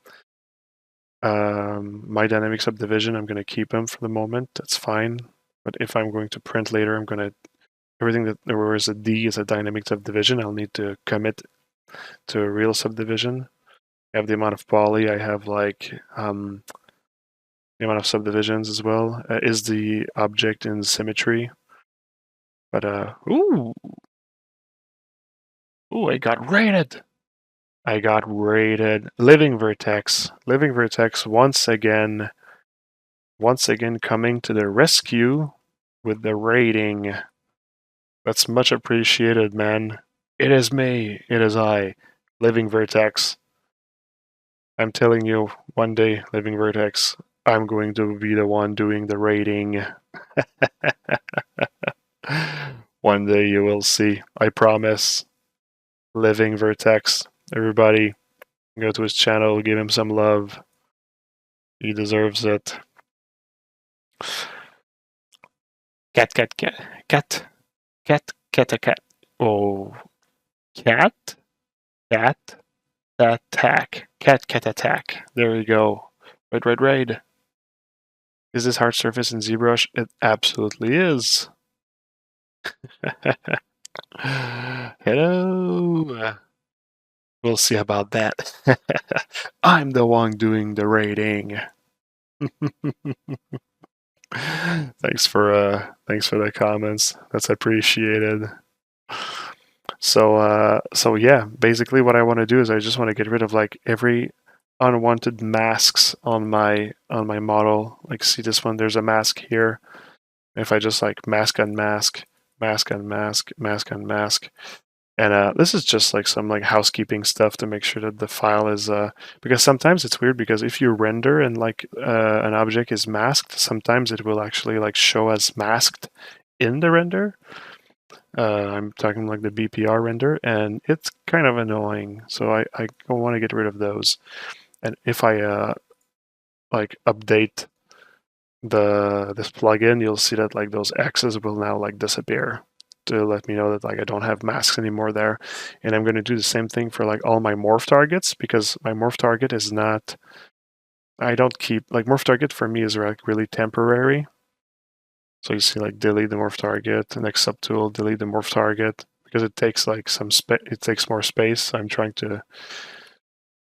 S1: My dynamic subdivision, I'm going to keep them for the moment. That's fine. But if I'm going to print later, I'm going to... Everything that there is a D is a dynamic subdivision. I'll need to commit to a real subdivision. I have the amount of poly. I have like the amount of subdivisions as well. Is the object in symmetry? But ooh, I got rated. I got rated. Living Vertex. Living Vertex once again coming to the rescue with the rating. That's much appreciated, man. It is me. It is I, Living Vertex. I'm telling you, one day, Living Vertex, I'm going to be the one doing the rating. One day you will see. I promise. Living Vertex. Everybody, go to his channel, give him some love. He deserves it. Cat, cat, cat, cat, cat, cat, a cat. Oh, cat, cat, attack, cat, cat, attack. There we go. Raid, raid, raid. Is this hard surface in ZBrush? It absolutely is. Hello. We'll see about that. I'm the one doing the rating. Thanks for the comments. That's appreciated. So yeah, basically what I want to do is I just want to get rid of like every unwanted masks on my model. Like, see this one, there's a mask here. If I just like mask unmask, mask unmask, mask unmask. And this is just like some like housekeeping stuff to make sure that the file is because sometimes it's weird, because if you render and like an object is masked, sometimes it will actually like show as masked in the render. I'm talking like the BPR render, and it's kind of annoying. So I want to get rid of those. And if I like update this plugin, you'll see that like those X's will now like disappear. to let me know that like I don't have masks anymore there. And I'm going to do the same thing for like all my morph targets, because my morph target is not, I don't keep, like morph target for me is like really temporary. So you see like delete the morph target, the next subtool, delete the morph target, because it takes like some space, it takes more space. So I'm trying to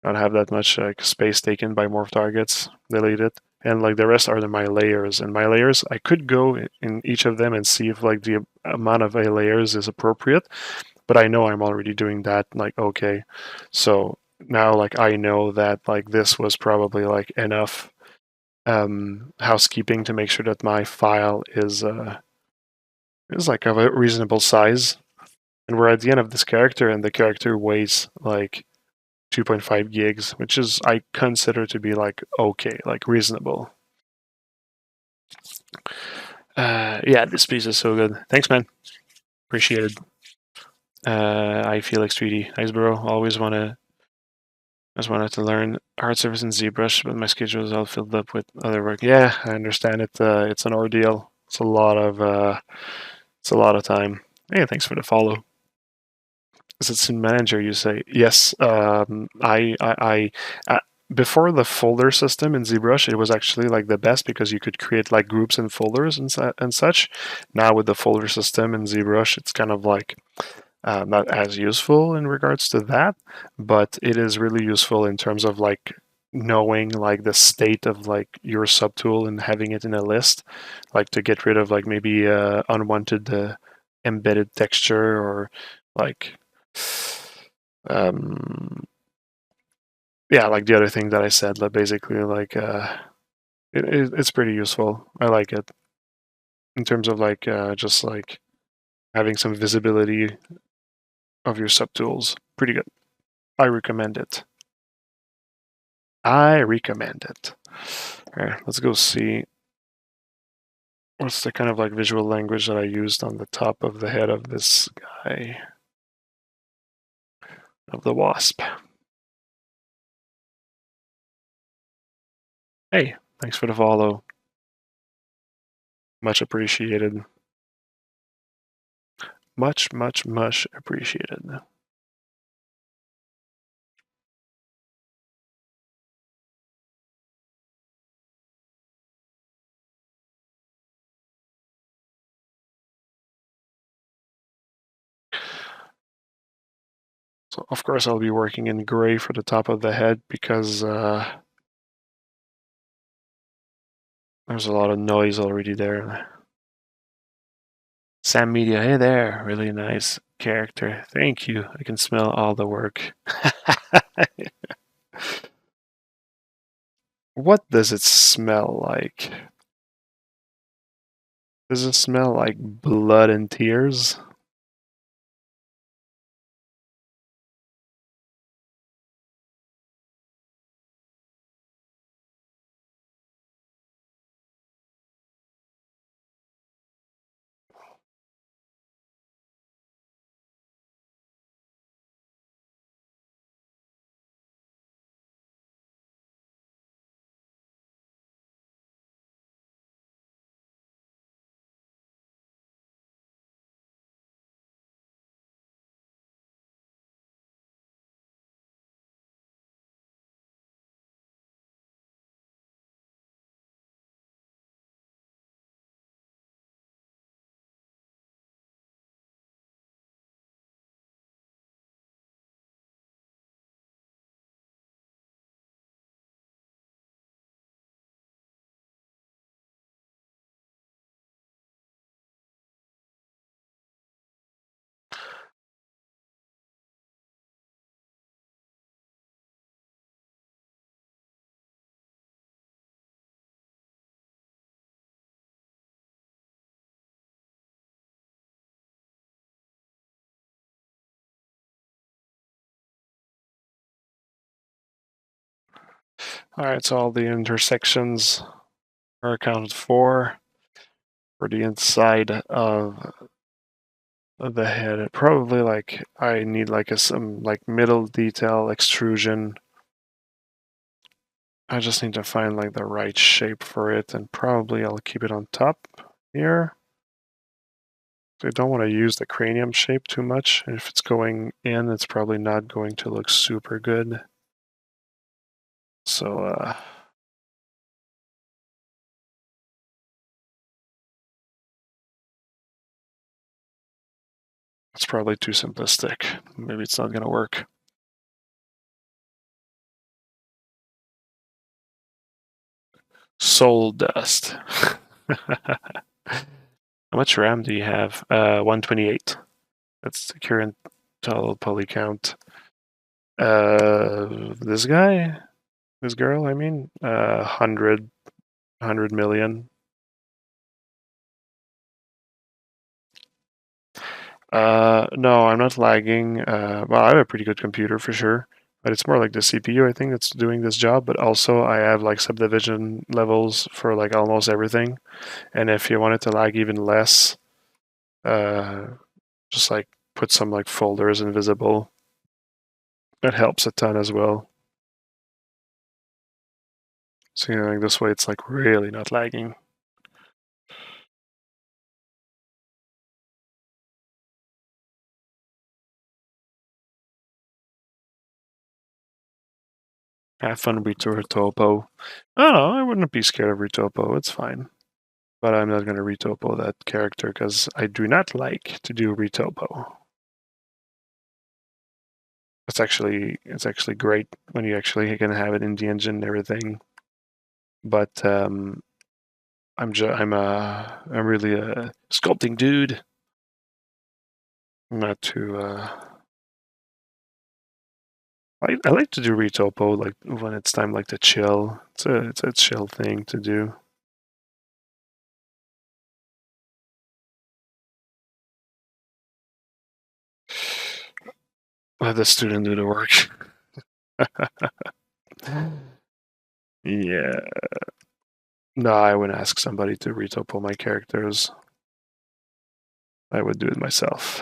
S1: not have that much like space taken by morph targets, delete it. And like the rest are my layers. And my layers, I could go in each of them and see if like the amount of layers is appropriate, but I know I'm already doing that. Like, okay, so now like I know that like this was probably like enough housekeeping to make sure that my file is like of a reasonable size. And we're at the end of this character, and the character weighs like 2.5 gigs, which is I consider to be like okay, like reasonable. Yeah, this piece is so good. Thanks, man. Appreciate it. I Felix 3D. Thanks, bro. Just wanted to learn hard surface in ZBrush, but my schedule is all filled up with other work. Yeah, I understand it. It's an ordeal. It's a lot of time. Hey, thanks for the follow. Is it Scene Manager? You say yes. Before the folder system in ZBrush, it was actually like the best because you could create like groups and folders and such. Now with the folder system in ZBrush, it's kind of like not as useful in regards to that, but it is really useful in terms of like knowing like the state of like your subtool and having it in a list, like to get rid of like maybe unwanted embedded texture or like yeah, like the other thing that I said, like basically like it's pretty useful. I like it in terms of like just like having some visibility of your subtools. Pretty good. I recommend it. I recommend it. All right, let's go see what's the kind of like visual language that I used on the top of the head of this guy, of the wasp. Hey, thanks for the follow. Much appreciated. Much, much, much appreciated. So of course I'll be working in gray for the top of the head because there's a lot of noise already there. Sam Media, hey there, really nice character. Thank you. I can smell all the work. What does it smell like? Does it smell like blood and tears? All right, so all the intersections are accounted for the inside of the head. Probably like I need like some like middle detail extrusion. I just need to find like the right shape for it, and probably I'll keep it on top here. I don't want to use the cranium shape too much. If it's going in, it's probably not going to look super good. So, it's probably too simplistic. Maybe it's not going to work. Soul dust. How much RAM do you have? 128. That's the current total poly count. This guy? This girl, I mean? 100 million. No, I'm not lagging. Well, I have a pretty good computer for sure, but it's more like the CPU, I think, that's doing this job. But also, I have like subdivision levels for like almost everything. And if you want it to lag even less, uh, just like put some like folders invisible. That helps a ton as well. So, like this way, it's like really not lagging. Have fun with retopo. I don't know, I wouldn't be scared of retopo. It's fine. But I'm not going to retopo that character because I do not like to do retopo. It's actually great when you actually can have it in the engine and everything. But I'm really a sculpting dude. Not too. I like to do retopo like when it's time like to chill. It's a chill thing to do. Let the student do the work. Yeah. No, I would ask somebody to retopo my characters. I would do it myself.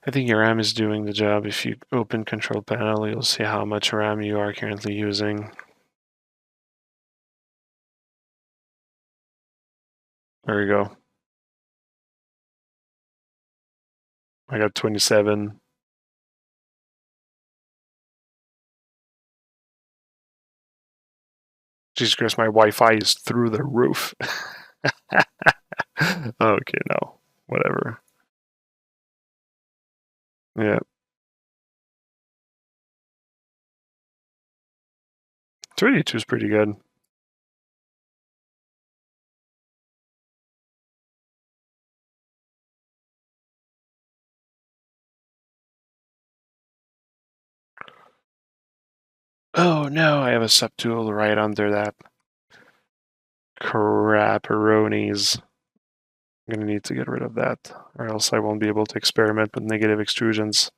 S1: I think your RAM is doing the job. If you open control panel, you'll see how much RAM you are currently using. There you go. I got 27. Jesus Christ, my Wi-Fi is through the roof. Okay, no. Whatever. Yeah. 32 is pretty good. Oh no, I have a subtool right under that. Crapperonis. I'm gonna need to get rid of that, or else I won't be able to experiment with negative extrusions.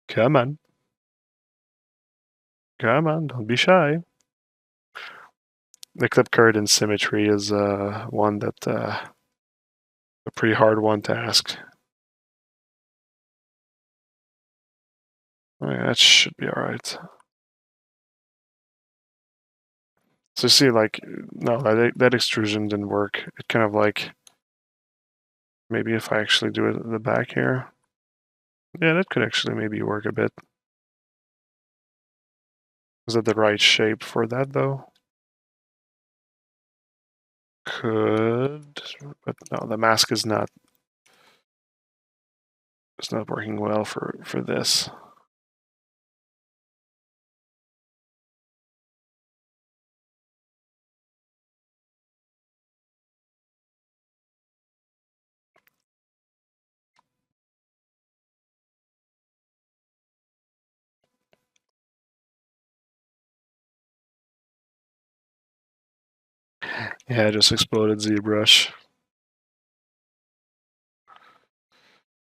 S1: Come on. Come on, don't be shy. The clip current symmetry is one that a pretty hard one to ask. Oh, yeah, that should be all right. So see, like, no, that extrusion didn't work. It kind of like, maybe if I actually do it at the back here. Yeah, that could actually maybe work a bit. Is that the right shape for that though? Could, but no, the mask is not. It's not working well for this. Yeah, I just exploded ZBrush.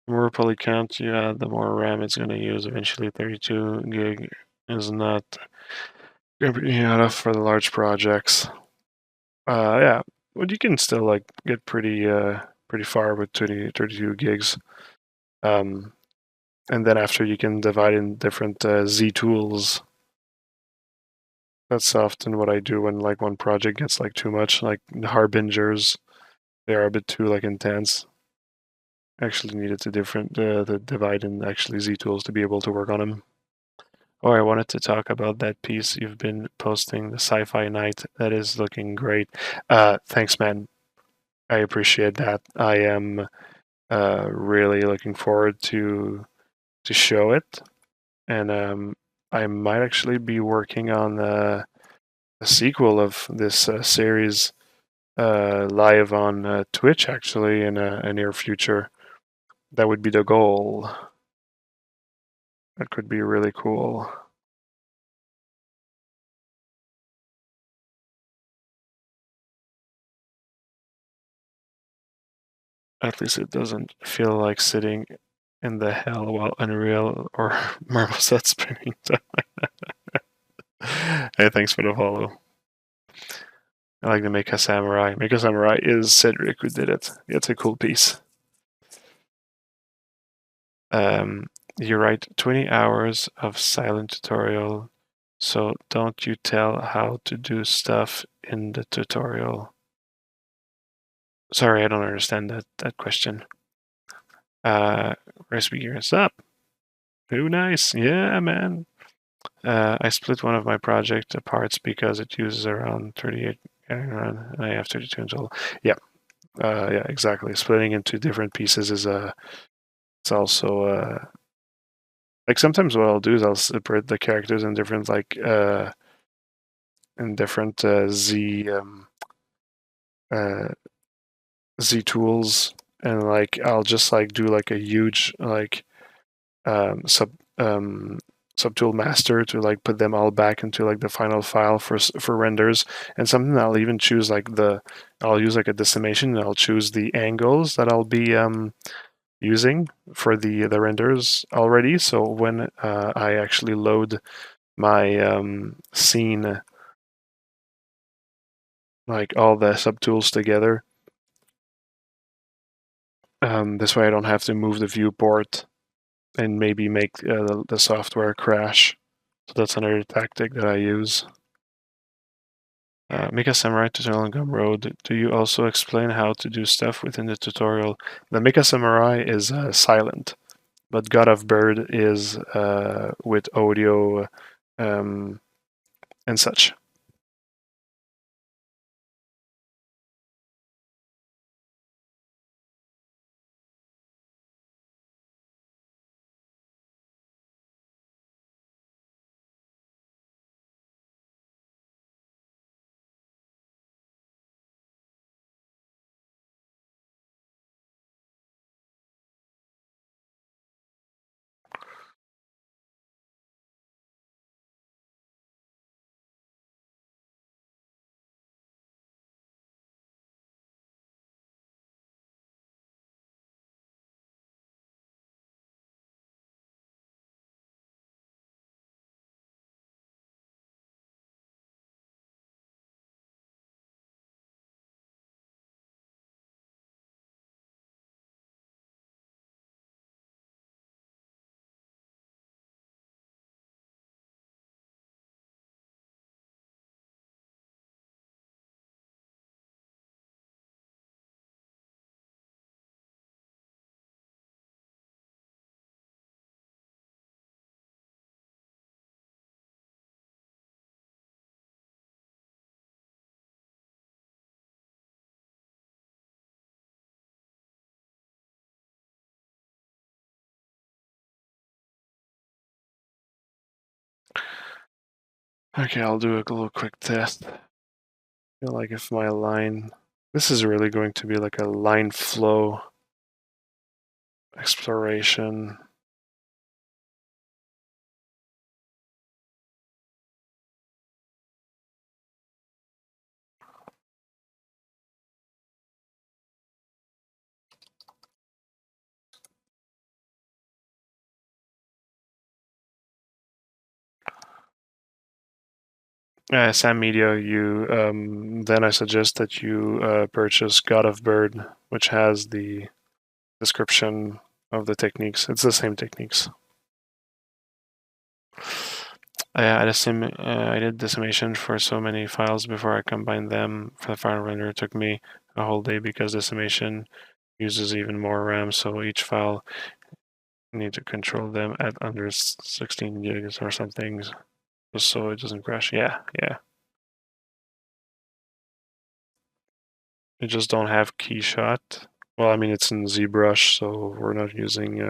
S1: The more poly count you add, the more RAM it's going to use. Eventually, 32 gig is not Yeah, for the large projects. Yeah, but you can still like get pretty far with 32 gigs. Um, and then after you can divide in different Z tools. That's often what I do when like one project gets like too much, like harbingers. They are a bit too like intense. Actually needed to the divide in actually Z tools to be able to work on them. Oh, I wanted to talk about that piece you've been posting, the Sci-Fi Night. That is looking great. Thanks, man. I appreciate that. I am really looking forward to show it, and I might actually be working on a sequel of this series live on Twitch actually in a near future. That would be the goal. That could be really cool. At least it doesn't feel like sitting in the hell while Unreal or Marmoset spinning. Hey, thanks for the follow. I like the Mecha Samurai. Mecha Samurai is Cedric who did it. It's a cool piece. Um, you write 20 hours of silent tutorial, so don't you tell how to do stuff in the tutorial? Sorry, I don't understand that question. Recipe gears up. Who nice. Yeah, man. I split one of my project parts because it uses around 38 and I have 32 in total. Yeah, yeah, exactly. Splitting into different pieces is it's also like sometimes what I'll do is I'll separate the characters in different like Z uh, Z tools, and like I'll just like do like a huge like um, subtool master to like put them all back into like the final file for renders. And something I'll even choose like I'll use like a decimation, and I'll choose the angles that I'll be using for the renders already. So when I actually load my scene, like all the subtools together, this way I don't have to move the viewport and maybe make the software crash. So that's another tactic that I use. Mecha Samurai tutorial on Gumroad. Do you also explain how to do stuff within the tutorial? The Mecha Samurai is silent, but God of Bird is with audio um, and such. Okay, I'll do a little quick test. I feel like if my line, this is really going to be like a line flow exploration. Sam Media, then I suggest that you purchase God of Bird, which has the description of the techniques. It's the same techniques. I did decimation for so many files before I combined them. For the final render, it took me a whole day because decimation uses even more RAM, so each file need to control them at under 16 gigs or something, just so it doesn't crash. Yeah. You just don't have keyshot. Well, I mean, it's in ZBrush, so we're not using.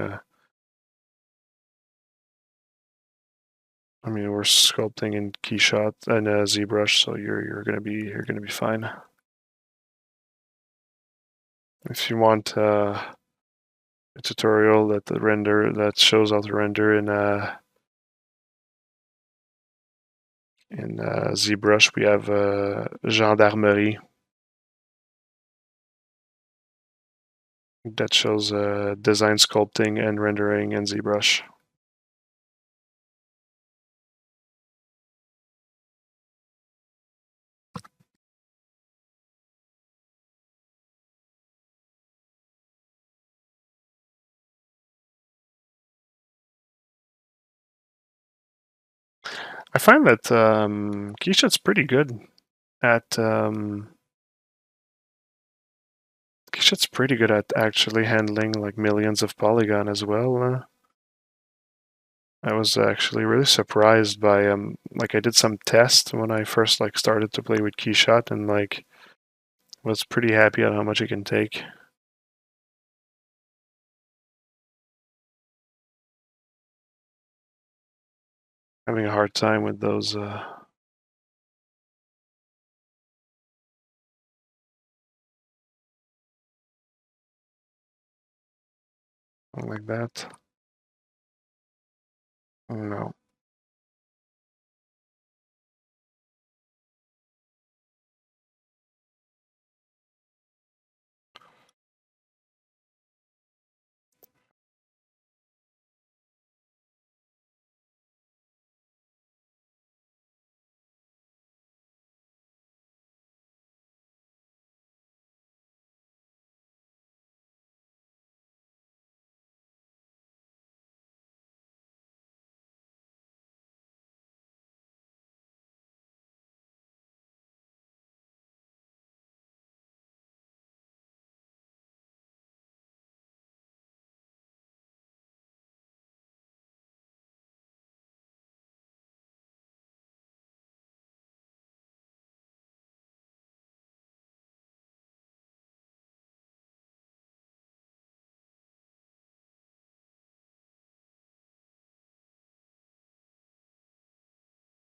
S1: I mean, we're sculpting in keyshot and ZBrush, so you're gonna be fine. If you want a tutorial that shows how to render in ZBrush, we have Gendarmerie that shows design sculpting and rendering in ZBrush. I find that keyshot's pretty good at keyshot's pretty good at actually handling like millions of polygon as well. I was actually really surprised by like I did some tests when I first like started to play with keyshot and like was pretty happy on how much it can take. Having a hard time with those like that. No.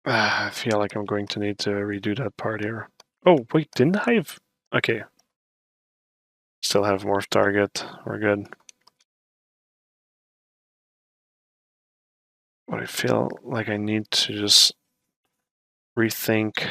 S1: I feel like I'm going to need to redo that part here. Oh, wait, didn't I have... Okay. Still have morph target. We're good. But I feel like I need to just rethink.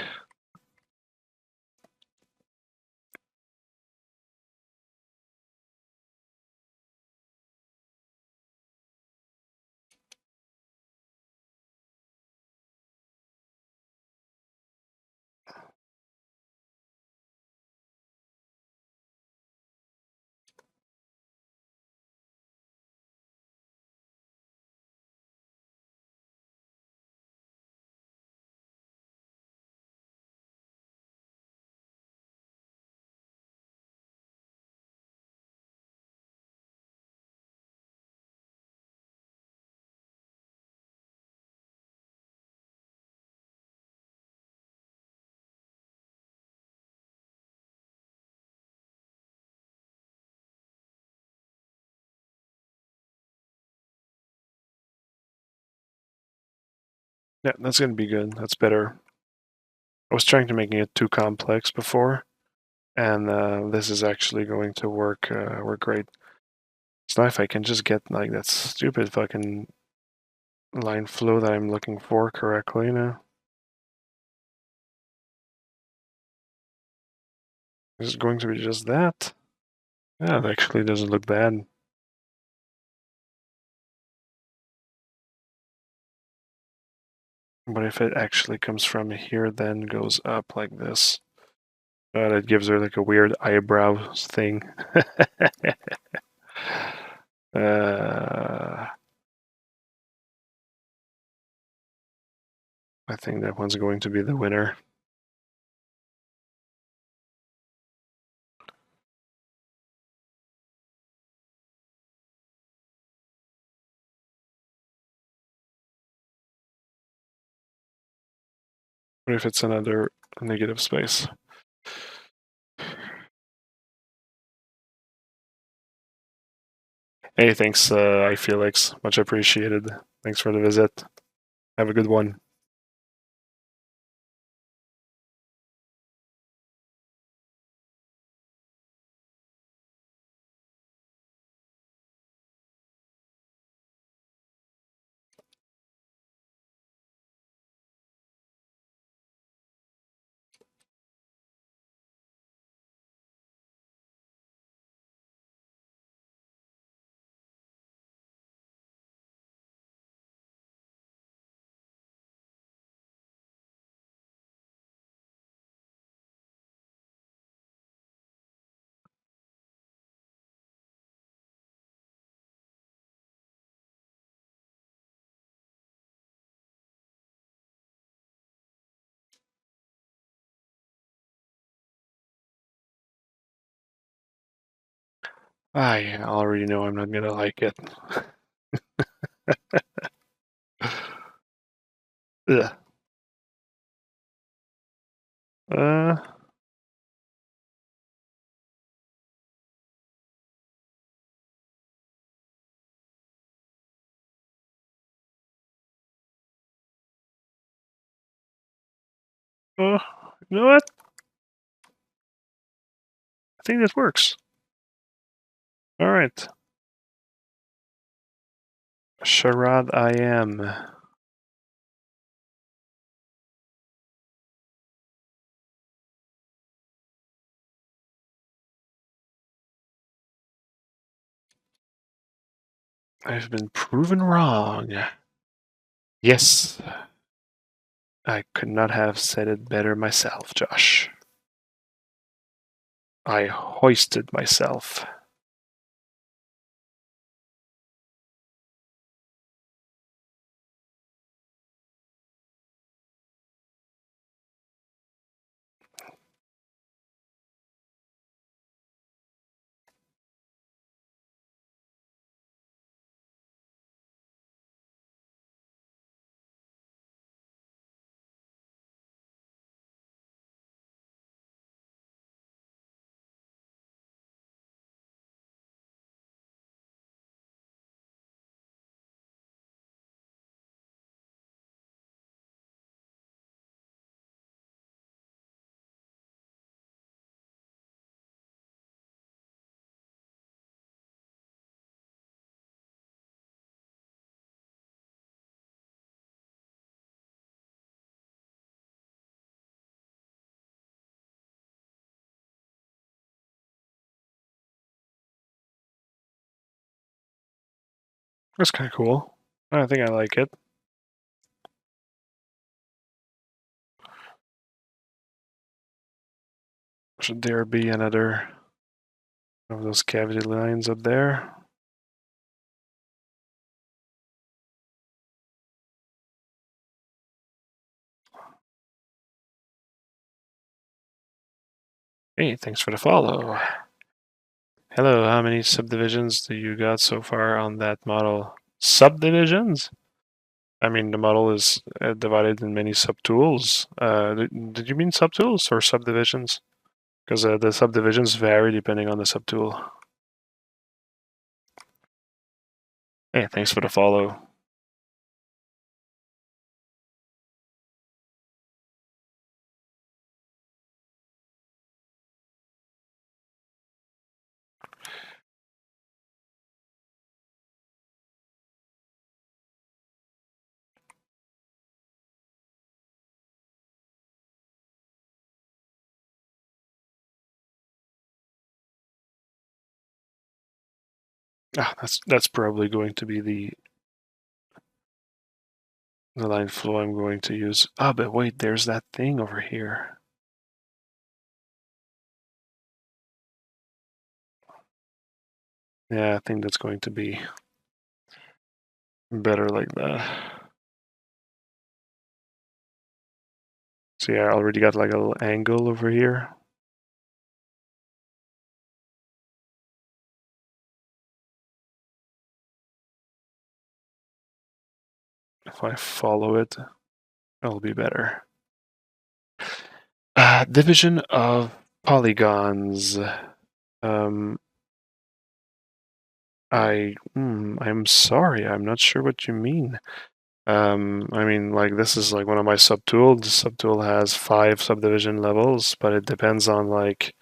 S1: Yeah, that's going to be good. That's better. I was trying to make it too complex before, and this is actually going to work great. So now if I can just get like that stupid fucking line flow that I'm looking for correctly now. Is it going to be just that? Yeah, it actually doesn't look bad. But if it actually comes from here, then goes up like this, that gives her like a weird eyebrow thing. I think that one's going to be the winner. What if it's another negative space? Hey, thanks, I Felix. Much appreciated. Thanks for the visit. Have a good one. I already know I'm not gonna like it. Ugh. Uh, you know what? I think this works. All right. Charade I am. I've been proven wrong. Yes. I could not have said it better myself, Josh. I hoisted myself. That's kind of cool. I think I like it. Should there be another of those cavity lines up there? Hey, thanks for the follow. Hello, how many subdivisions do you got so far on that model? Subdivisions? I mean, the model is divided in many subtools. Did you mean subtools or subdivisions? Because the subdivisions vary depending on the subtool. Hey, thanks for the follow. Ah, that's probably going to be the line flow I'm going to use. Ah, but wait, there's that thing over here. Yeah, I think that's going to be better like that. See, I already got like a little angle over here. If I follow it, it'll be better. Division of polygons. I'm sorry, I'm not sure what you mean. I mean, like this is like one of my subtools. The subtool has 5 subdivision levels, but it depends on like,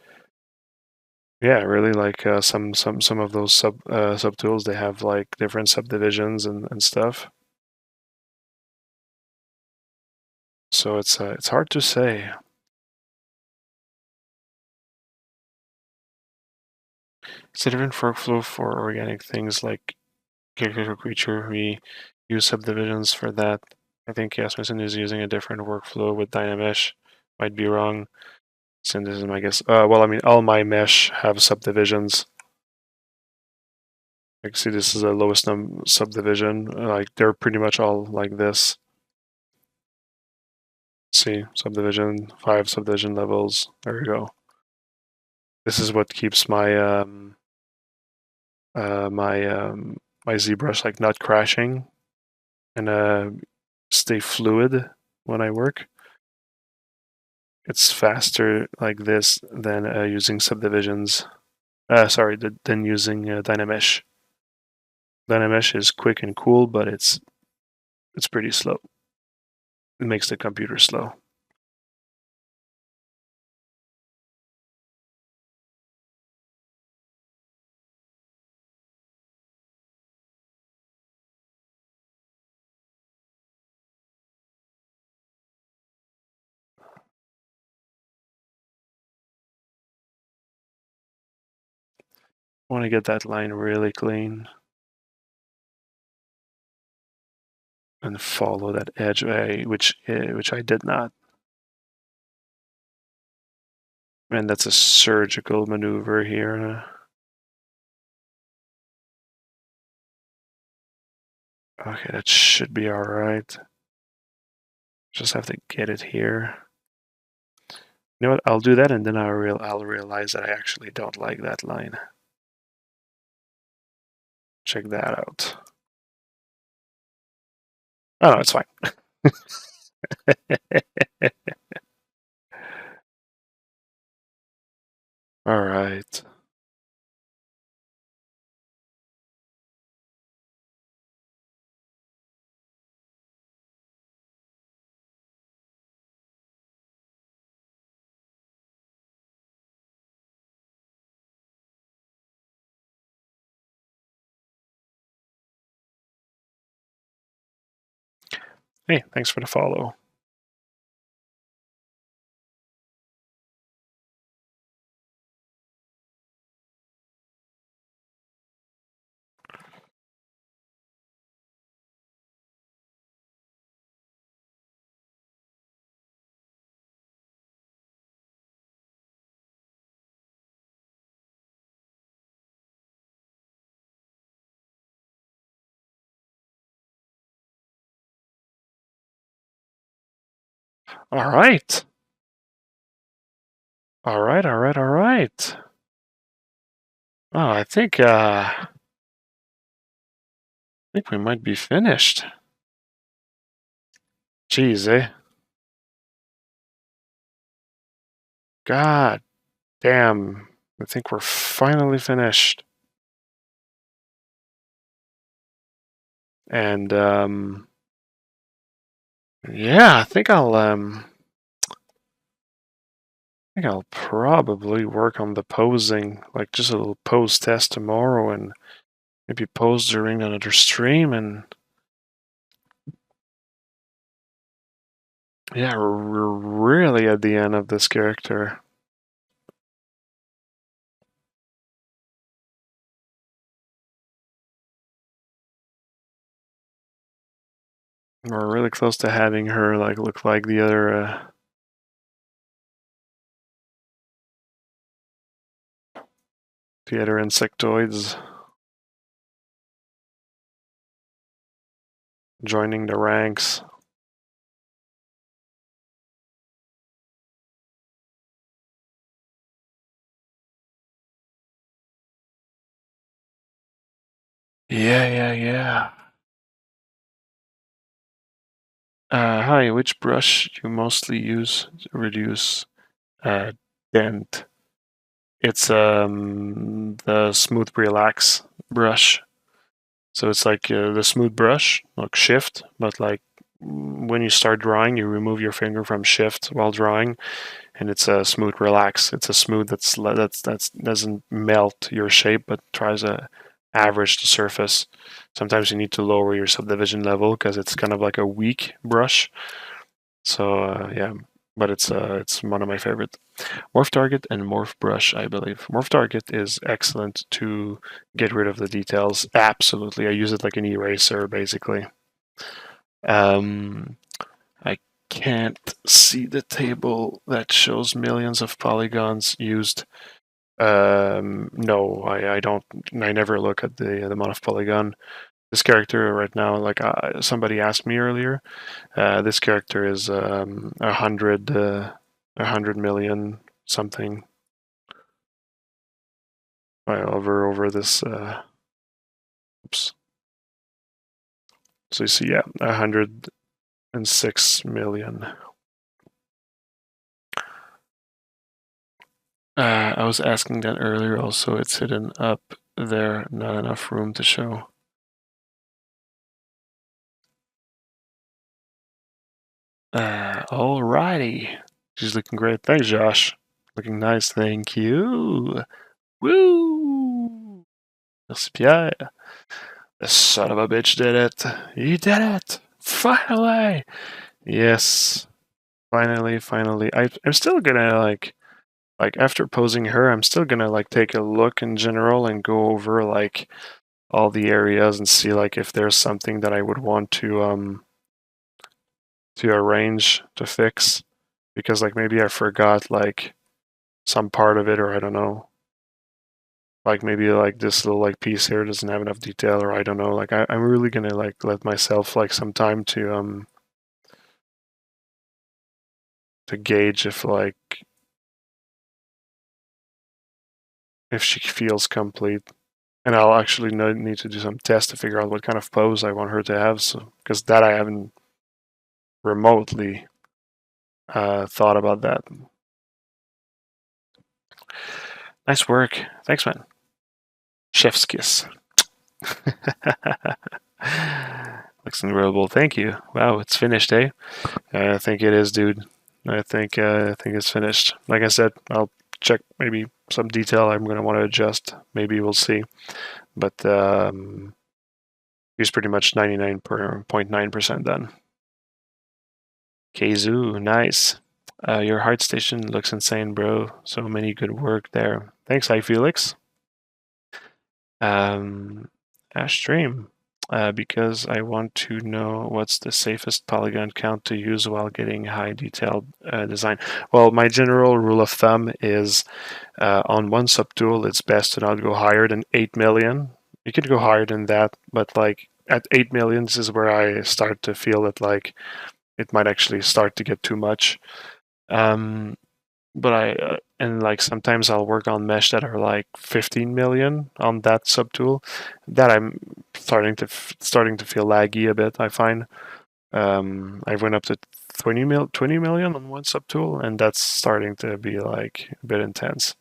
S1: yeah, really like some of those subtools they have like different subdivisions and stuff. So it's hard to say. It's a different workflow for organic things like character creature. We use subdivisions for that. I think Yasmussen is using a different workflow with Dynamesh. Might be wrong. Since this is my guess. Well, I mean, all my mesh have subdivisions. Like, see, this is the lowest subdivision. Like, they're pretty much all like this. See, subdivision, 5 subdivision levels. There we go. This is what keeps my my ZBrush like not crashing and stay fluid when I work. It's faster like this than using subdivisions. Sorry, than using Dynamesh. Dynamesh is quick and cool, but it's pretty slow. It makes the computer slow. I want to get that line really clean and follow that edge, which I did not. And that's a surgical maneuver here. Okay, that should be all right. Just have to get it here. You know what? I'll do that, and then I'll realize that I actually don't like that line. Check that out. Oh, no, it's fine. All right. Hey, thanks for the follow. All right. All right, all right, all right. Oh, I think we might be finished. Jeez, eh? God damn. I think we're finally finished. And yeah, I think I'll probably work on the posing, like just a little pose test tomorrow and maybe pose during another stream and yeah, we're really at the end of this character. We're really close to having her like look like the other insectoids joining the ranks. Yeah. Hi, which brush do you mostly use to reduce dent? It's the Smooth Relax brush. So it's like the smooth brush, like shift, but like when you start drawing, you remove your finger from shift while drawing, and it's a smooth relax. It's a smooth that's doesn't melt your shape, but tries to average the surface. Sometimes you need to lower your subdivision level because it's kind of like a weak brush. So yeah, but it's one of my favorite. Morph target and morph brush, I believe. Morph target is excellent to get rid of the details. Absolutely, I use it like an eraser, basically. I can't see the table that shows millions of polygons used. No, I don't. I never look at the amount of polygon. This character right now, like somebody asked me earlier, this character is 100 million something over this. Oops. So you see, yeah, 106 million. I was asking that earlier. Also, it's hidden up there. Not enough room to show. Alrighty. She's looking great. Thanks, Josh. Looking nice. Thank you. Woo! Merci, Pierre. The son of a bitch did it. He did it. Finally. Yes. Finally. I'm still gonna like after posing her, I'm still gonna like take a look in general and go over like all the areas and see like if there's something that I would want to arrange to fix, because like maybe I forgot like some part of it, or I don't know, like maybe like this little like piece here doesn't have enough detail, or I don't know, like I'm really gonna like let myself like some time to gauge if she feels complete. And I'll actually need to do some tests to figure out what kind of pose I want her to have, so because that I haven't remotely thought about that. Nice work. Thanks, man. Chef's kiss. Looks incredible. Thank you. Wow, it's finished, eh? I think it is, dude. I think it's finished. Like I said, I'll check maybe some detail I'm gonna want to adjust. Maybe we'll see. But he's pretty much 99.9% done. Keizu, nice. Your heart station looks insane, bro. So many good work there. Thanks, hi Felix. Ash stream. Because I want to know what's the safest polygon count to use while getting high detailed design. Well, my general rule of thumb is on one subtool, it's best to not go higher than 8 million. You could go higher than that, but like at 8 million, this is where I start to feel that like it might actually start to get too much. But and like sometimes I'll work on mesh that are like 15 million on that subtool. That I'm starting to feel laggy a bit, I find. I went up to 20 million on one subtool, and that's starting to be like a bit intense.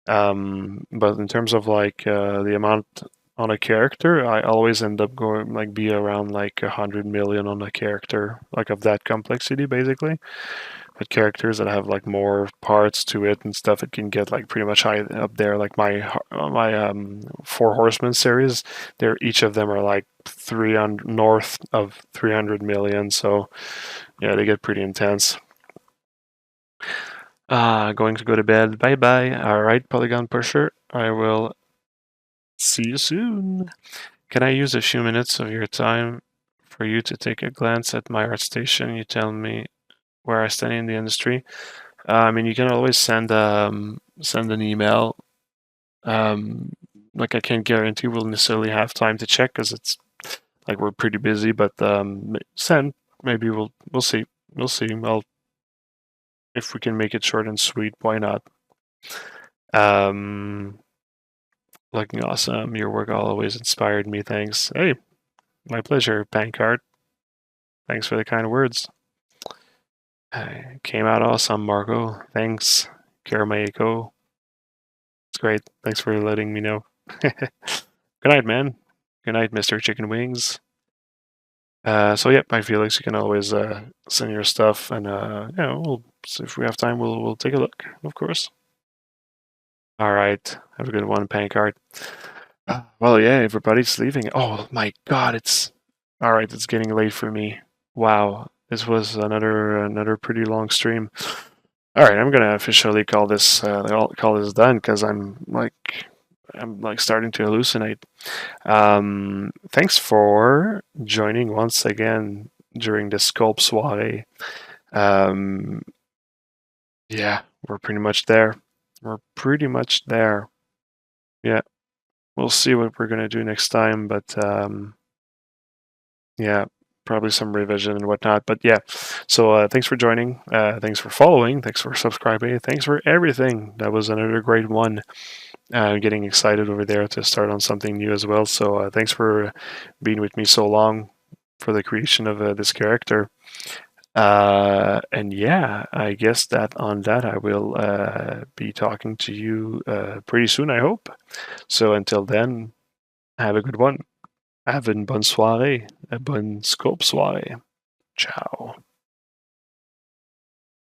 S1: But in terms of like the amount on a character, I always end up going like be around like 100 million on a character, like of that complexity, basically. But characters that have like more parts to it and stuff, it can get like pretty much high up there. Like my Four Horsemen series, they're each of them are like 300 north of 300 million. So yeah, they get pretty intense. Going to go to bed. Bye bye. All right, Polygon Pusher. I will see you soon. Can I use a few minutes of your time For you to take a glance at my ArtStation, you tell me where I stand in the industry. I mean, you can always send an email. Like I can't guarantee we'll necessarily have time to check because it's like we're pretty busy. But send. Maybe we'll see. We'll see. Well, if we can make it short and sweet, why not? Looking awesome. Your work always inspired me. Thanks. Hey, my pleasure, Pancart. Thanks for the kind words. Came out awesome, Marco. Thanks, Karamaiko. It's great. Thanks for letting me know. Good night, man. Good night, Mr. Chicken Wings. So yep, by Felix, you can always send your stuff, and we'll so if we have time, we'll take a look, of course. All right, have a good one, Pancart. Well, yeah, everybody's leaving. Oh my God, it's all right. It's getting late for me. Wow, this was another pretty long stream. All right, I'm gonna officially call this done because I'm like starting to hallucinate. Thanks for joining once again during the Sculpt Soirée. Yeah, we're pretty much there. We're pretty much there. Yeah, we'll see what we're gonna do next time, but yeah, probably some revision and whatnot. But yeah, so thanks for joining. Thanks for following. Thanks for subscribing. Thanks for everything. That was another great one. Getting excited over there to start on something new as well. So thanks for being with me so long for the creation of this character. And yeah, I guess that on that I will be talking to you pretty soon, I hope. So until then, have a good one. Have une bonne soirée, a bonne Sculpt soirée. Ciao.